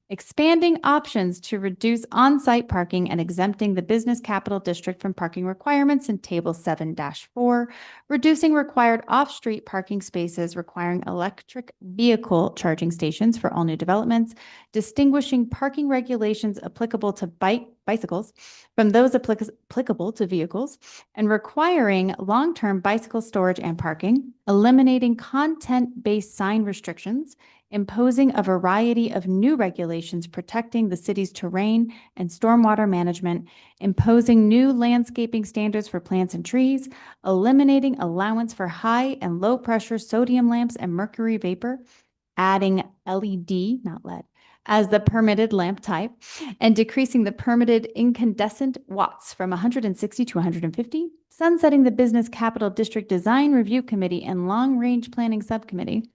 Speaker 9: expanding options to reduce on-site parking and exempting the business capital district from parking requirements in Table 7-4, reducing required off-street parking spaces requiring electric vehicle charging stations for all new developments, distinguishing parking regulations applicable to bicycles from those applicable to vehicles, and requiring long-term bicycle storage and parking, eliminating content-based sign restrictions, imposing a variety of new regulations protecting the city's terrain and stormwater management, imposing new landscaping standards for plants and trees, eliminating allowance for high and low pressure sodium lamps and mercury vapor, adding LED, not LED, as the permitted lamp type, and decreasing the permitted incandescent watts from 160 to 150, sunsetting the Business Capital District Design Review Committee and Long Range Planning Subcommittee,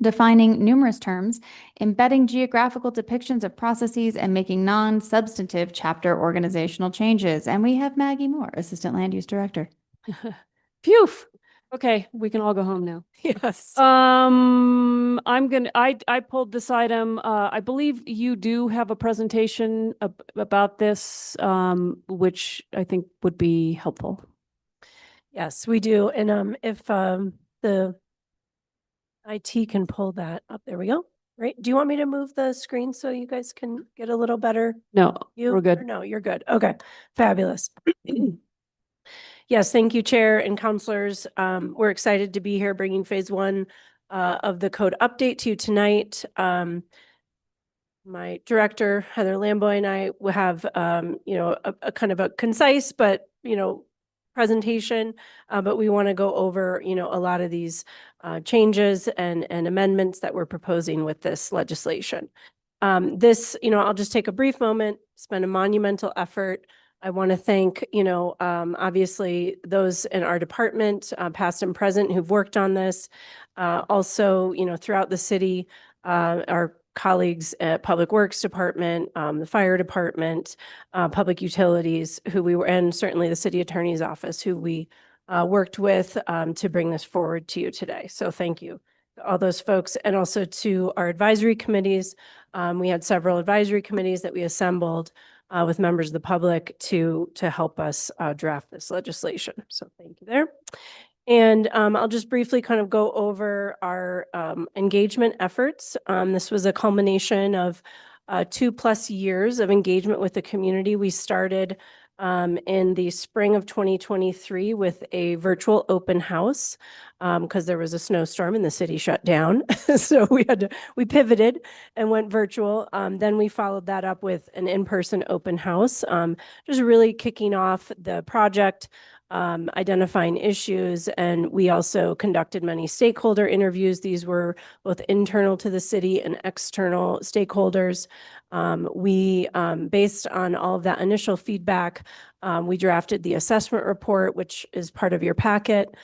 Speaker 9: defining numerous terms, embedding geographical depictions of processes, and making non-substantive chapter organizational changes. And we have Maggie Moore, Assistant Land Use Director.
Speaker 1: Phew. Okay, we can all go home now.
Speaker 11: Yes.
Speaker 1: I pulled this item. I believe you do have a presentation about this, which I think would be helpful.
Speaker 12: Yes, we do. And if the IT can pull that up. There we go. Right. Do you want me to move the screen so you guys can get a little better?
Speaker 1: No,
Speaker 12: You
Speaker 1: we're good.
Speaker 12: or no, you're good. Okay. Fabulous. Yes, thank you, Chair and counselors. We're excited to be here bringing phase 1 of the code update to you tonight. My director, Heather Lamboy, and I will have, a kind of a concise, but, presentation, but we want to go over, you know, a lot of these changes and amendments that we're proposing with this legislation. This, you know, I'll just take a brief moment, spend a monumental effort. I want to thank, you know, obviously those in our department, past and present, who've worked on this. Also, you know, throughout the city, our colleagues at Public Works Department, the Fire Department, Public Utilities, who we were, and certainly the City Attorney's Office, who we worked with to bring this forward to you today. So thank you to all those folks, and also to our advisory committees. We had several advisory committees that we assembled with members of the public to help us draft this legislation. So thank you there. And I'll just briefly kind of go over our engagement efforts. This was a culmination of 2+ years of engagement with the community. We started in the spring of 2023 with a virtual open house because there was a snowstorm and the city shut down. So we pivoted and went virtual. Then we followed that up with an in-person open house, just really kicking off the project, identifying issues. And we also conducted many stakeholder interviews. These were both internal to the city and external stakeholders. Based on all of that initial feedback, we drafted the assessment report, which is part of your packet.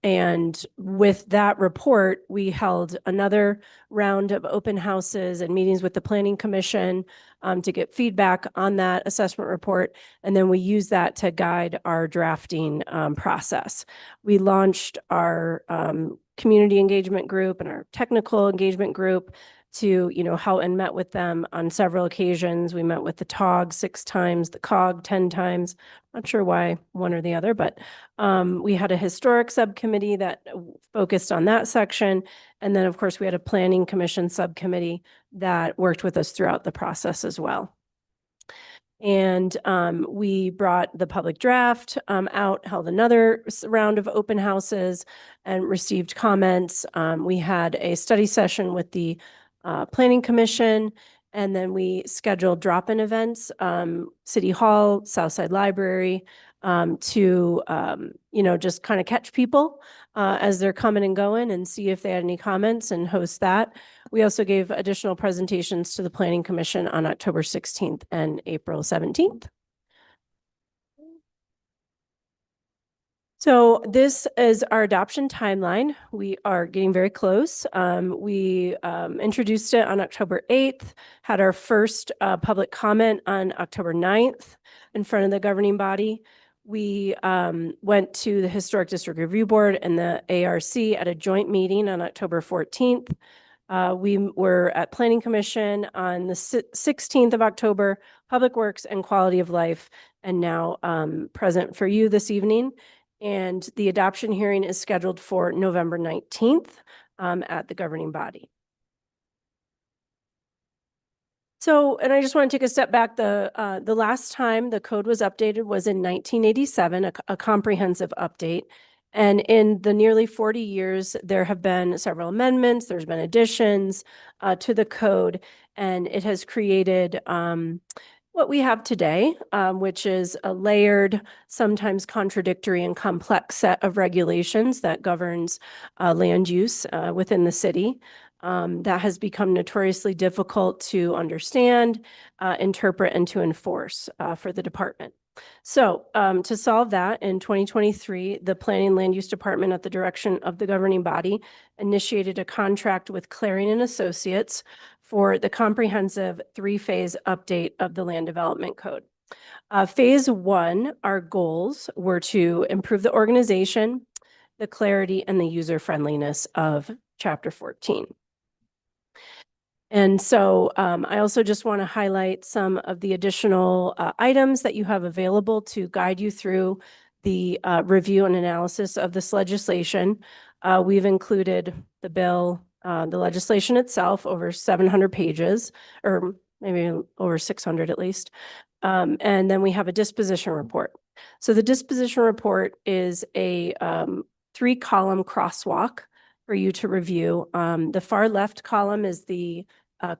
Speaker 12: And with that report, we held another round of open houses and meetings with the Planning Commission to get feedback on that assessment report. And then we used that to guide our drafting process. We launched our community engagement group and our technical engagement group to, you know, help, and met with them on several occasions. We met with the TOG 6 times, the COG 10 times. Not sure why one or the other, but we had a historic subcommittee that focused on that section. And then, of course, we had a planning commission subcommittee that worked with us throughout the process as well. And we brought the public draft out, held another round of open houses, and received comments. We had a study session with the Planning Commission, and then we scheduled drop-in events, City Hall, Southside Library, to, you know, just kind of catch people as they're coming and going and see if they had any comments and host that. We also gave additional presentations to the Planning Commission on October 16th and April 17th. So this is our adoption timeline. We are getting very close. We introduced it on October 8th, had our first public comment on October 9th in front of the governing body. We went to the Historic District Review Board and the ARC at a joint meeting on October 14th. We were at Planning Commission on the 16th of October, Public Works and Quality of Life, and now present for you this evening. And the adoption hearing is scheduled for November 19th at the governing body. So, and I just want to take a step back. The last time the code was updated was in 1987, a comprehensive update. And in the nearly 40 years, there have been several amendments, there's been additions to the code, and it has created what we have today, which is a layered, sometimes contradictory and complex set of regulations that governs land use within the city. That has become notoriously difficult to understand, interpret, and to enforce for the department. So to solve that, in 2023, the Planning and Land Use Department, at the direction of the governing body, initiated a contract with Clarion and Associates for the comprehensive 3-phase update of the Land Development Code. Phase 1, our goals were to improve the organization, the clarity, and the user friendliness of Chapter 14. And so I also just want to highlight some of the additional items that you have available to guide you through the review and analysis of this legislation. We've included the bill, the legislation itself, over 700 pages, or maybe over 600 at least. And then we have a disposition report. So the disposition report is a 3-column crosswalk for you to review. The far left column is the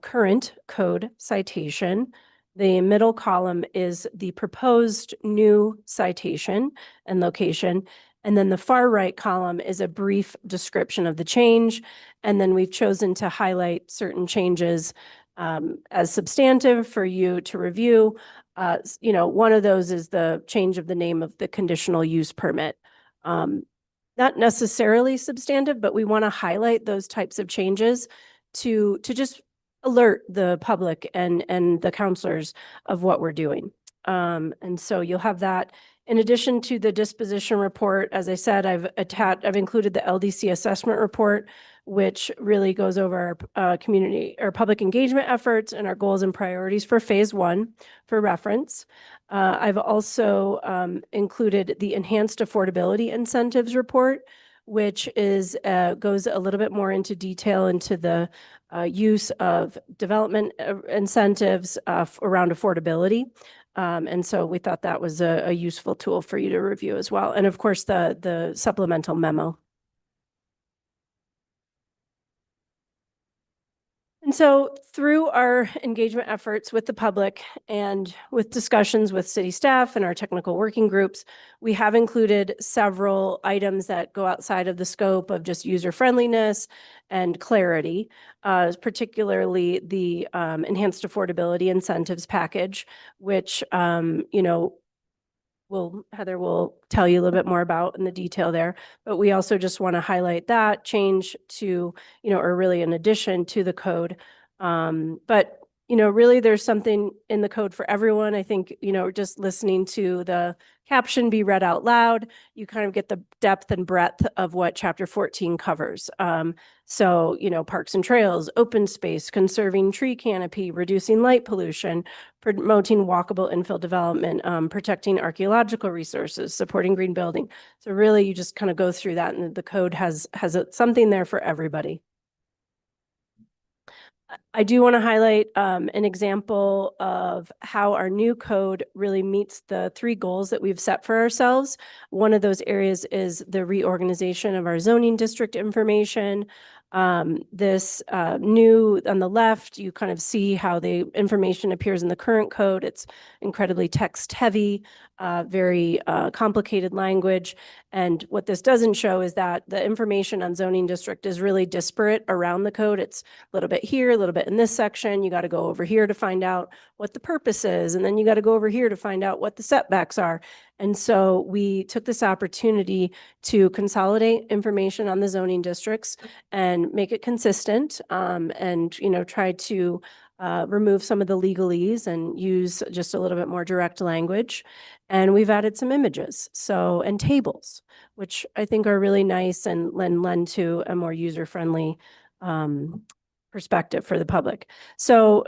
Speaker 12: current code citation. The middle column is the proposed new citation and location. And then the far right column is a brief description of the change. And then we've chosen to highlight certain changes as substantive for you to review. One of those is the change of the name of the conditional use permit. Not necessarily substantive, but we want to highlight those types of changes to just alert the public and the counselors of what we're doing. And so you'll have that. In addition to the disposition report, as I said, I've included the LDC assessment report, which really goes over our community or public engagement efforts and our goals and priorities for phase 1 for reference. I've also included the enhanced affordability incentives report, which is goes a little bit more into detail into the use of development incentives around affordability. And so we thought that was a useful tool for you to review as well. And of course, the supplemental memo. And so through our engagement efforts with the public and with discussions with city staff and our technical working groups, we have included several items that go outside of the scope of just user friendliness and clarity, particularly the enhanced affordability incentives package, which, Heather will tell you a little bit more about in the detail there, but we also just want to highlight that change to, or really in addition to the code. But, really there's something in the code for everyone. I think, just listening to the caption be read out loud, you kind of get the depth and breadth of what chapter 14 covers. So, parks and trails, open space, conserving tree canopy, reducing light pollution, promoting walkable infill development, protecting archaeological resources, supporting green building. So really you just kind of go through that, and the code has something there for everybody. I do want to highlight an example of how our new code really meets the 3 goals that we've set for ourselves. One of those areas is the reorganization of our zoning district information. This new on the left, you kind of see how the information appears in the current code. It's incredibly text heavy, very complicated language. And what this doesn't show is that the information on zoning district is really disparate around the code. It's a little bit here, a little bit in this section. You got to go over here to find out what the purpose is. And then you got to go over here to find out what the setbacks are. And so we took this opportunity to consolidate information on the zoning districts and make it consistent, and, try to remove some of the legalese and use just a little bit more direct language. And we've added some images, and tables, which I think are really nice and lend to a more user-friendly perspective for the public. So,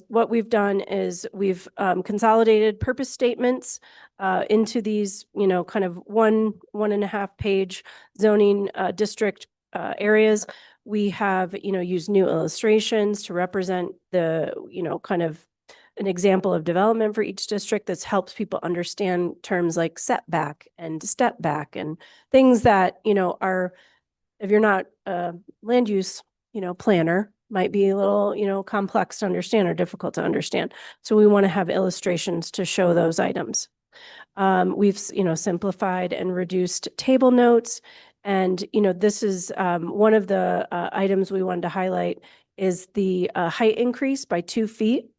Speaker 12: what we've done is we've consolidated purpose statements into these, kind of 1.5 page zoning district areas. We have, used new illustrations to represent the, kind of an example of development for each district that's helps people understand terms like setback and step back and things that, are, if you're not a land use, planner, might be a little, complex to understand or difficult to understand. So we want to have illustrations to show those items. We've, simplified and reduced table notes. And, this is one of the items we wanted to highlight is the height increase by 2 feet.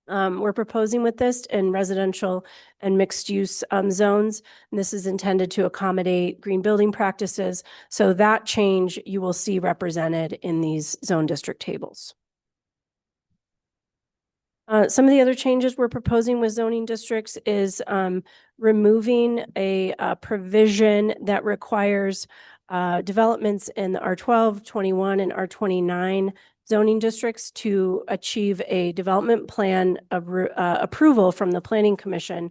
Speaker 12: We're proposing with this in residential and mixed use zones. And this is intended to accommodate green building practices. So that change you will see represented in these zone district tables. Some of the other changes we're proposing with zoning districts is removing a provision that requires developments in the R12, 21, and R29 zoning districts to achieve a development plan of approval from the Planning Commission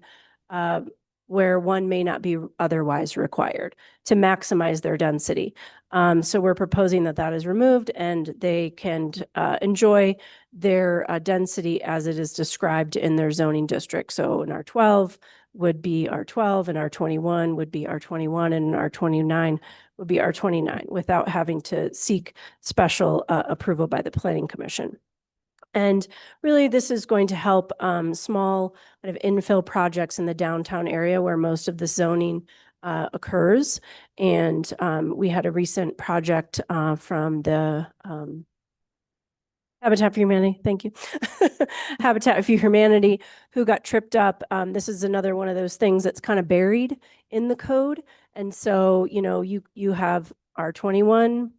Speaker 12: where one may not be otherwise required to maximize their density. So we're proposing that that is removed and they can enjoy their density as it is described in their zoning district. So in R12 would be R12 and R21 would be R21 and R29 would be R29 without having to seek special approval by the Planning Commission. And really, this is going to help small kind of infill projects in the downtown area where most of the zoning occurs. And we had a recent project from the Habitat for Humanity, thank you. Habitat for Humanity, who got tripped up. This is another one of those things that's kind of buried in the code. And so, you know, you have R21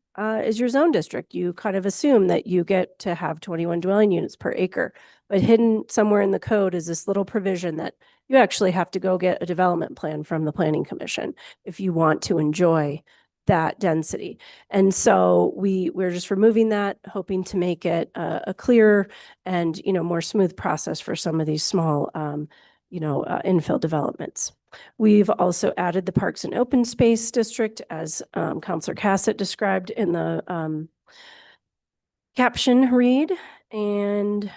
Speaker 12: is your zone district. You kind of assume that you get to have 21 dwelling units per acre. But hidden somewhere in the code is this little provision that you actually have to go get a development plan from the Planning Commission if you want to enjoy that density. And so we're just removing that, hoping to make it a clearer and, you know, more smooth process for some of these small, infill developments. We've also added the Parks and Open Space District, as Councilor Cassett described in the caption read. And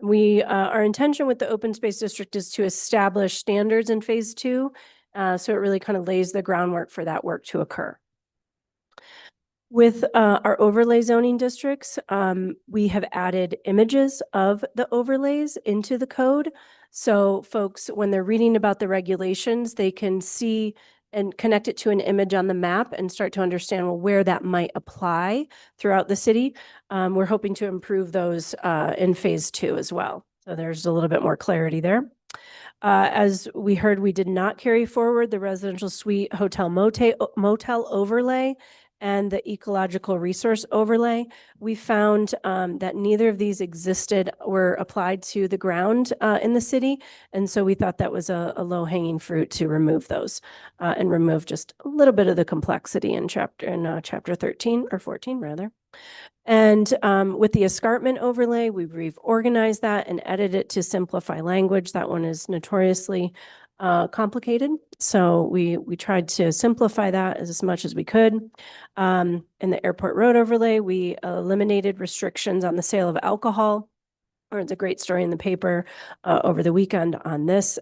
Speaker 12: our intention with the Open Space District is to establish standards in phase 2. So it really kind of lays the groundwork for that work to occur. With our overlay zoning districts, we have added images of the overlays into the code. So folks, when they're reading about the regulations, they can see and connect it to an image on the map and start to understand, well, where that might apply throughout the city. We're hoping to improve those in phase 2 as well. So there's a little bit more clarity there. As we heard, we did not carry forward the residential suite hotel motel overlay and the ecological resource overlay. We found that neither of these were applied to the ground in the city. And so we thought that was a low-hanging fruit to remove those and remove just a little bit of the complexity in chapter 13 or 14 rather. And with the escarpment overlay, we've reorganized that and edited it to simplify language. That one is notoriously complicated. So we tried to simplify that as much as we could. In the airport road overlay, we eliminated restrictions on the sale of alcohol. There's a great story in the paper over the weekend on this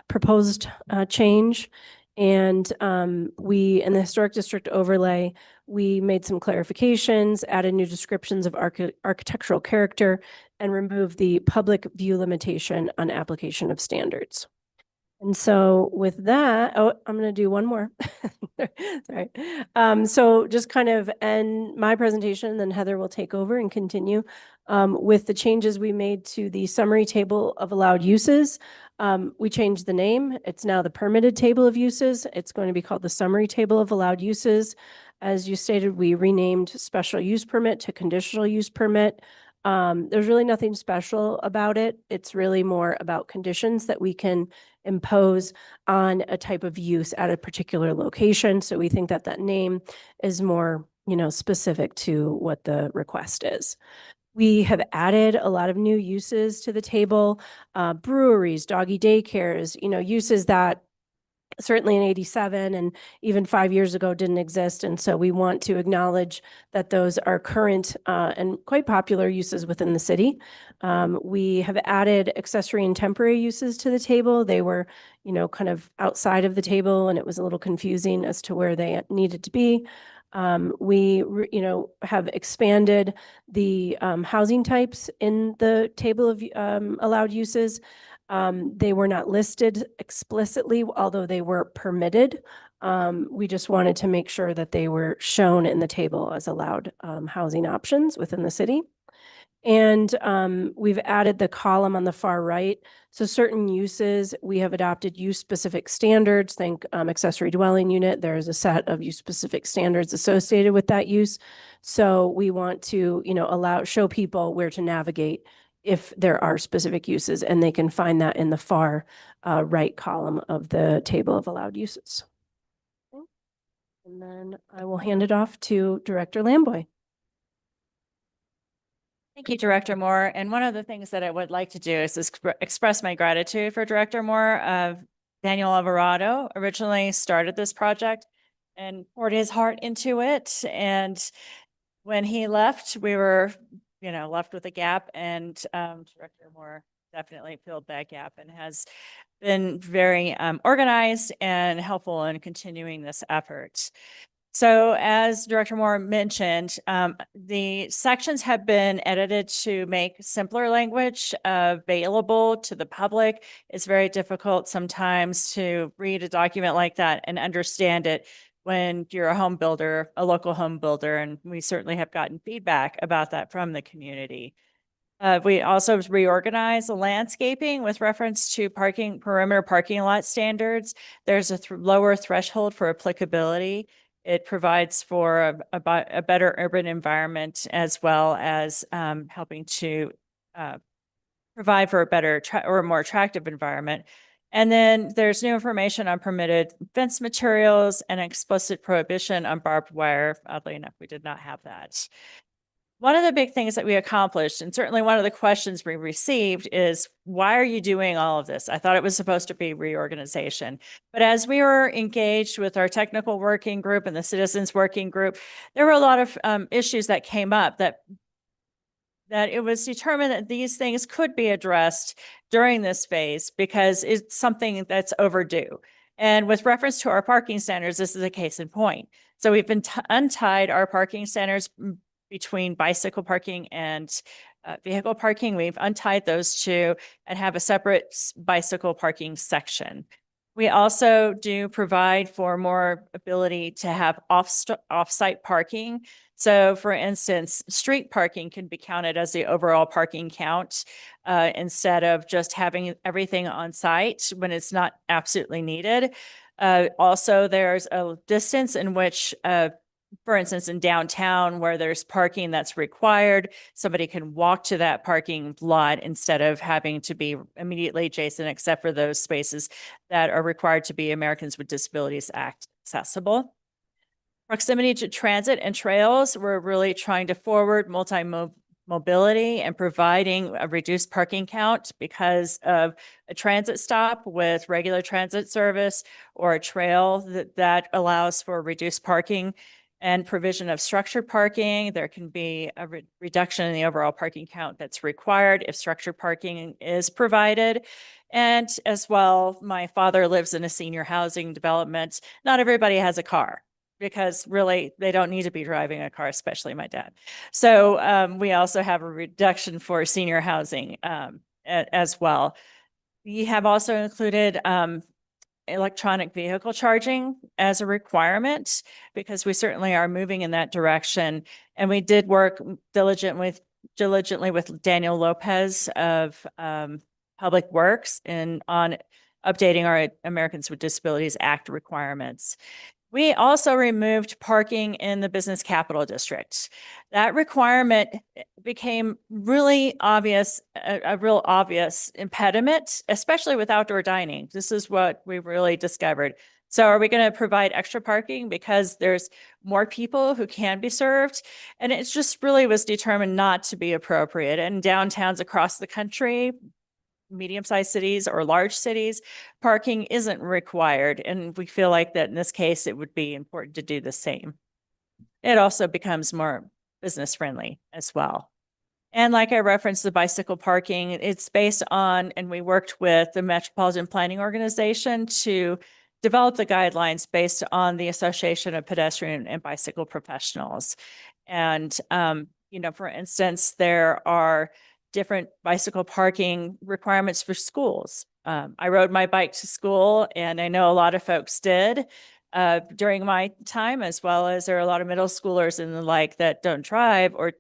Speaker 12: proposed change. And in the historic district overlay, we made some clarifications, added new descriptions of architectural character, and removed the public view limitation on application of standards. And so with that, I'm going to do one more. Sorry. So just kind of end my presentation, and then Heather will take over and continue with the changes we made to the summary table of allowed uses. We changed the name. It's now the permitted table of uses. It's going to be called the summary table of allowed uses. As you stated, we renamed special use permit to conditional use permit. There's really nothing special about it. It's really more about conditions that we can impose on a type of use at a particular location. So we think that that name is more, specific to what the request is. We have added a lot of new uses to the table, breweries, doggy daycares, uses that certainly in 87 and even 5 years ago didn't exist. And so we want to acknowledge that those are current and quite popular uses within the city. We have added accessory and temporary uses to the table. They were, kind of outside of the table, and it was a little confusing as to where they needed to be. We have expanded the housing types in the table of allowed uses. They were not listed explicitly, although they were permitted. We just wanted to make sure that they were shown in the table as allowed housing options within the city. And we've added the column on the far right. So certain uses, we have adopted use-specific standards. Think accessory dwelling unit. There's a set of use-specific standards associated with that use. So we want to, show people where to navigate if there are specific uses, and they can find that in the far right column of the table of allowed uses. Okay. And then I will hand it off to Director Lamboy.
Speaker 13: Thank you, Director Moore. And one of the things that I would like to do is express my gratitude for Director Moore. Daniel Alvarado originally started this project and poured his heart into it. And when he left, we were left with a gap, and Director Moore definitely filled that gap and has been very organized and helpful in continuing this effort. So as Director Moore mentioned, the sections have been edited to make simpler language available to the public. It's very difficult sometimes to read a document like that and understand it when you're a home builder, a local home builder, and we certainly have gotten feedback about that from the community. We also reorganized the landscaping with reference to perimeter parking lot standards. There's a lower threshold for applicability. It provides for a better urban environment as well as helping to provide for a better or a more attractive environment. And then there's new information on permitted fence materials and explicit prohibition on barbed wire. Oddly enough, we did not have that. One of the big things that we accomplished, and certainly one of the questions we received, is why are you doing all of this? I thought it was supposed to be reorganization. But as we were engaged with our technical working group and the citizens working group, there were a lot of issues that came up that it was determined that these things could be addressed during this phase because it's something that's overdue. And with reference to our parking standards, this is a case in point. So we've been untied our parking standards between bicycle parking and vehicle parking. We've untied those two and have a separate bicycle parking section. We also do provide for more ability to have off-site parking. So for instance, street parking can be counted as the overall parking count instead of just having everything on site when it's not absolutely needed. Also, there's a distance in which for instance, in downtown where there's parking that's required, somebody can walk to that parking lot instead of having to be immediately adjacent, except for those spaces that are required to be Americans with Disabilities Act accessible. Proximity to transit and trails, we're really trying to forward multi-mobility and providing a reduced parking count because of a transit stop with regular transit service or a trail that allows for reduced parking and provision of structured parking. There can be a reduction in the overall parking count that's required if structured parking is provided. And as well, my father lives in a senior housing development. Not everybody has a car because really they don't need to be driving a car, especially my dad. So we also have a reduction for senior housing as well. We have also included electronic vehicle charging as a requirement because we certainly are moving in that direction. And we did work diligently with Daniel Lopez of Public Works on updating our Americans with Disabilities Act requirements. We also removed parking in the business capital district. That requirement became really obvious, a real obvious impediment, especially with outdoor dining. This is what we really discovered. So are we going to provide extra parking because there's more people who can be served? And it just really was determined not to be appropriate. And downtowns across the country, medium-sized cities or large cities, parking isn't required. And we feel like that in this case, it would be important to do the same. It also becomes more business friendly as well. And like I referenced, the bicycle parking, it's based on, and we worked with the Metropolitan Planning Organization to develop the guidelines based on the Association of Pedestrian and Bicycle Professionals. And, you know, for instance, there are different bicycle parking requirements for schools. I rode my bike to school, and I know a lot of folks did during my time, as well as there are a lot of middle schoolers and the like that don't drive, or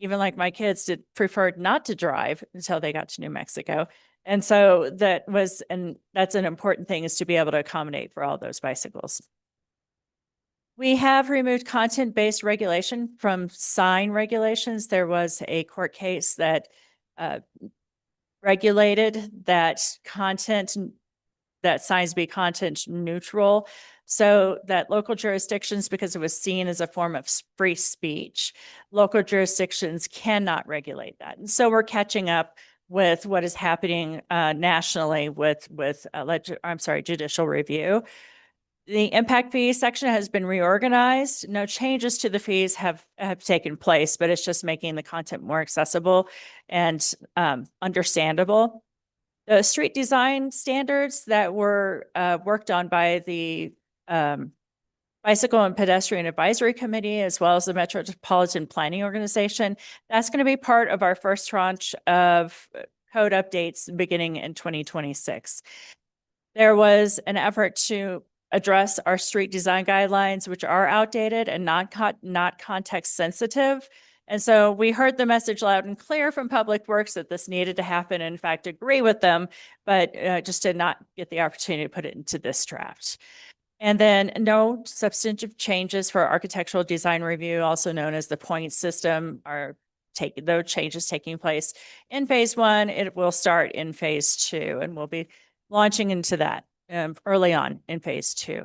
Speaker 13: even like my kids preferred not to drive until they got to New Mexico. And so that's an important thing, is to be able to accommodate for all those bicycles. We have removed content-based regulation from sign regulations. There was a court case that regulated that signs be content neutral, so that local jurisdictions, because it was seen as a form of free speech, local jurisdictions cannot regulate that. And so we're catching up with what is happening nationally with judicial review. The impact fee section has been reorganized. No changes to the fees have taken place, but it's just making the content more accessible and understandable. The street design standards that were worked on by the Bicycle and Pedestrian Advisory Committee, as well as the Metropolitan Planning Organization. That's going to be part of our first tranche of code updates beginning in 2026. There was an effort to address our street design guidelines, which are outdated and not context sensitive. And so we heard the message loud and clear from Public Works that this needed to happen, and in fact, agree with them, but just did not get the opportunity to put it into this draft. And then no substantive changes for architectural design review, also known as the point system, are those changes taking place in phase 1. It will start in phase 2, and we'll be launching into that early on in phase 2.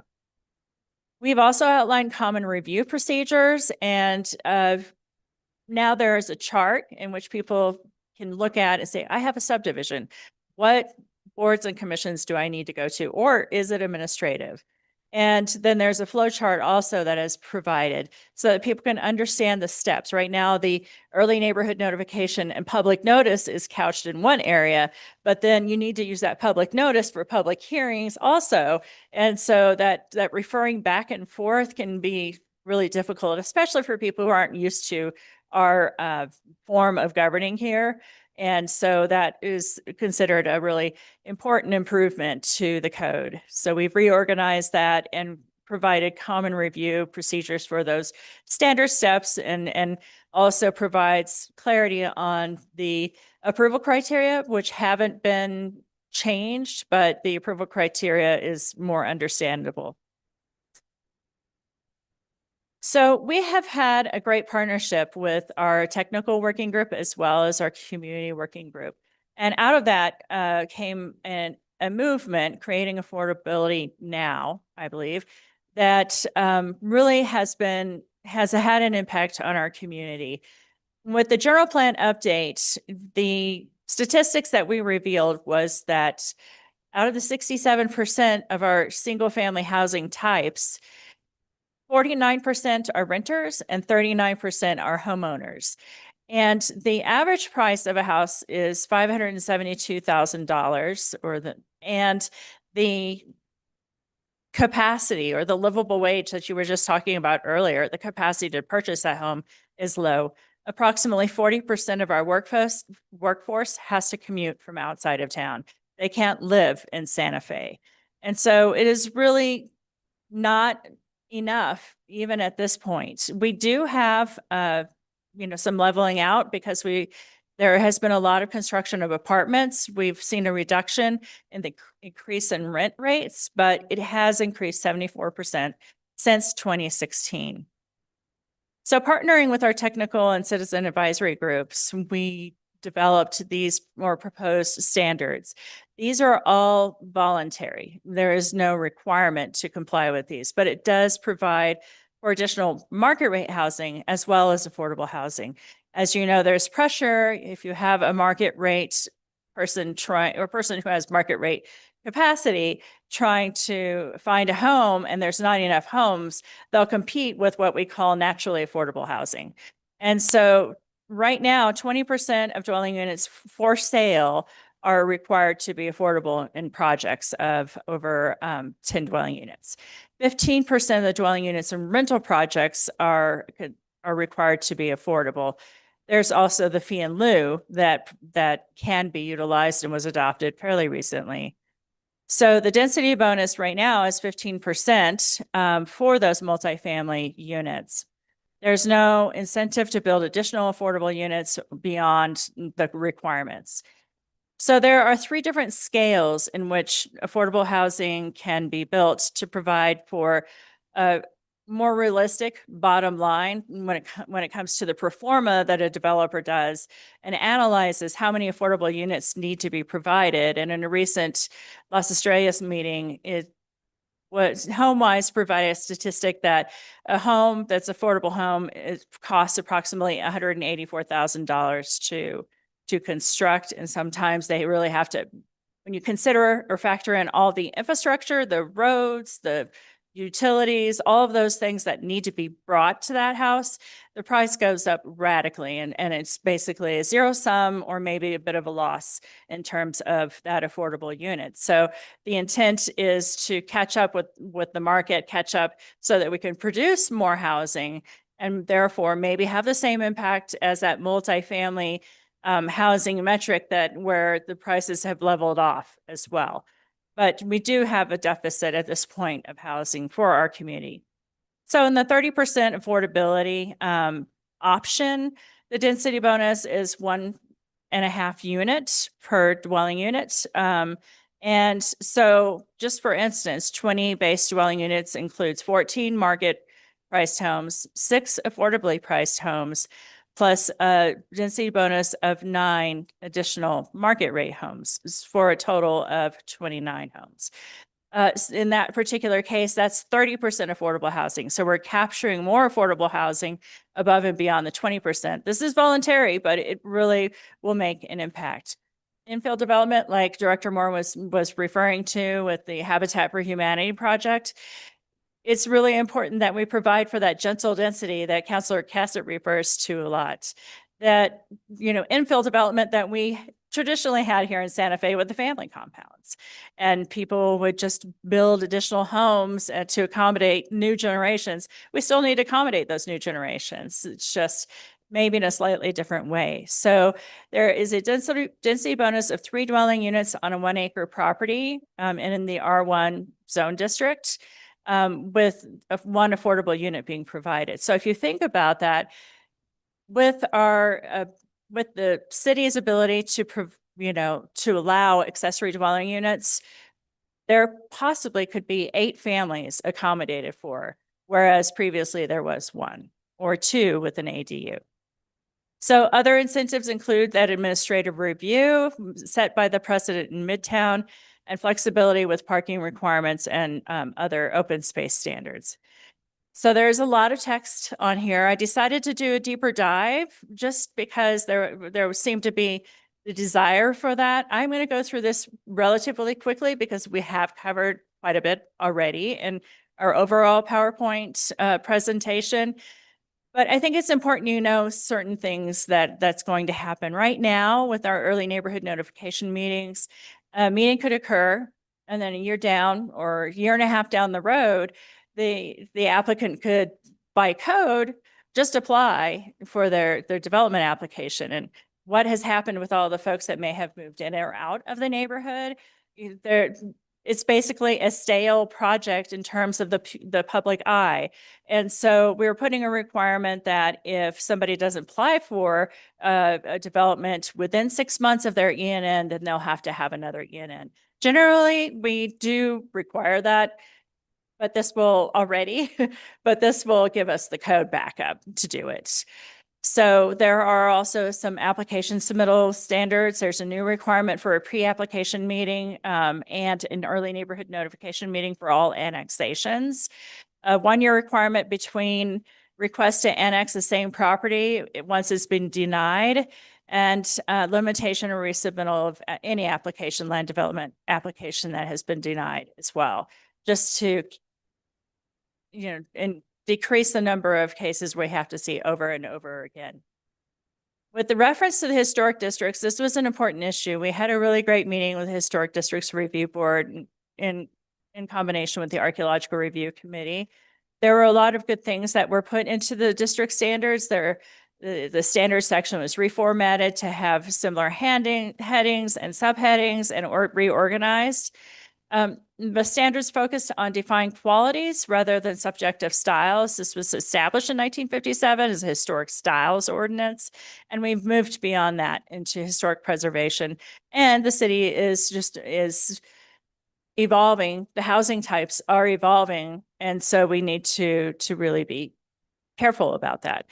Speaker 13: We've also outlined common review procedures, and now there is a chart in which people can look at and say, I have a subdivision. What boards and commissions do I need to go to? Or is it administrative? And then there's a flow chart also that is provided so that people can understand the steps. Right now, the early neighborhood notification and public notice is couched in one area, but then you need to use that public notice for public hearings also. And so that referring back and forth can be really difficult, especially for people who aren't used to our form of governing here. And so that is considered a really important improvement to the code. So we've reorganized that and provided common review procedures for those standard steps, and also provides clarity on the approval criteria, which haven't been changed, but the approval criteria is more understandable. So we have had a great partnership with our technical working group as well as our community working group. And out of that came a movement creating affordability now, I believe, that really has had an impact on our community. With the general plan update, the statistics that we revealed was that out of the 67% of our single family housing types, 49% are renters and 39% are homeowners. And the average price of a house is $572,000, and the capacity or the livable wage that you were just talking about earlier, the capacity to purchase that home is low. Approximately 40% of our workforce has to commute from outside of town. They can't live in Santa Fe. And so it is really not enough, even at this point. We do have, some leveling out because there has been a lot of construction of apartments. We've seen a reduction in the increase in rent rates, but it has increased 74% since 2016. So partnering with our technical and citizen advisory groups, we developed these more proposed standards. These are all voluntary. There is no requirement to comply with these, but it does provide for additional market rate housing as well as affordable housing. As you know, there's pressure if you have a market rate person who has market rate capacity trying to find a home and there's not enough homes, they'll compete with what we call naturally affordable housing. And so right now, 20% of dwelling units for sale are required to be affordable in projects of over 10 dwelling units. 15% of the dwelling units in rental projects are required to be affordable. There's also the fee in lieu that can be utilized and was adopted fairly recently. So the density bonus right now is 15% for those multifamily units. There's no incentive to build additional affordable units beyond the requirements. So there are 3 different scales in which affordable housing can be built to provide for a more realistic bottom line when it comes to the pro forma that a developer does and analyzes how many affordable units need to be provided. And in a recent Las Estrellas meeting, HomeWise provided a statistic that a home that's affordable home costs approximately $184,000 to construct. And sometimes they really have to, when you consider or factor in all the infrastructure, the roads, the utilities, all of those things that need to be brought to that house, the price goes up radically. And it's basically a zero sum or maybe a bit of a loss in terms of that affordable unit. So the intent is to catch up with the market, catch up so that we can produce more housing and therefore maybe have the same impact as that multifamily housing metric that where the prices have leveled off as well. But we do have a deficit at this point of housing for our community. So in the 30% affordability option, the density bonus is 1.5 units per dwelling unit. And so just for instance, 20 base dwelling units includes 14 market priced homes, 6 affordably priced homes, plus a density bonus of 9 additional market rate homes for a total of 29 homes. In that particular case, that's 30% affordable housing. So we're capturing more affordable housing above and beyond the 20%. This is voluntary, but it really will make an impact. Infill development, like Director Moore was referring to with the Habitat for Humanity project, it's really important that we provide for that gentle density that Councilor Cassett refers to a lot. That, infill development that we traditionally had here in Santa Fe with the family compounds. And people would just build additional homes to accommodate new generations. We still need to accommodate those new generations. It's just maybe in a slightly different way. So there is a density bonus of 3 dwelling units on a 1 acre property and in the R1 zone district. With 1 affordable unit being provided. So if you think about that, with the city's ability to allow accessory dwelling units, there possibly could be 8 families accommodated for, whereas previously there was 1 or 2 with an ADU. So other incentives include that administrative review set by the precedent in Midtown, and flexibility with parking requirements and other open space standards. So there's a lot of text on here. I decided to do a deeper dive just because there seemed to be the desire for that. I'm going to go through this relatively quickly because we have covered quite a bit already in our overall PowerPoint presentation. But I think it's important certain things that's going to happen right now with our early neighborhood notification meetings. A meeting could occur and then a year down or a year and a half down the road, the applicant could, by code, just apply for their development application. And what has happened with all the folks that may have moved in or out of the neighborhood, it's basically a stale project in terms of the public eye. And so we're putting a requirement that if somebody doesn't apply for a development within 6 months of their ENN, then they'll have to have another ENN. Generally, we do require that, but this will give us the code backup to do it. So there are also some application submittal standards. There's a new requirement for a pre-application meeting and an early neighborhood notification meeting for all annexations. A 1-year requirement between request to annex the same property once it's been denied, and limitation or resubmittal of any land development application that has been denied as well, just to, and decrease the number of cases we have to see over and over again. With the reference to the historic districts, this was an important issue. We had a really great meeting with the Historic Districts Review Board in combination with the Archaeological Review Committee. There were a lot of good things that were put into the district standards. The standards section was reformatted to have similar headings and subheadings and reorganized. The standards focused on defined qualities rather than subjective styles. This was established in 1957 as a historic styles ordinance, and we've moved beyond that into historic preservation. And the city is evolving. The housing types are evolving, and so we need to really be careful about that.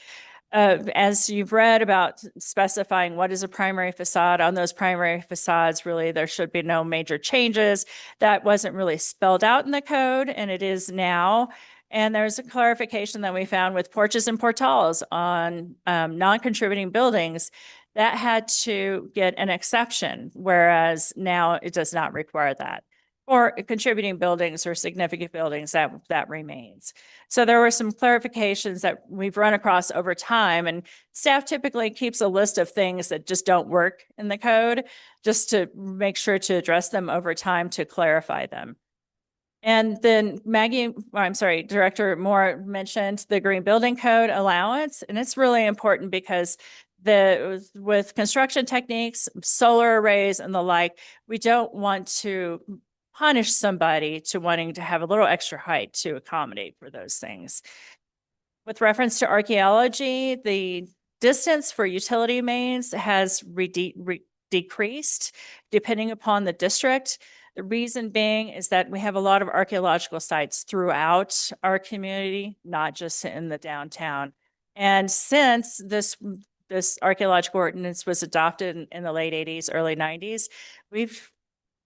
Speaker 13: As you've read about specifying what is a primary facade, on those primary facades, really, there should be no major changes. That wasn't really spelled out in the code, and it is now. And there's a clarification that we found with porches and portals on non-contributing buildings that had to get an exception, whereas now it does not require that. or contributing buildings or significant buildings, that remains. So there were some clarifications that we've run across over time, and staff typically keeps a list of things that just don't work in the code, just to make sure to address them over time to clarify them. And then Director Moore mentioned the Green Building Code allowance, and it's really important because with construction techniques, solar arrays and the like, we don't want to punish somebody to wanting to have a little extra height to accommodate for those things. With reference to archaeology, the distance for utility mains has decreased depending upon the district. The reason being is that we have a lot of archaeological sites throughout our community, not just in the downtown. And since this archaeological ordinance was adopted in the late 80s, early 90s, we've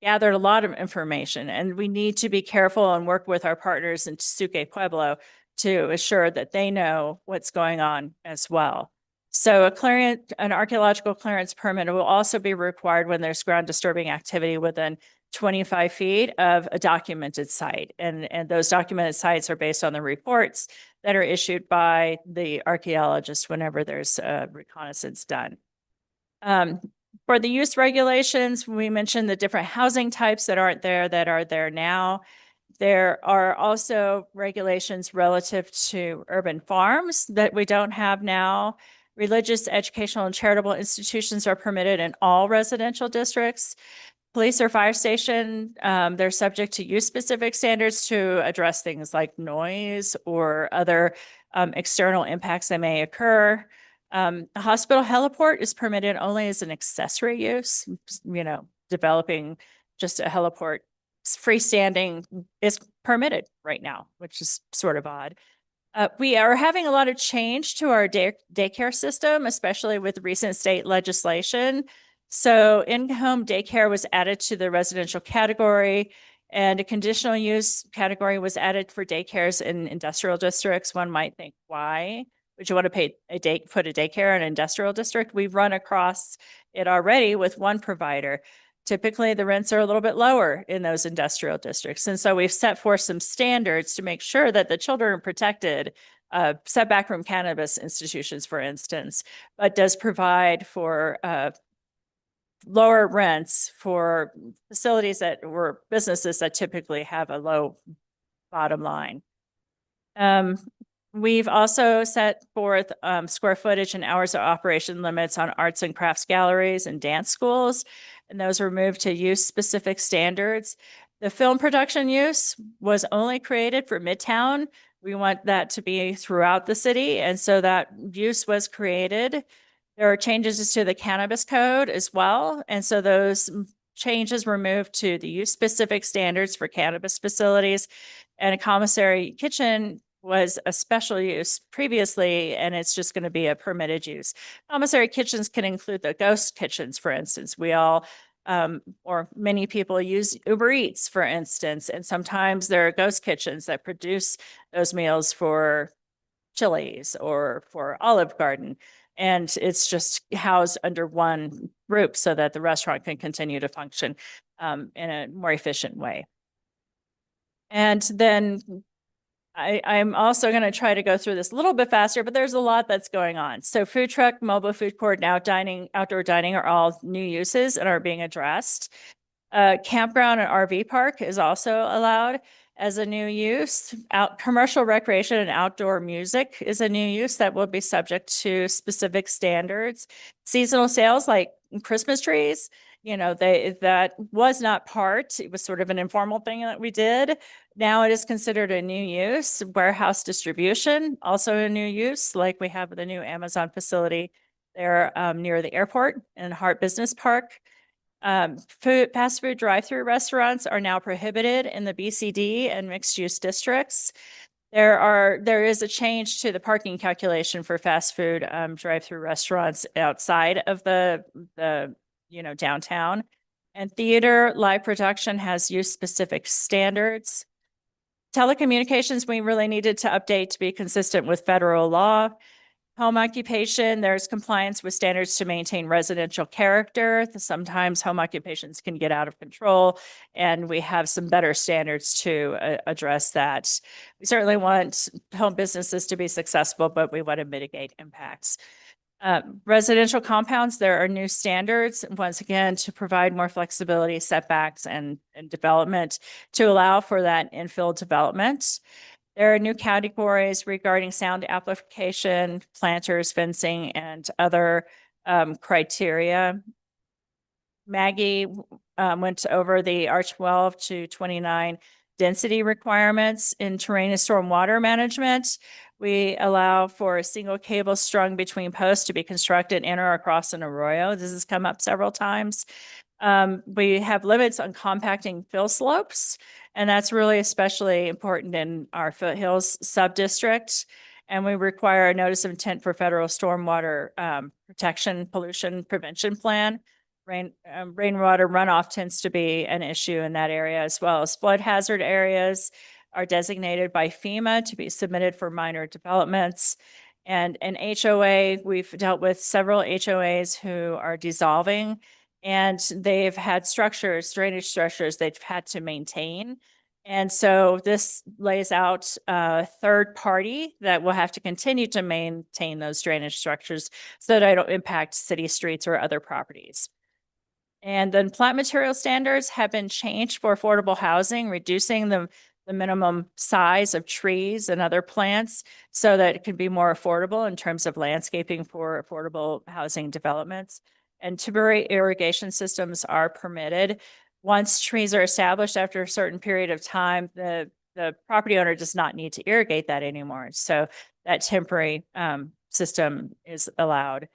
Speaker 13: gathered a lot of information, and we need to be careful and work with our partners in Suque Pueblo to assure that they know what's going on as well. So an archaeological clearance permit will also be required when there's ground disturbing activity within 25 feet of a documented site. And those documented sites are based on the reports that are issued by the archaeologist whenever there's a reconnaissance done. For the use regulations, we mentioned the different housing types that aren't there that are there now. There are also regulations relative to urban farms that we don't have now. Religious, educational, and charitable institutions are permitted in all residential districts. Police or fire station, they're subject to use-specific standards to address things like noise or other external impacts that may occur. The hospital heliport is permitted only as an accessory use. Developing just a heliport freestanding is permitted right now, which is sort of odd. We are having a lot of change to our daycare system, especially with recent state legislation. So in-home daycare was added to the residential category, and a conditional use category was added for daycares in industrial districts. One might think, why would you want to put a daycare in an industrial district? We've run across it already with one provider. Typically, the rents are a little bit lower in those industrial districts. And so we've set forth some standards to make sure that the children are protected, set back from cannabis institutions, for instance, but does provide for lower rents for facilities or businesses that typically have a low bottom line. We've also set forth square footage and hours of operation limits on arts and crafts galleries and dance schools, and those were moved to use-specific standards. The film production use was only created for Midtown. We want that to be throughout the city, and so that use was created. There are changes to the cannabis code as well, and so those changes were moved to the use-specific standards for cannabis facilities, and a commissary kitchen was a special use previously, and it's just going to be a permitted use. Commissary kitchens can include the ghost kitchens, for instance. We all, or many people use Uber Eats, for instance, and sometimes there are ghost kitchens that produce those meals for Chili's or for Olive Garden. And it's just housed under one group so that the restaurant can continue to function in a more efficient way. And then I'm also going to try to go through this a little bit faster, but there's a lot that's going on. So food truck, mobile food court, and outdoor dining are all new uses and are being addressed. Campground and RV park is also allowed as a new use. Commercial recreation and outdoor music is a new use that will be subject to specific standards. Seasonal sales like Christmas trees, that was not part. It was sort of an informal thing that we did. Now it is considered a new use. Warehouse distribution, also a new use, like we have the new Amazon facility there near the airport in Hart Business Park. Fast food drive-through restaurants are now prohibited in the BCD and mixed-use districts. There is a change to the parking calculation for fast food drive-through restaurants outside of the downtown. And theater live production has use-specific standards. Telecommunications, we really needed to update to be consistent with federal law. Home occupation, there's compliance with standards to maintain residential character. Sometimes home occupations can get out of control, and we have some better standards to address that. We certainly want home businesses to be successful, but we want to mitigate impacts. Residential compounds, there are new standards, once again, to provide more flexibility, setbacks, and development to allow for that infill development. There are new categories regarding sound amplification, planters, fencing, and other criteria. Maggie went over the R12 to 29 density requirements in terrain and stormwater management. We allow for a single cable strung between posts to be constructed in or across an arroyo. This has come up several times. We have limits on compacting fill slopes, and that's really especially important in our foothills sub-district. And we require a notice of intent for federal stormwater protection pollution prevention plan. Rainwater runoff tends to be an issue in that area, as well as flood hazard areas are designated by FEMA to be submitted for minor developments. And an HOA, we've dealt with several HOAs who are dissolving, and they've had structures, drainage structures they've had to maintain. And so this lays out a third party that will have to continue to maintain those drainage structures so that I don't impact city streets or other properties. And then plant material standards have been changed for affordable housing, reducing the minimum size of trees and other plants so that it can be more affordable in terms of landscaping for affordable housing developments. And temporary irrigation systems are permitted. Once trees are established after a certain period of time, the property owner does not need to irrigate that anymore. So that temporary system is allowed.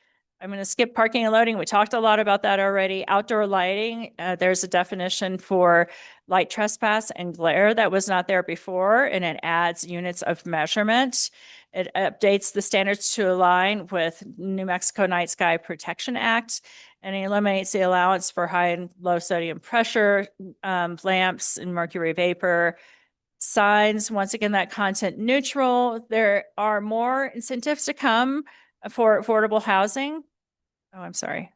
Speaker 13: I'm going to skip parking and loading. We talked a lot about that already. Outdoor lighting, there's a definition for light trespass and glare that was not there before, and it adds units of measurement. It updates the standards to align with New Mexico Night Sky Protection Act, and it eliminates the allowance for high and low sodium pressure lamps and mercury vapor. Signs, once again, that content neutral. There are more incentives to come for affordable housing. Oh, I'm sorry.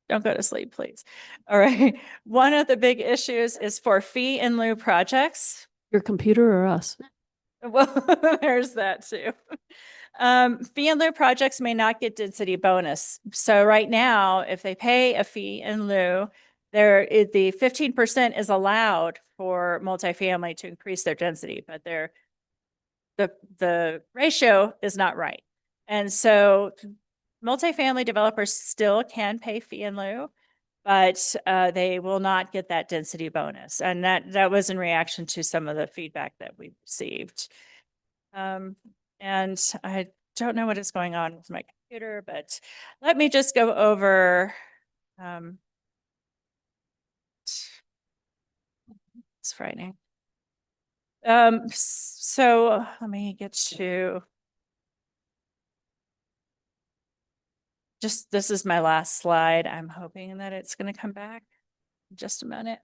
Speaker 13: Don't go to sleep, please. All right. One of the big issues is for fee in lieu projects.
Speaker 1: Your computer or us?
Speaker 13: Well, there's that too. Fee in lieu projects may not get density bonus. So right now, if they pay a fee in lieu, the 15% is allowed for multifamily to increase their density, but the ratio is not right. And so multifamily developers still can pay fee in lieu, but they will not get that density bonus. And that was in reaction to some of the feedback that we received. And I don't know what is going on with my computer, but let me just go over. It's frightening. So let me get to this is my last slide. I'm hoping that it's going to come back in just a minute.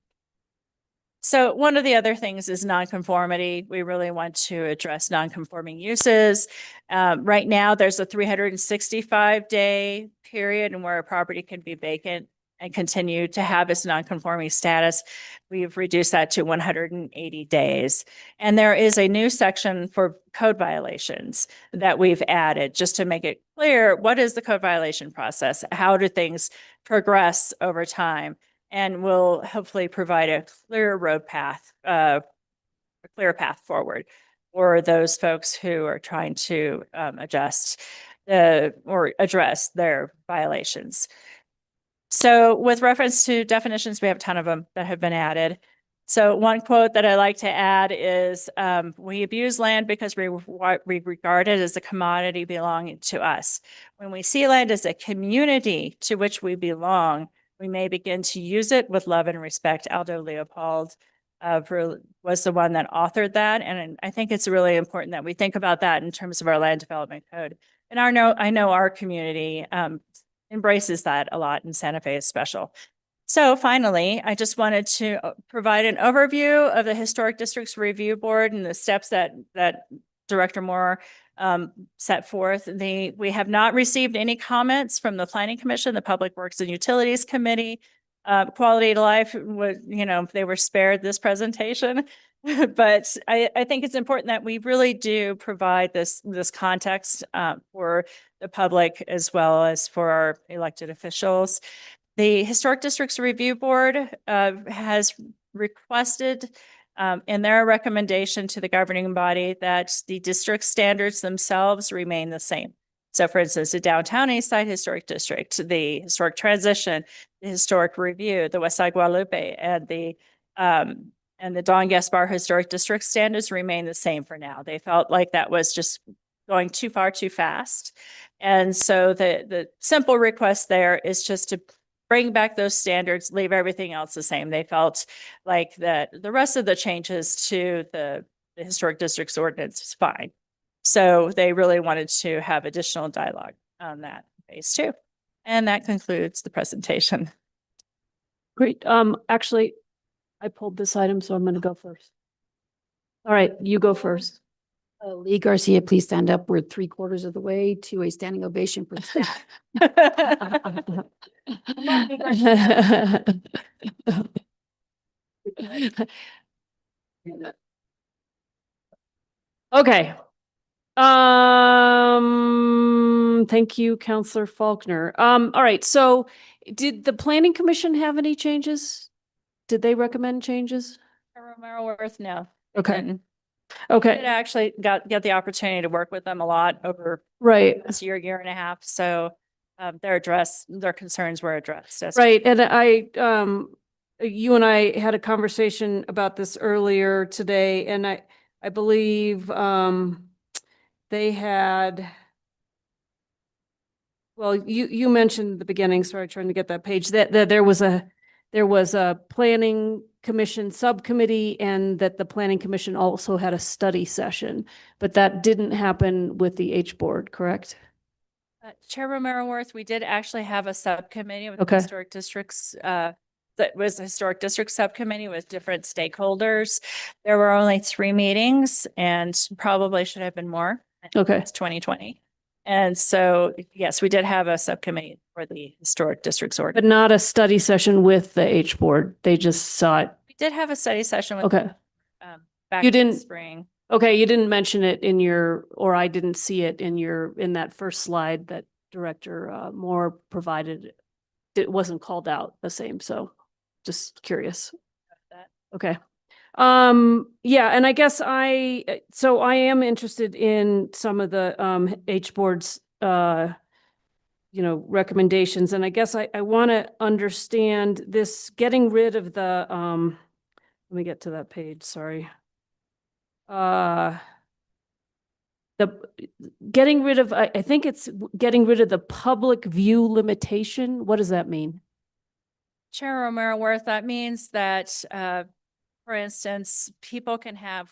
Speaker 13: So one of the other things is nonconformity. We really want to address nonconforming uses. Right now, there's a 365-day period in where a property can be vacant and continue to have its nonconforming status. We've reduced that to 180 days. And there is a new section for code violations that we've added just to make it clear, what is the code violation process? How do things progress over time? And we'll hopefully provide a clear road path, a clear path forward for those folks who are trying to adjust or address their violations. So with reference to definitions, we have a ton of them that have been added. So one quote that I like to add is, we abuse land because we regard it as a commodity belonging to us. When we see land as a community to which we belong, we may begin to use it with love and respect. Aldo Leopold was the one that authored that. And I think it's really important that we think about that in terms of our land development code. And I know our community embraces that a lot, and Santa Fe is special. So finally, I just wanted to provide an overview of the Historic Districts Review Board and the steps that Director Moore set forth. We have not received any comments from the Planning Commission, the Public Works and Utilities Committee. Quality of life was, they were spared this presentation. But I think it's important that we really do provide this context for the public as well as for our elected officials. The Historic Districts Review Board has requested in their recommendation to the governing body that the district standards themselves remain the same. So for instance, the Downtown East Side Historic District, the Historic Transition, the Historic Review, the West Side Guadalupe, and the Don Gaspar Historic District standards remain the same for now. They felt like that was just going too far too fast. And so the simple request there is just to bring back those standards, leave everything else the same. They felt like that the rest of the changes to the Historic Districts Ordinance is fine. So they really wanted to have additional dialogue on that phase too. And that concludes the presentation.
Speaker 1: Great. Actually, I pulled this item, so I'm going to go first. All right, you go first.
Speaker 8: Lee Garcia, please stand up. We're 3/4 of the way to a standing ovation for staff.
Speaker 1: Okay. Thank you, Counselor Faulkner. All right, so did the Planning Commission have any changes? Did they recommend changes?
Speaker 13: Romero Worth, no.
Speaker 1: Okay.
Speaker 13: Didn't.
Speaker 1: Okay.
Speaker 13: I actually got the opportunity to work with them a lot over
Speaker 1: Right.
Speaker 13: this year and a half. So their concerns were addressed.
Speaker 1: Right. And you and I had a conversation about this earlier today, and I believe they had, well, you mentioned at the beginning, sorry, trying to get that page, that there was a planning commission subcommittee and that the planning commission also had a study session, but that didn't happen with the H board, correct?
Speaker 13: Chair Romero Worth, we did actually have a subcommittee with
Speaker 1: Okay.
Speaker 13: historic districts. That was a historic district subcommittee with different stakeholders. There were only 3 meetings and probably should have been more.
Speaker 1: Okay.
Speaker 13: It's 2020. And so, yes, we did have a subcommittee for the historic districts
Speaker 1: But
Speaker 13: ordinance.
Speaker 1: not a study session with the H board. They just saw it.
Speaker 13: We did have a study session with
Speaker 1: Okay.
Speaker 13: back
Speaker 1: You
Speaker 13: in the
Speaker 1: didn't-
Speaker 13: spring.
Speaker 1: Okay, you didn't mention it or I didn't see it in that first slide that Director Moore provided. It wasn't called out the same, so just curious. Okay. Yeah, and I guess so I am interested in some of the H board's recommendations, and I guess I want to understand this getting rid of the let me get to that page, sorry. The getting rid of, I think it's getting rid of the public view limitation. What does that mean?
Speaker 13: Chair Romero Worth, that means that, for instance, people can have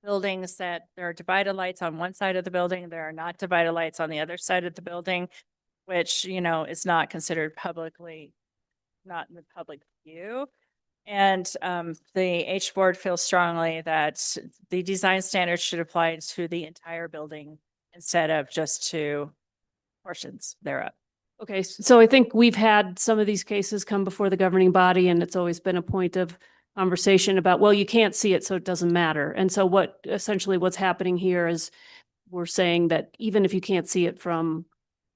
Speaker 13: buildings that there are divided lights on one side of the building, there are not divided lights on the other side of the building, which, is not considered not in the public view. And the H board feels strongly that the design standards should apply to the entire building instead of just to portions thereof.
Speaker 1: Okay, so I think we've had some of these cases come before the governing body, and it's always been a point of conversation about, well, you can't see it, so it doesn't matter. And so what's happening here is we're saying that even if you can't see it from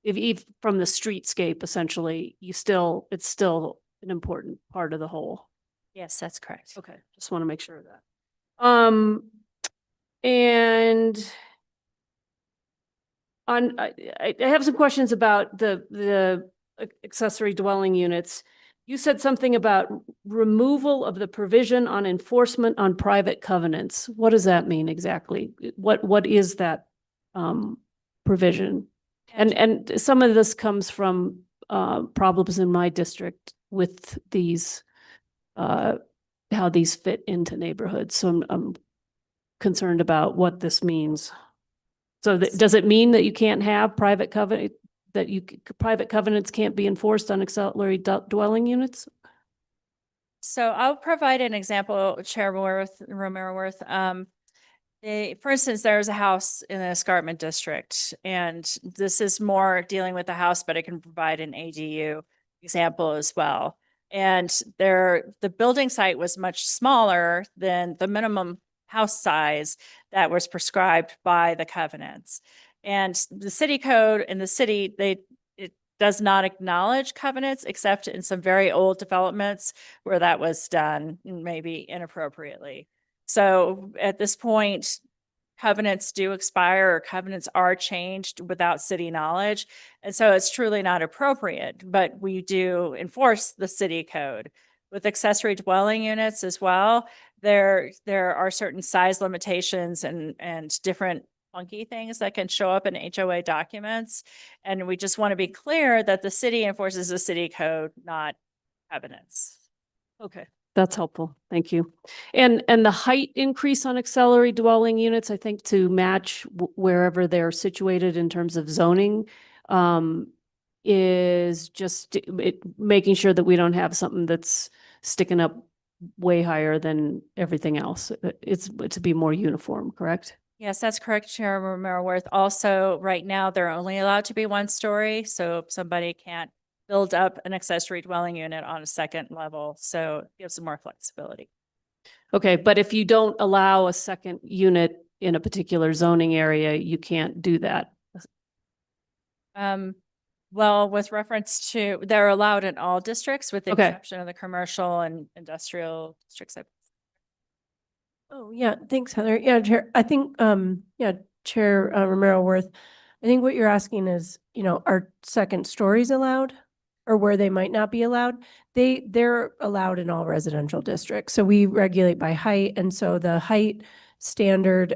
Speaker 1: the streetscape, essentially, it's still an important part of the whole.
Speaker 13: Yes, that's correct.
Speaker 1: Okay, just want to make sure of that. And I have some questions about the accessory dwelling units. You said something about removal of the provision on enforcement on private covenants. What does that mean exactly? What is that provision? And some of this comes from problems in my district with these how these fit into neighborhoods. So I'm concerned about what this means. So does it mean that you can't have private covenants can't be enforced on accessory dwelling units?
Speaker 13: So I'll provide an example, Chair Romero Worth. For instance, there's a house in the escarpment district, and this is more dealing with the house, but it can provide an ADU example as well. And the building site was much smaller than the minimum house size that was prescribed by the covenants. And the city code in the city, it does not acknowledge covenants except in some very old developments where that was done maybe inappropriately. So at this point, covenants do expire or covenants are changed without city knowledge. And so it's truly not appropriate, but we do enforce the city code. With accessory dwelling units as well, there are certain size limitations and different funky things that can show up in HOA documents. And we just want to be clear that the city enforces the city code, not covenants.
Speaker 1: Okay, that's helpful. Thank you. And the height increase on accessory dwelling units, I think to match wherever they're situated in terms of zoning, is just making sure that we don't have something that's sticking up way higher than everything else. It's to be more uniform, correct?
Speaker 13: Yes, that's correct, Chair Romero Worth. Also, right now, they're only allowed to be 1 story, so somebody can't build up an accessory dwelling unit on a second level, so it gives them more flexibility.
Speaker 1: Okay, but if you don't allow a second unit in a particular zoning area, you can't do that.
Speaker 13: Well, with reference to, they're allowed in all districts with the
Speaker 1: Okay.
Speaker 13: exception of the commercial and industrial districts.
Speaker 12: Oh, yeah, thanks, Heather. Yeah, Chair, I think, Chair Romero Worth, I think what you're asking is, are second stories allowed? Or where they might not be allowed? They're allowed in all residential districts. So we regulate by height, and so the height standard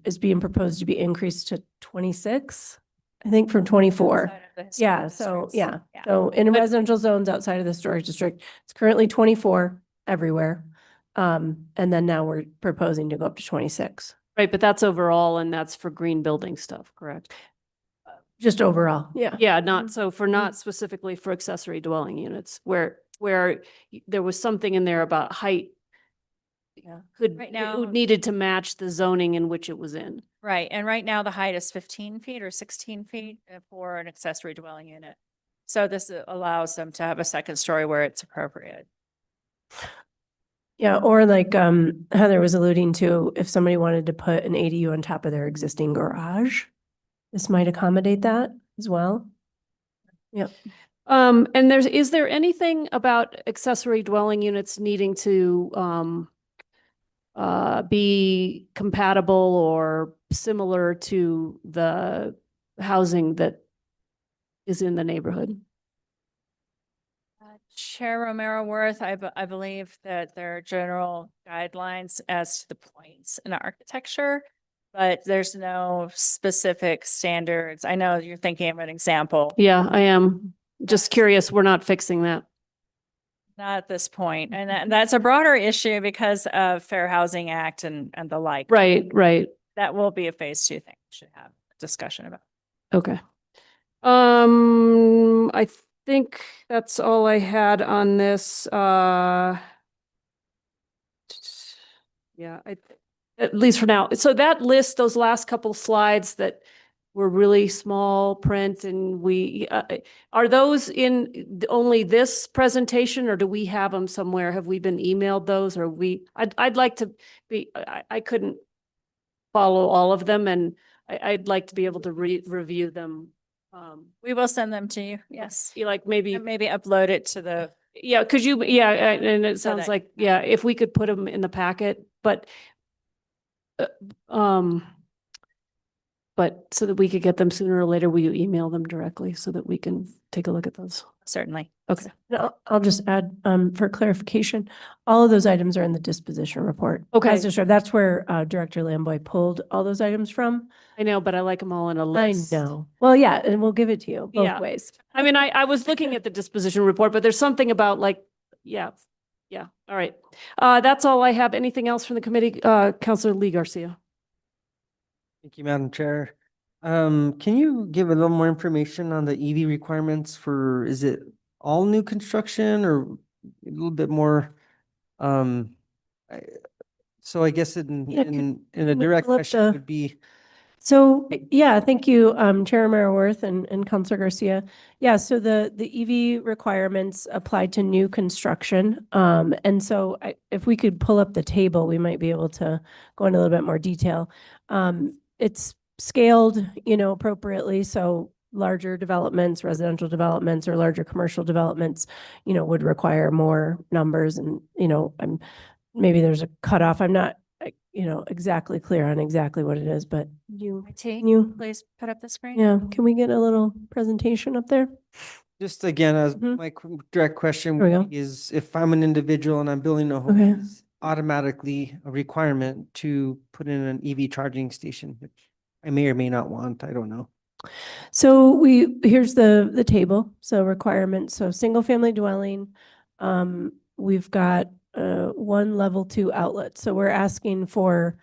Speaker 12: is being proposed to be increased to 26, I think from 24.
Speaker 13: Outside of the historic
Speaker 12: Yeah, so,
Speaker 13: districts.
Speaker 12: yeah. So in residential zones outside of the historic district, it's currently 24 everywhere. And then now we're proposing to go up to 26.
Speaker 1: Right, but that's overall and that's for green building stuff, correct?
Speaker 12: Just overall, yeah.
Speaker 1: Yeah, not not specifically for accessory dwelling units where there was something in there about height.
Speaker 12: Yeah.
Speaker 13: Right now-
Speaker 1: It needed to match the zoning in which it was in.
Speaker 13: Right, and right now the height is 15 feet or 16 feet for an accessory dwelling unit. So this allows them to have a second story where it's appropriate.
Speaker 12: Yeah, or like Heather was alluding to, if somebody wanted to put an ADU on top of their existing garage, this might accommodate that as well.
Speaker 1: And is there anything about accessory dwelling units needing to be compatible or similar to the housing that is in the neighborhood?
Speaker 13: Chair Romero Worth, I believe that there are general guidelines as to the points in architecture, but there's no specific standards. I know you're thinking of an example.
Speaker 1: Yeah, I am. Just curious, we're not fixing that.
Speaker 13: Not at this point. And that's a broader issue because of Fair Housing Act and the like.
Speaker 1: Right, right.
Speaker 13: That will be a phase 2 thing we should have a discussion about.
Speaker 1: Okay. I think that's all I had on this. Yeah, at least for now. So that list, those last couple slides that were really small print and are those in only this presentation or do we have them somewhere? Have we been emailed those or I'd like to be, I couldn't follow all of them and I'd like to be able to review them.
Speaker 13: We will send them to you. Yes.
Speaker 1: Like maybe,
Speaker 13: And maybe upload it to the,
Speaker 1: yeah, could you, and it
Speaker 13: So
Speaker 1: sounds
Speaker 13: that-
Speaker 1: like, yeah, if we could put them in the packet, but so that we could get them sooner or later, will you email them directly so that we can take a look at those?
Speaker 13: certainly.
Speaker 1: Okay.
Speaker 12: No, I'll just add, for clarification, all of those items are in the disposition report.
Speaker 1: Okay.
Speaker 12: As described. That's where Director Lamboy pulled all those items from.
Speaker 1: I know, but I like them all in a
Speaker 12: I
Speaker 1: list.
Speaker 12: know. Well, yeah, and we'll give it to you
Speaker 1: Yeah.
Speaker 12: both ways.
Speaker 1: I mean, I was looking at the disposition report, but there's something about like, yeah, all right. That's all I have. Anything else from the committee? Counselor Lee Garcia.
Speaker 2: Thank you, Madam Chair. Can you give a little more information on the EV requirements for, is it all new construction or a little bit more? So I guess
Speaker 12: Yeah,
Speaker 2: in a
Speaker 12: we
Speaker 2: direct
Speaker 12: pull up
Speaker 2: question
Speaker 12: the-
Speaker 2: would be,
Speaker 12: So, yeah, thank you, Chair Merworth and Counselor Garcia. Yeah, so the EV requirements apply to new construction. And so if we could pull up the table, we might be able to go into a little bit more detail. It's scaled, appropriately, so larger developments, residential developments, or larger commercial developments, would require more numbers and, maybe there's a cutoff. I'm not, exactly clear on exactly what it is, but
Speaker 13: IT,
Speaker 12: can you,
Speaker 13: please put up the screen.
Speaker 12: yeah, can we get a little presentation up there?
Speaker 2: just again, as
Speaker 12: Mhm.
Speaker 2: my direct question
Speaker 12: There we
Speaker 2: would be is if I'm an individual and I'm building a home,
Speaker 12: Okay.
Speaker 2: is automatically a requirement to put in an EV charging station, which I may or may not want, I don't know.
Speaker 12: So here's the table, so requirements, so single family dwelling. We've got one level 2 outlet, so we're asking for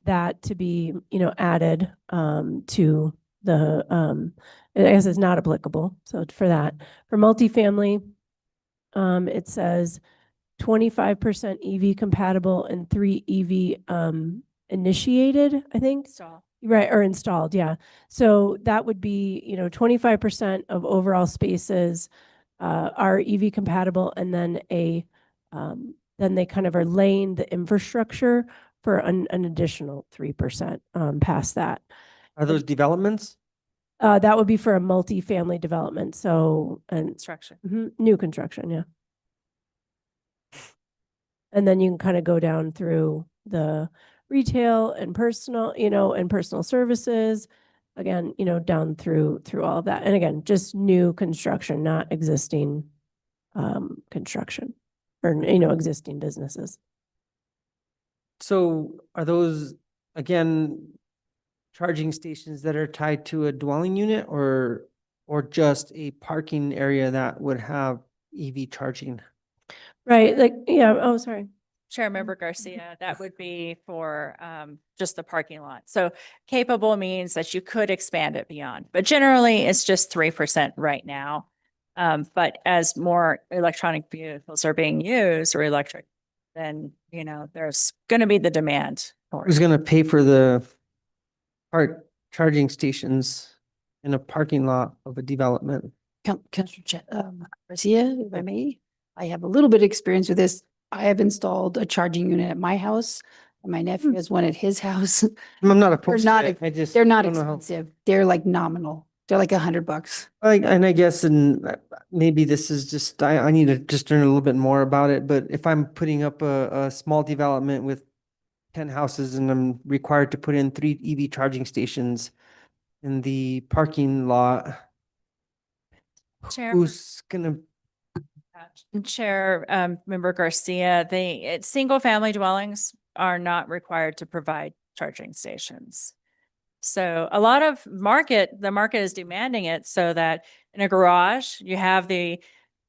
Speaker 12: that to be, added to the, I guess it's not applicable, so for that. For multifamily, it says 25% EV compatible and 3 EV initiated, I think.
Speaker 13: Install.
Speaker 12: Right, or installed, yeah. So that would be, 25% of overall spaces are EV compatible, and then then they kind of are laying the infrastructure for an additional 3% past that.
Speaker 2: Are those developments?
Speaker 12: That would be for a multifamily development, so, and
Speaker 13: Construction.
Speaker 12: new construction, yeah. And then you can kind of go down through the retail and personal, and personal services. Again, down through all of that. And again, just new construction, not existing construction or, existing businesses.
Speaker 2: So are those, again, charging stations that are tied to a dwelling unit or just a parking area that would have EV charging?
Speaker 12: Right, like, yeah, oh, sorry.
Speaker 13: Chair Member Garcia, that would be for just the parking lot. So capable means that you could expand it beyond, but generally it's just 3% right now. But as more electronic vehicles are being used or electric, then, there's going to be the demand for
Speaker 2: Who's
Speaker 13: it.
Speaker 2: gonna pay for the charging stations in a parking lot of a development?
Speaker 8: Councilor Garcia, if I may, I have a little bit of experience with this. I have installed a charging unit at my house, and my nephew has one at his house.
Speaker 2: I'm not
Speaker 8: They're
Speaker 2: opposed
Speaker 8: not,
Speaker 2: to it. I just
Speaker 8: they're not
Speaker 2: don't know how-
Speaker 8: expensive. They're like nominal. They're like $100.
Speaker 2: And I guess, and maybe this is just, I need to just learn a little bit more about it, but if I'm putting up a small development with 10 houses and I'm required to put in 3 EV charging stations in the parking lot,
Speaker 13: Chair.
Speaker 2: who's gonna,
Speaker 13: Chair Member Garcia, single family dwellings are not required to provide charging stations. So a lot of the market is demanding it so that in a garage, you have the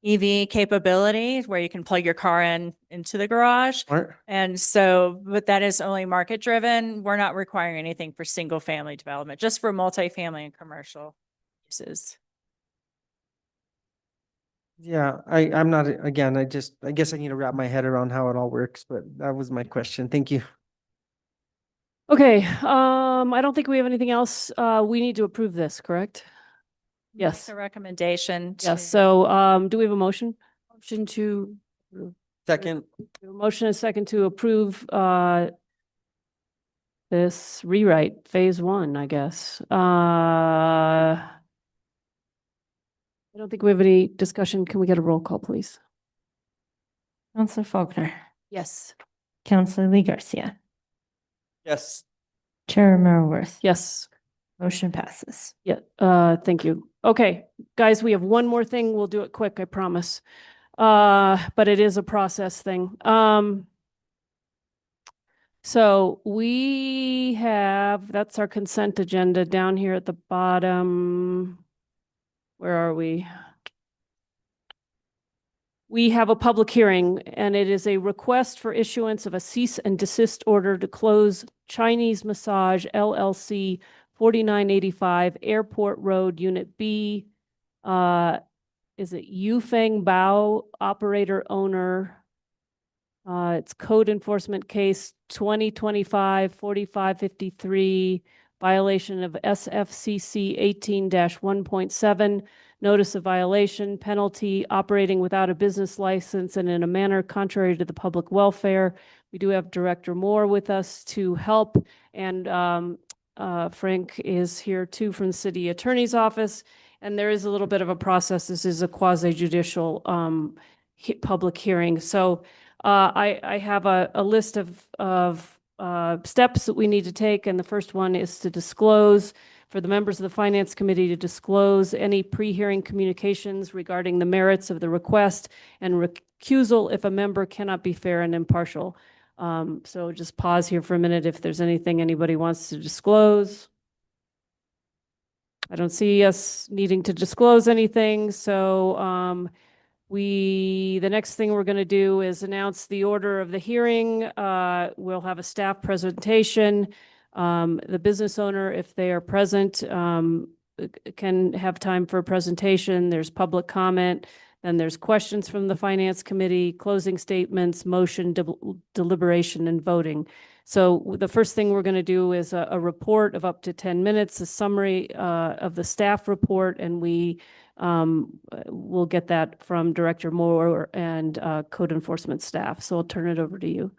Speaker 13: EV capability where you can plug your car into the garage.
Speaker 2: aren't,
Speaker 13: And so, but that is only market driven. We're not requiring anything for single family development, just for multifamily and commercial uses.
Speaker 2: yeah, I'm not, again, I guess I need to wrap my head around how it all works, but that was my question. Thank you.
Speaker 1: Okay, I don't think we have anything else. We need to approve this, correct? Yes.
Speaker 13: Make a recommendation.
Speaker 1: Yes,
Speaker 13: to-
Speaker 1: so, do we have a motion?
Speaker 8: Motion to,
Speaker 2: Second,
Speaker 1: Motion and second to approve, this rewrite, phase 1, I guess. I don't think we have any discussion. Can we get a roll call, please?
Speaker 3: Counselor Faulkner,
Speaker 8: yes.
Speaker 3: Counselor Lee Garcia,
Speaker 2: yes.
Speaker 3: Chair Merworth.
Speaker 1: Yes.
Speaker 3: Motion passes.
Speaker 1: Yeah, thank you. Okay, guys, we have one more thing. We'll do it quick, I promise. But it is a process thing. So we have, that's our consent agenda down here at the bottom. Where are we? We have a public hearing, and it is a request for issuance of a cease and desist order to close Chinese Massage LLC 4985 Airport Road, Unit B. Is it Yufeng Bao, operator owner? It's code enforcement case 2025-4553, violation of SFCC 18-1.7, notice of violation, penalty, operating without a business license and in a manner contrary to the public welfare. We do have Director Moore with us to help, and Frank is here too from the City Attorney's Office. And there is a little bit of a process. This is a quasi-judicial public hearing. So I have a list of steps that we need to take, and the first one is to disclose, for the members of the Finance Committee to disclose any pre-hearing communications regarding the merits of the request and recusal if a member cannot be fair and impartial. So just pause here for a minute if there's anything anybody wants to disclose. I don't see us needing to disclose anything, so the next thing we're going to do is announce the order of the hearing. We'll have a staff presentation. The business owner, if they are present, can have time for a presentation. There's public comment. Then there's questions from the Finance Committee, closing statements, motion, deliberation, and voting. So the first thing we're going to do is a report of up to 10 minutes, a summary of the staff report, and we'll get that from Director Moore and code enforcement staff. So I'll turn it over to you.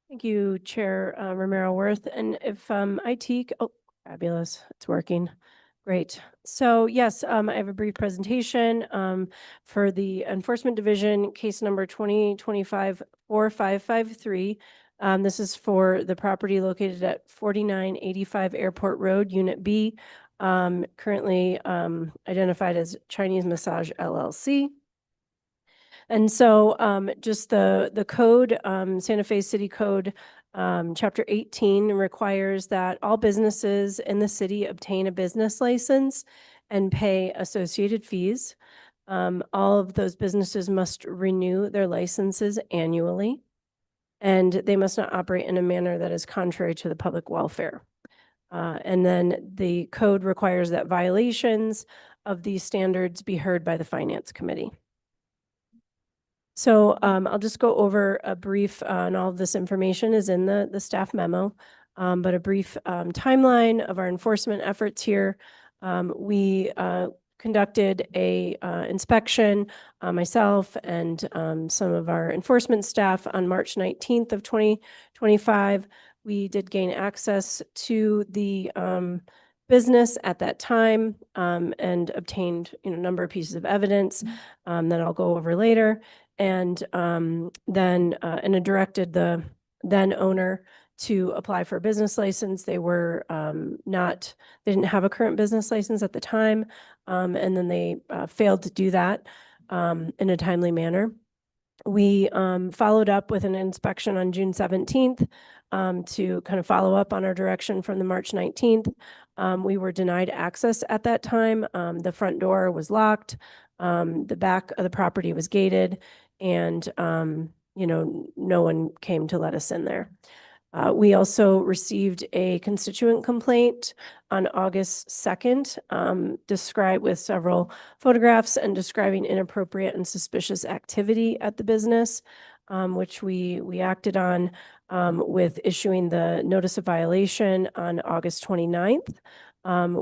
Speaker 12: Thank you, Chair Romero Worth. And if IT, oh, fabulous, it's working. Great. So yes, I have a brief presentation for the Enforcement Division, case number 2025-4553. This is for the property located at 4985 Airport Road, Unit B, currently identified as Chinese Massage LLC. And so just the code, Santa Fe City Code, Chapter 18 requires that all businesses in the city obtain a business license and pay associated fees. All of those businesses must renew their licenses annually, and they must not operate in a manner that is contrary to the public welfare. And then the code requires that violations of these standards be heard by the Finance Committee. So I'll just go over a brief, and all of this information is in the staff memo, but a brief timeline of our enforcement efforts here. We conducted a inspection, myself and some of our enforcement staff on March 19th of 2025. We did gain access to the business at that time and obtained a number of pieces of evidence that I'll go over later. And then directed the then owner to apply for a business license. They were they didn't have a current business license at the time, and then they failed to do that in a timely manner. We followed up with an inspection on June 17th to kind of follow up on our direction from the March 19th. We were denied access at that time. The front door was locked. The back of the property was gated, and no one came to let us in there. We also received a constituent complaint on August 2nd, described with several photographs and describing inappropriate and suspicious activity at the business, which we acted on with issuing the notice of violation on August 29th.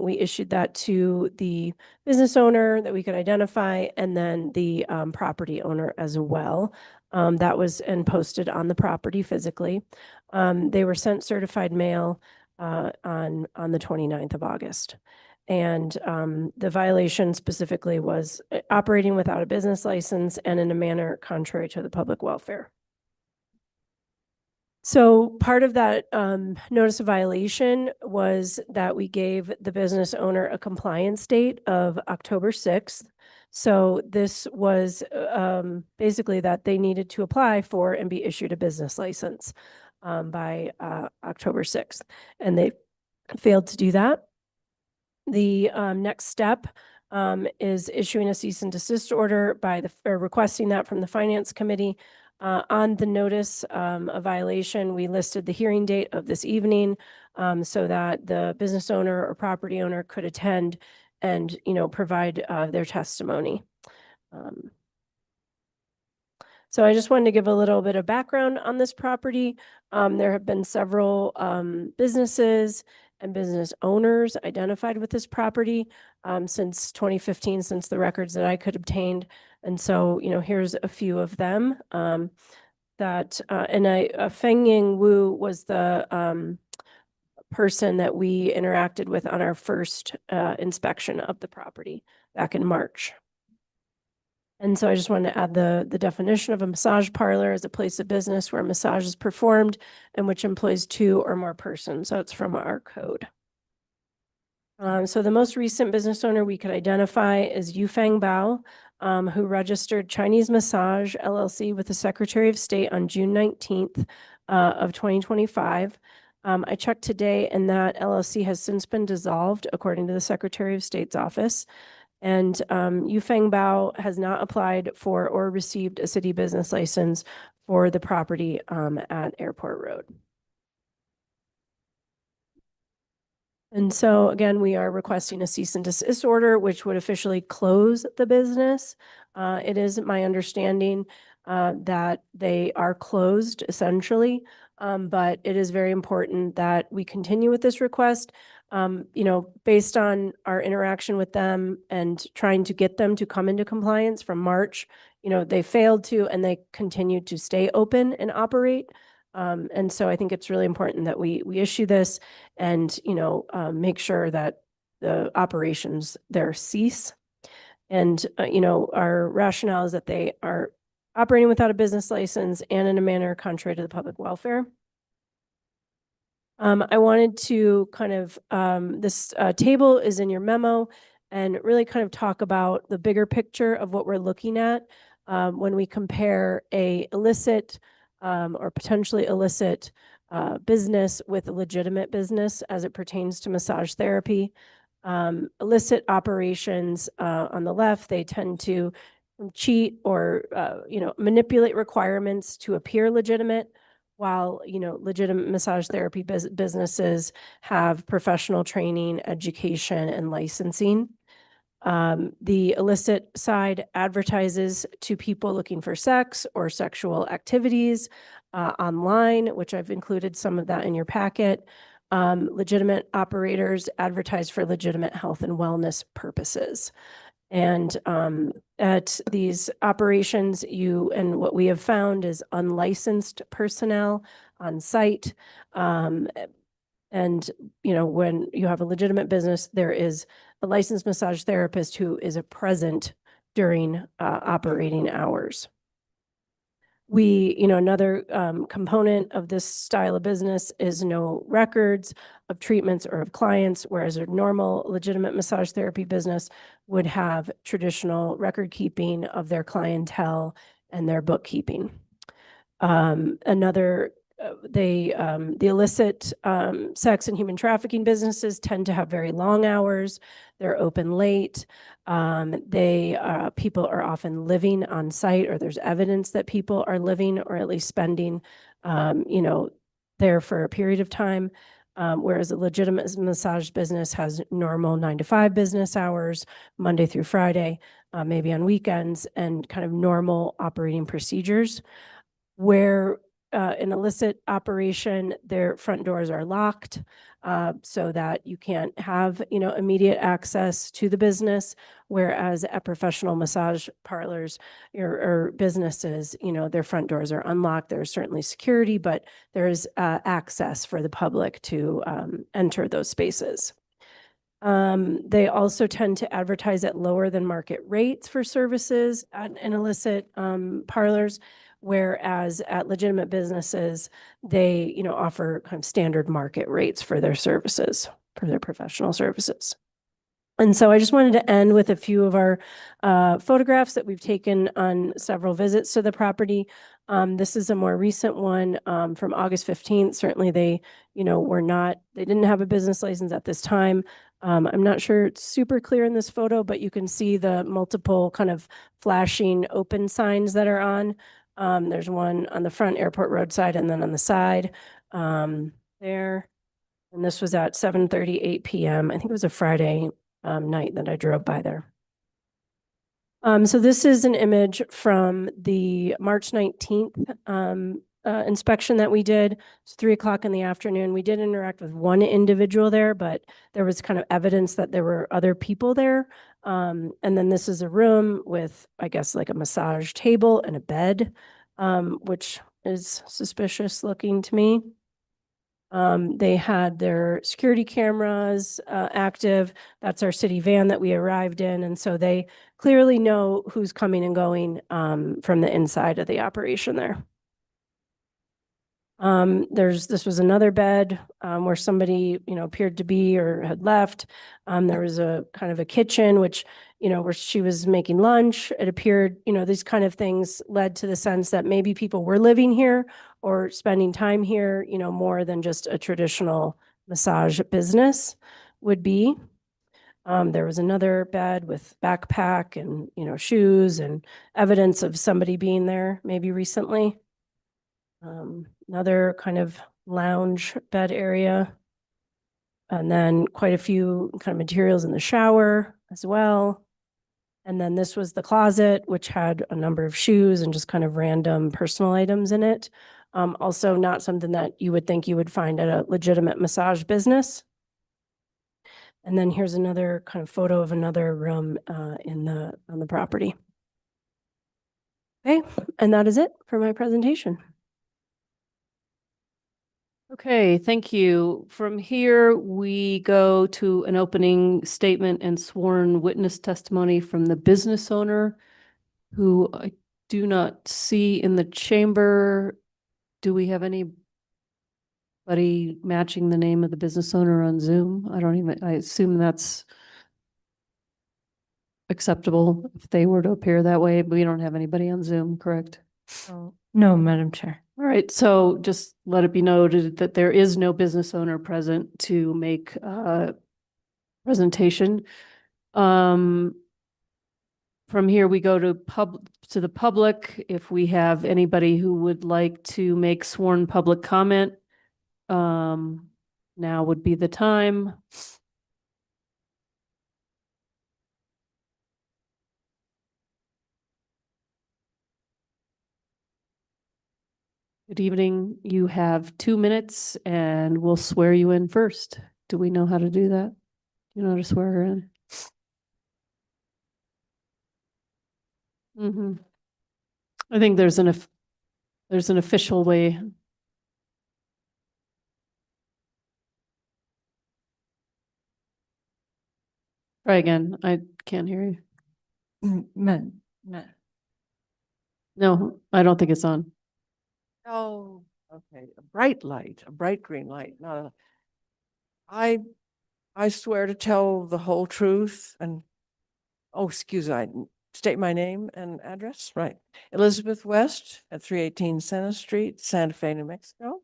Speaker 12: We issued that to the business owner that we could identify, and then the property owner as well. That was and posted on the property physically. They were sent certified mail on the 29th of August. And the violation specifically was operating without a business license and in a manner contrary to the public welfare. So part of that notice of violation was that we gave the business owner a compliance date of October 6th. So this was basically that they needed to apply for and be issued a business license by October 6th. And they failed to do that. The next step is issuing a cease and desist order or requesting that from the Finance Committee. On the notice of violation, we listed the hearing date of this evening so that the business owner or property owner could attend and, provide their testimony. So I just wanted to give a little bit of background on this property. There have been several businesses and business owners identified with this property since 2015, since the records that I could obtained. And so, here's a few of them. Feng Ying Wu was the person that we interacted with on our first inspection of the property back in March. And so I just wanted to add the definition of a massage parlor as a place of business where massage is performed and which employs 2 or more persons. So it's from our code. So the most recent business owner we could identify is Yufeng Bao, who registered Chinese Massage LLC with the Secretary of State on June 19th of 2025. I checked today and that LLC has since been dissolved according to the Secretary of State's office. And Yufeng Bao has not applied for or received a city business license for the property at Airport Road. And so again, we are requesting a cease and desist order, which would officially close the business. It is my understanding that they are closed essentially, but it is very important that we continue with this request. Based on our interaction with them and trying to get them to come into compliance from March, they failed to, and they continued to stay open and operate. And so I think it's really important that we issue this and, make sure that the operations there cease. And, our rationale is that they are operating without a business license and in a manner contrary to the public welfare. I wanted to kind of, this table is in your memo and really kind of talk about the bigger picture of what we're looking at when we compare a illicit or potentially illicit business with a legitimate business as it pertains to massage therapy. Illicit operations on the left, they tend to cheat or, manipulate requirements to appear legitimate, while, legitimate massage therapy businesses have professional training, education, and licensing. The illicit side advertises to people looking for sex or sexual activities online, which I've included some of that in your packet. Legitimate operators advertise for legitimate health and wellness purposes. And at these operations, and what we have found is unlicensed personnel on site. And, when you have a legitimate business, there is a licensed massage therapist who is present during operating hours. Another component of this style of business is no records of treatments or of clients, whereas a normal legitimate massage therapy business would have traditional record keeping of their clientele and their bookkeeping. The illicit sex and human trafficking businesses tend to have very long hours. They're open late. People are often living on site, or there's evidence that people are living or at least spending, there for a period of time. Whereas a legitimate massage business has normal 9 to 5 business hours, Monday through Friday, maybe on weekends, and kind of normal operating procedures. Where an illicit operation, their front doors are locked so that you can't have, immediate access to the business. Whereas at professional massage parlors or businesses, their front doors are unlocked. There's certainly security, but there's access for the public to enter those spaces. They also tend to advertise at lower than market rates for services in illicit parlors. Whereas at legitimate businesses, they, offer kind of standard market rates for their services, for their professional services. And so I just wanted to end with a few of our photographs that we've taken on several visits to the property. This is a more recent one from August 15th. Certainly they, they didn't have a business license at this time. I'm not sure it's super clear in this photo, but you can see the multiple kind of flashing open signs that are on. There's one on the front Airport Road side and then on the side there. And this was at 7:38 p.m. I think it was a Friday night that I drove by there. So this is an image from the March 19th inspection that we did. It's 3 o'clock in the afternoon. We did interact with one individual there, but there was kind of evidence that there were other people there. And then this is a room with, I guess, like a massage table and a bed, which is suspicious looking to me. They had their security cameras active. That's our city van that we arrived in. And so they clearly know who's coming and going from the inside of the operation there. This was another bed where somebody, appeared to be or had left. There was a kind of a kitchen, which, where she was making lunch. It appeared, these kind of things led to the sense that maybe people were living here or spending time here, more than just a traditional massage business would be. There was another bed with backpack and, shoes and evidence of somebody being there maybe recently. Another kind of lounge bed area. And then quite a few kind of materials in the shower as well. And then this was the closet, which had a number of shoes and just kind of random personal items in it. Also not something that you would think you would find at a legitimate massage business. And then here's another kind of photo of another room on the property. Okay, and that is it for my presentation.
Speaker 1: Okay, thank you. From here, we go to an opening statement and sworn witness testimony from the business owner, who I do not see in the chamber. Do we have anybody matching the name of the business owner on Zoom? I assume that's acceptable if they were to appear that way, but we don't have anybody on Zoom, correct?
Speaker 3: No, Madam Chair.
Speaker 1: All right, so just let it be noted that there is no business owner present to make a presentation. From here, we go to the public. If we have anybody who would like to make sworn public comment, now would be the time. Good evening. You have 2 minutes and we'll swear you in first. Do we know how to do that? Do you know how to swear her in? I think there's an official way. Try again. I can't hear you. No, I don't think it's on.
Speaker 14: Oh, okay, a bright light, a bright green light, not a. I swear to tell the whole truth and, oh, excuse me, state my name and address, right? Elizabeth West at 318 Center Street, Santa Fe, New Mexico.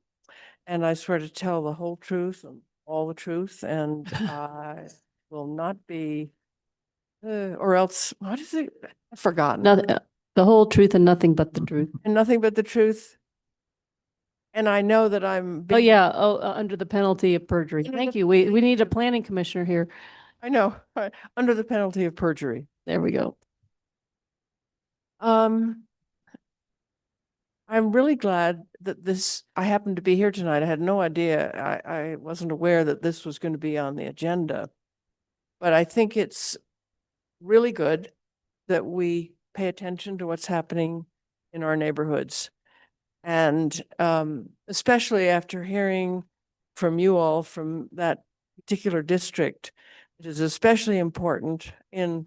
Speaker 14: And I swear to tell the whole truth and all the truth, and I will not be, or else, what is it? I've forgotten.
Speaker 1: The whole truth and nothing but the truth.
Speaker 14: And nothing but the truth. And I know that I'm.
Speaker 1: Oh, yeah. Under the penalty of perjury. Thank you. We need a planning commissioner here.
Speaker 14: I know, under the penalty of perjury.
Speaker 1: There we go.
Speaker 14: I'm really glad that I happened to be here tonight. I had no idea. I wasn't aware that this was going to be on the agenda. But I think it's really good that we pay attention to what's happening in our neighborhoods. And especially after hearing from you all from that particular district, it is especially important in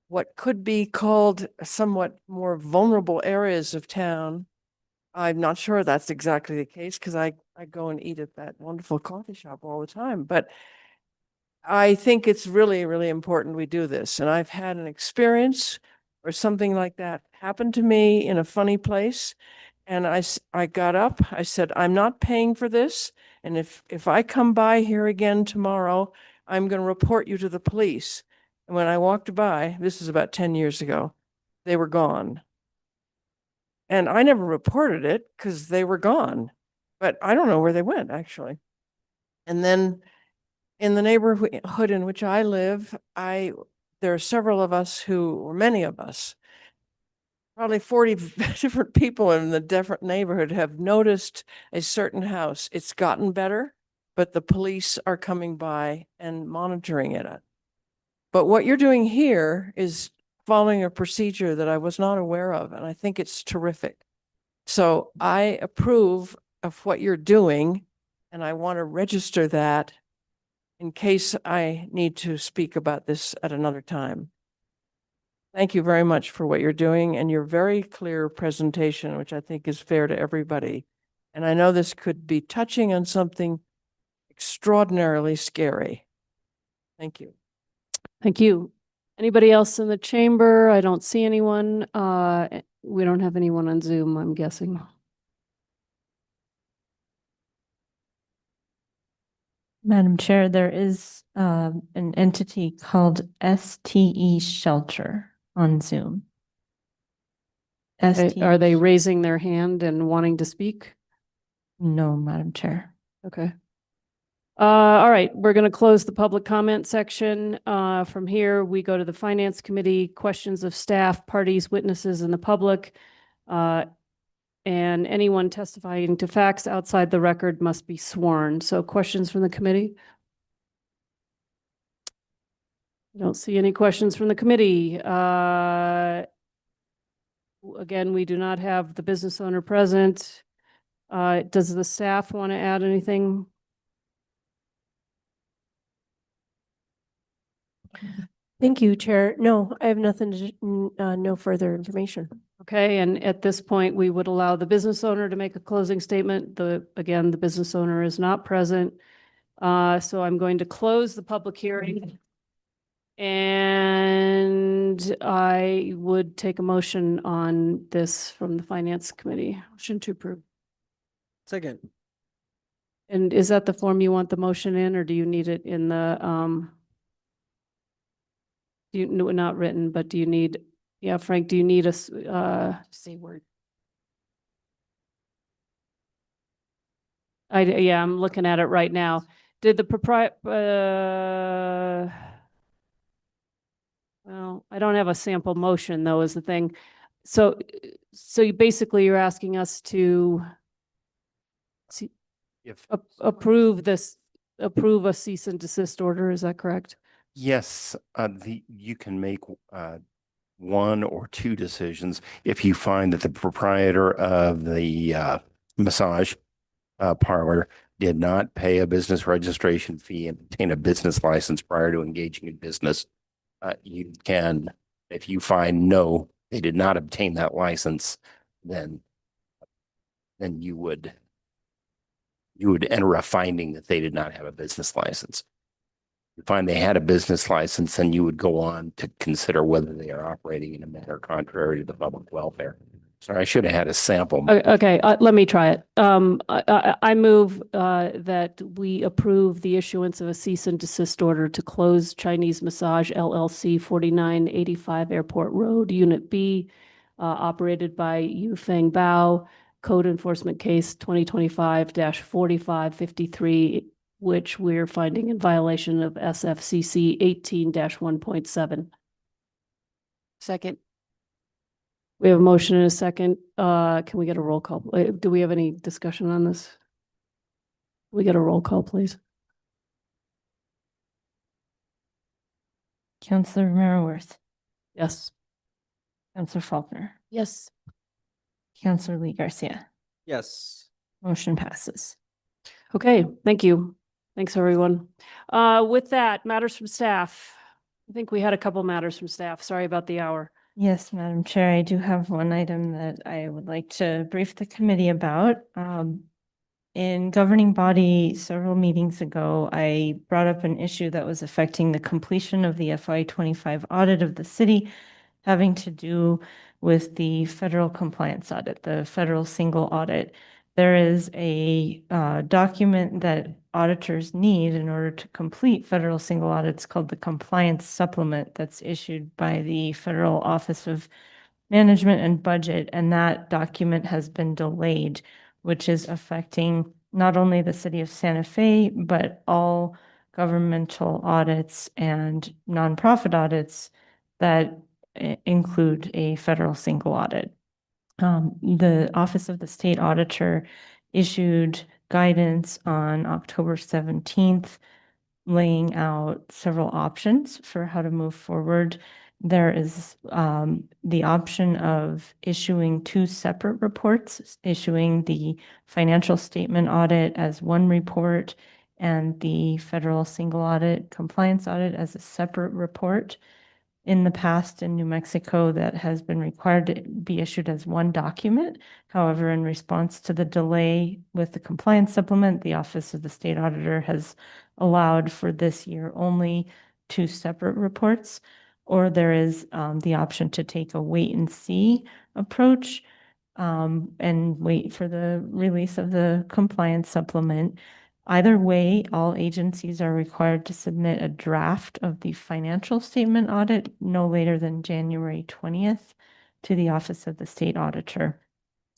Speaker 14: what could be called somewhat more vulnerable areas of town. I'm not sure that's exactly the case because I go and eat at that wonderful coffee shop all the time. But I think it's really, really important we do this. And I've had an experience or something like that happen to me in a funny place. And I got up, I said, I'm not paying for this. And if I come by here again tomorrow, I'm going to report you to the police. And when I walked by, this is about 10 years ago, they were gone. And I never reported it because they were gone, but I don't know where they went actually. And then in the neighborhood in which I live, I there are several of us or many of us, probably 40 different people in the different neighborhood have noticed a certain house. It's gotten better, but the police are coming by and monitoring it. But what you're doing here is following a procedure that I was not aware of, and I think it's terrific. So I approve of what you're doing, and I want to register that in case I need to speak about this at another time. Thank you very much for what you're doing and your very clear presentation, which I think is fair to everybody. And I know this could be touching on something extraordinarily scary. Thank you.
Speaker 1: Thank you. Anybody else in the chamber? I don't see anyone. We don't have anyone on Zoom, I'm guessing.
Speaker 3: Madam Chair, there is an entity called STE Shelter on Zoom.
Speaker 1: Are they raising their hand and wanting to speak?
Speaker 3: No, Madam Chair.
Speaker 1: Okay. All right, we're going to close the public comment section. From here, we go to the Finance Committee, questions of staff, parties, witnesses, and the public. And anyone testifying to facts outside the record must be sworn. So questions from the committee? I don't see any questions from the committee. Again, we do not have the business owner present. Does the staff want to add anything?
Speaker 12: Thank you, Chair. No, I have nothing to, no further information.
Speaker 1: Okay, and at this point, we would allow the business owner to make a closing statement. Again, the business owner is not present. So I'm going to close the public hearing. And I would take a motion on this from the Finance Committee. Motion to approve.
Speaker 2: Second.
Speaker 1: And is that the form you want the motion in, or do you need it in the, no, not written, but do you need, yeah, Frank, do you need say word? Yeah, I'm looking at it right now. Did the well, I don't have a sample motion though, is the thing. So you're asking us to approve a cease and desist order, is that correct?
Speaker 15: Yes, you can make one or two decisions if you find that the proprietor of the massage parlor did not pay a business registration fee and obtain a business license prior to engaging in business. You can, if you find no, they did not obtain that license, then you would enter a finding that they did not have a business license. If you find they had a business license, then you would go on to consider whether they are operating in a manner contrary to the public welfare. Sorry, I should have had a sample.
Speaker 1: Okay, let me try it. I move that we approve the issuance of a cease and desist order to close Chinese Massage LLC 4985 Airport Road, Unit B, operated by Yufeng Bao, Code Enforcement Case 2025-4553, which we're finding in violation of SFCC 18-1.7.
Speaker 8: Second.
Speaker 1: We have a motion and a second. Can we get a roll call? Do we have any discussion on this? We get a roll call, please.
Speaker 3: Councillor Romero-Worth,
Speaker 1: Yes.
Speaker 3: Councillor Faulkner,
Speaker 8: Yes.
Speaker 3: Councillor Lee Garcia.
Speaker 2: Yes.
Speaker 3: Motion passes.
Speaker 1: Okay, thank you. Thanks, everyone. With that, matters from staff. I think we had a couple matters from staff. Sorry about the hour.
Speaker 3: Yes, Madam Chair, I do have one item that I would like to brief the committee about. In governing body several meetings ago, I brought up an issue that was affecting the completion of the FY25 audit of the city, having to do with the federal compliance audit, the federal single audit. There is a document that auditors need in order to complete federal single audits called the Compliance Supplement that's issued by the Federal Office of Management and Budget, and that document has been delayed, which is affecting not only the city of Santa Fe, but all governmental audits and nonprofit audits that include a federal single audit. The Office of the State Auditor issued guidance on October 17th, laying out several options for how to move forward. There is the option of issuing two separate reports, issuing the financial statement audit as one report and the federal single audit compliance audit as a separate report. In the past in New Mexico, that has been required to be issued as one document. However, in response to the delay with the compliance supplement, the Office of the State Auditor has allowed for this year only two separate reports, or there is the option to take a wait and see approach and wait for the release of the compliance supplement. Either way, all agencies are required to submit a draft of the financial statement audit no later than January 20th to the Office of the State Auditor.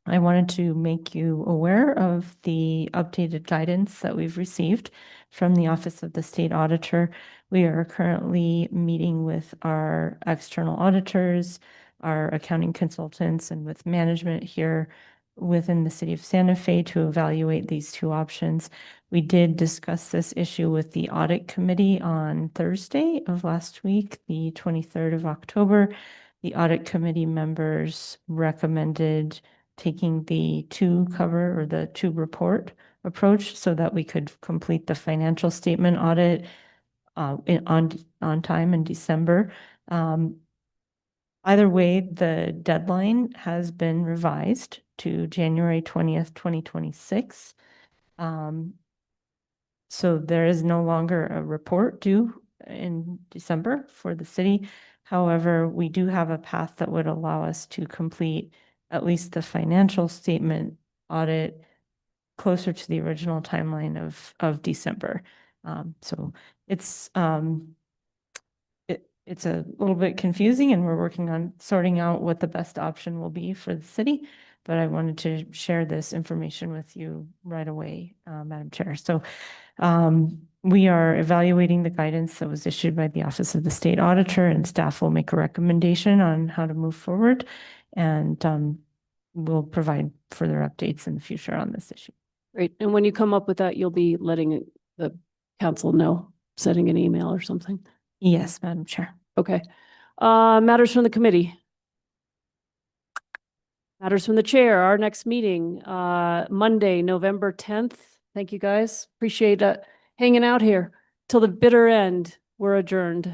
Speaker 3: I wanted to make you aware of the updated guidance that we've received from the Office of the State Auditor. We are currently meeting with our external auditors, our accounting consultants, and with management here within the city of Santa Fe to evaluate these two options. We did discuss this issue with the audit committee on Thursday of last week, the 23rd of October. The audit committee members recommended taking the two cover or the two report approach so that we could complete the financial statement audit on time in December. Either way, the deadline has been revised to January 20th, 2026. So there is no longer a report due in December for the city. However, we do have a path that would allow us to complete at least the financial statement audit closer to the original timeline of December. So it's it's a little bit confusing, and we're working on sorting out what the best option will be for the city. But I wanted to share this information with you right away, Madam Chair. So we are evaluating the guidance that was issued by the Office of the State Auditor, and staff will make a recommendation on how to move forward. And we'll provide further updates in the future on this issue.
Speaker 1: Great. And when you come up with that, you'll be letting the council know, sending an email or something?
Speaker 3: Yes, Madam Chair.
Speaker 1: Okay. Matters from the committee. Matters from the chair. Our next meeting, Monday, November 10th. Thank you, guys. Appreciate hanging out here till the bitter end. We're adjourned.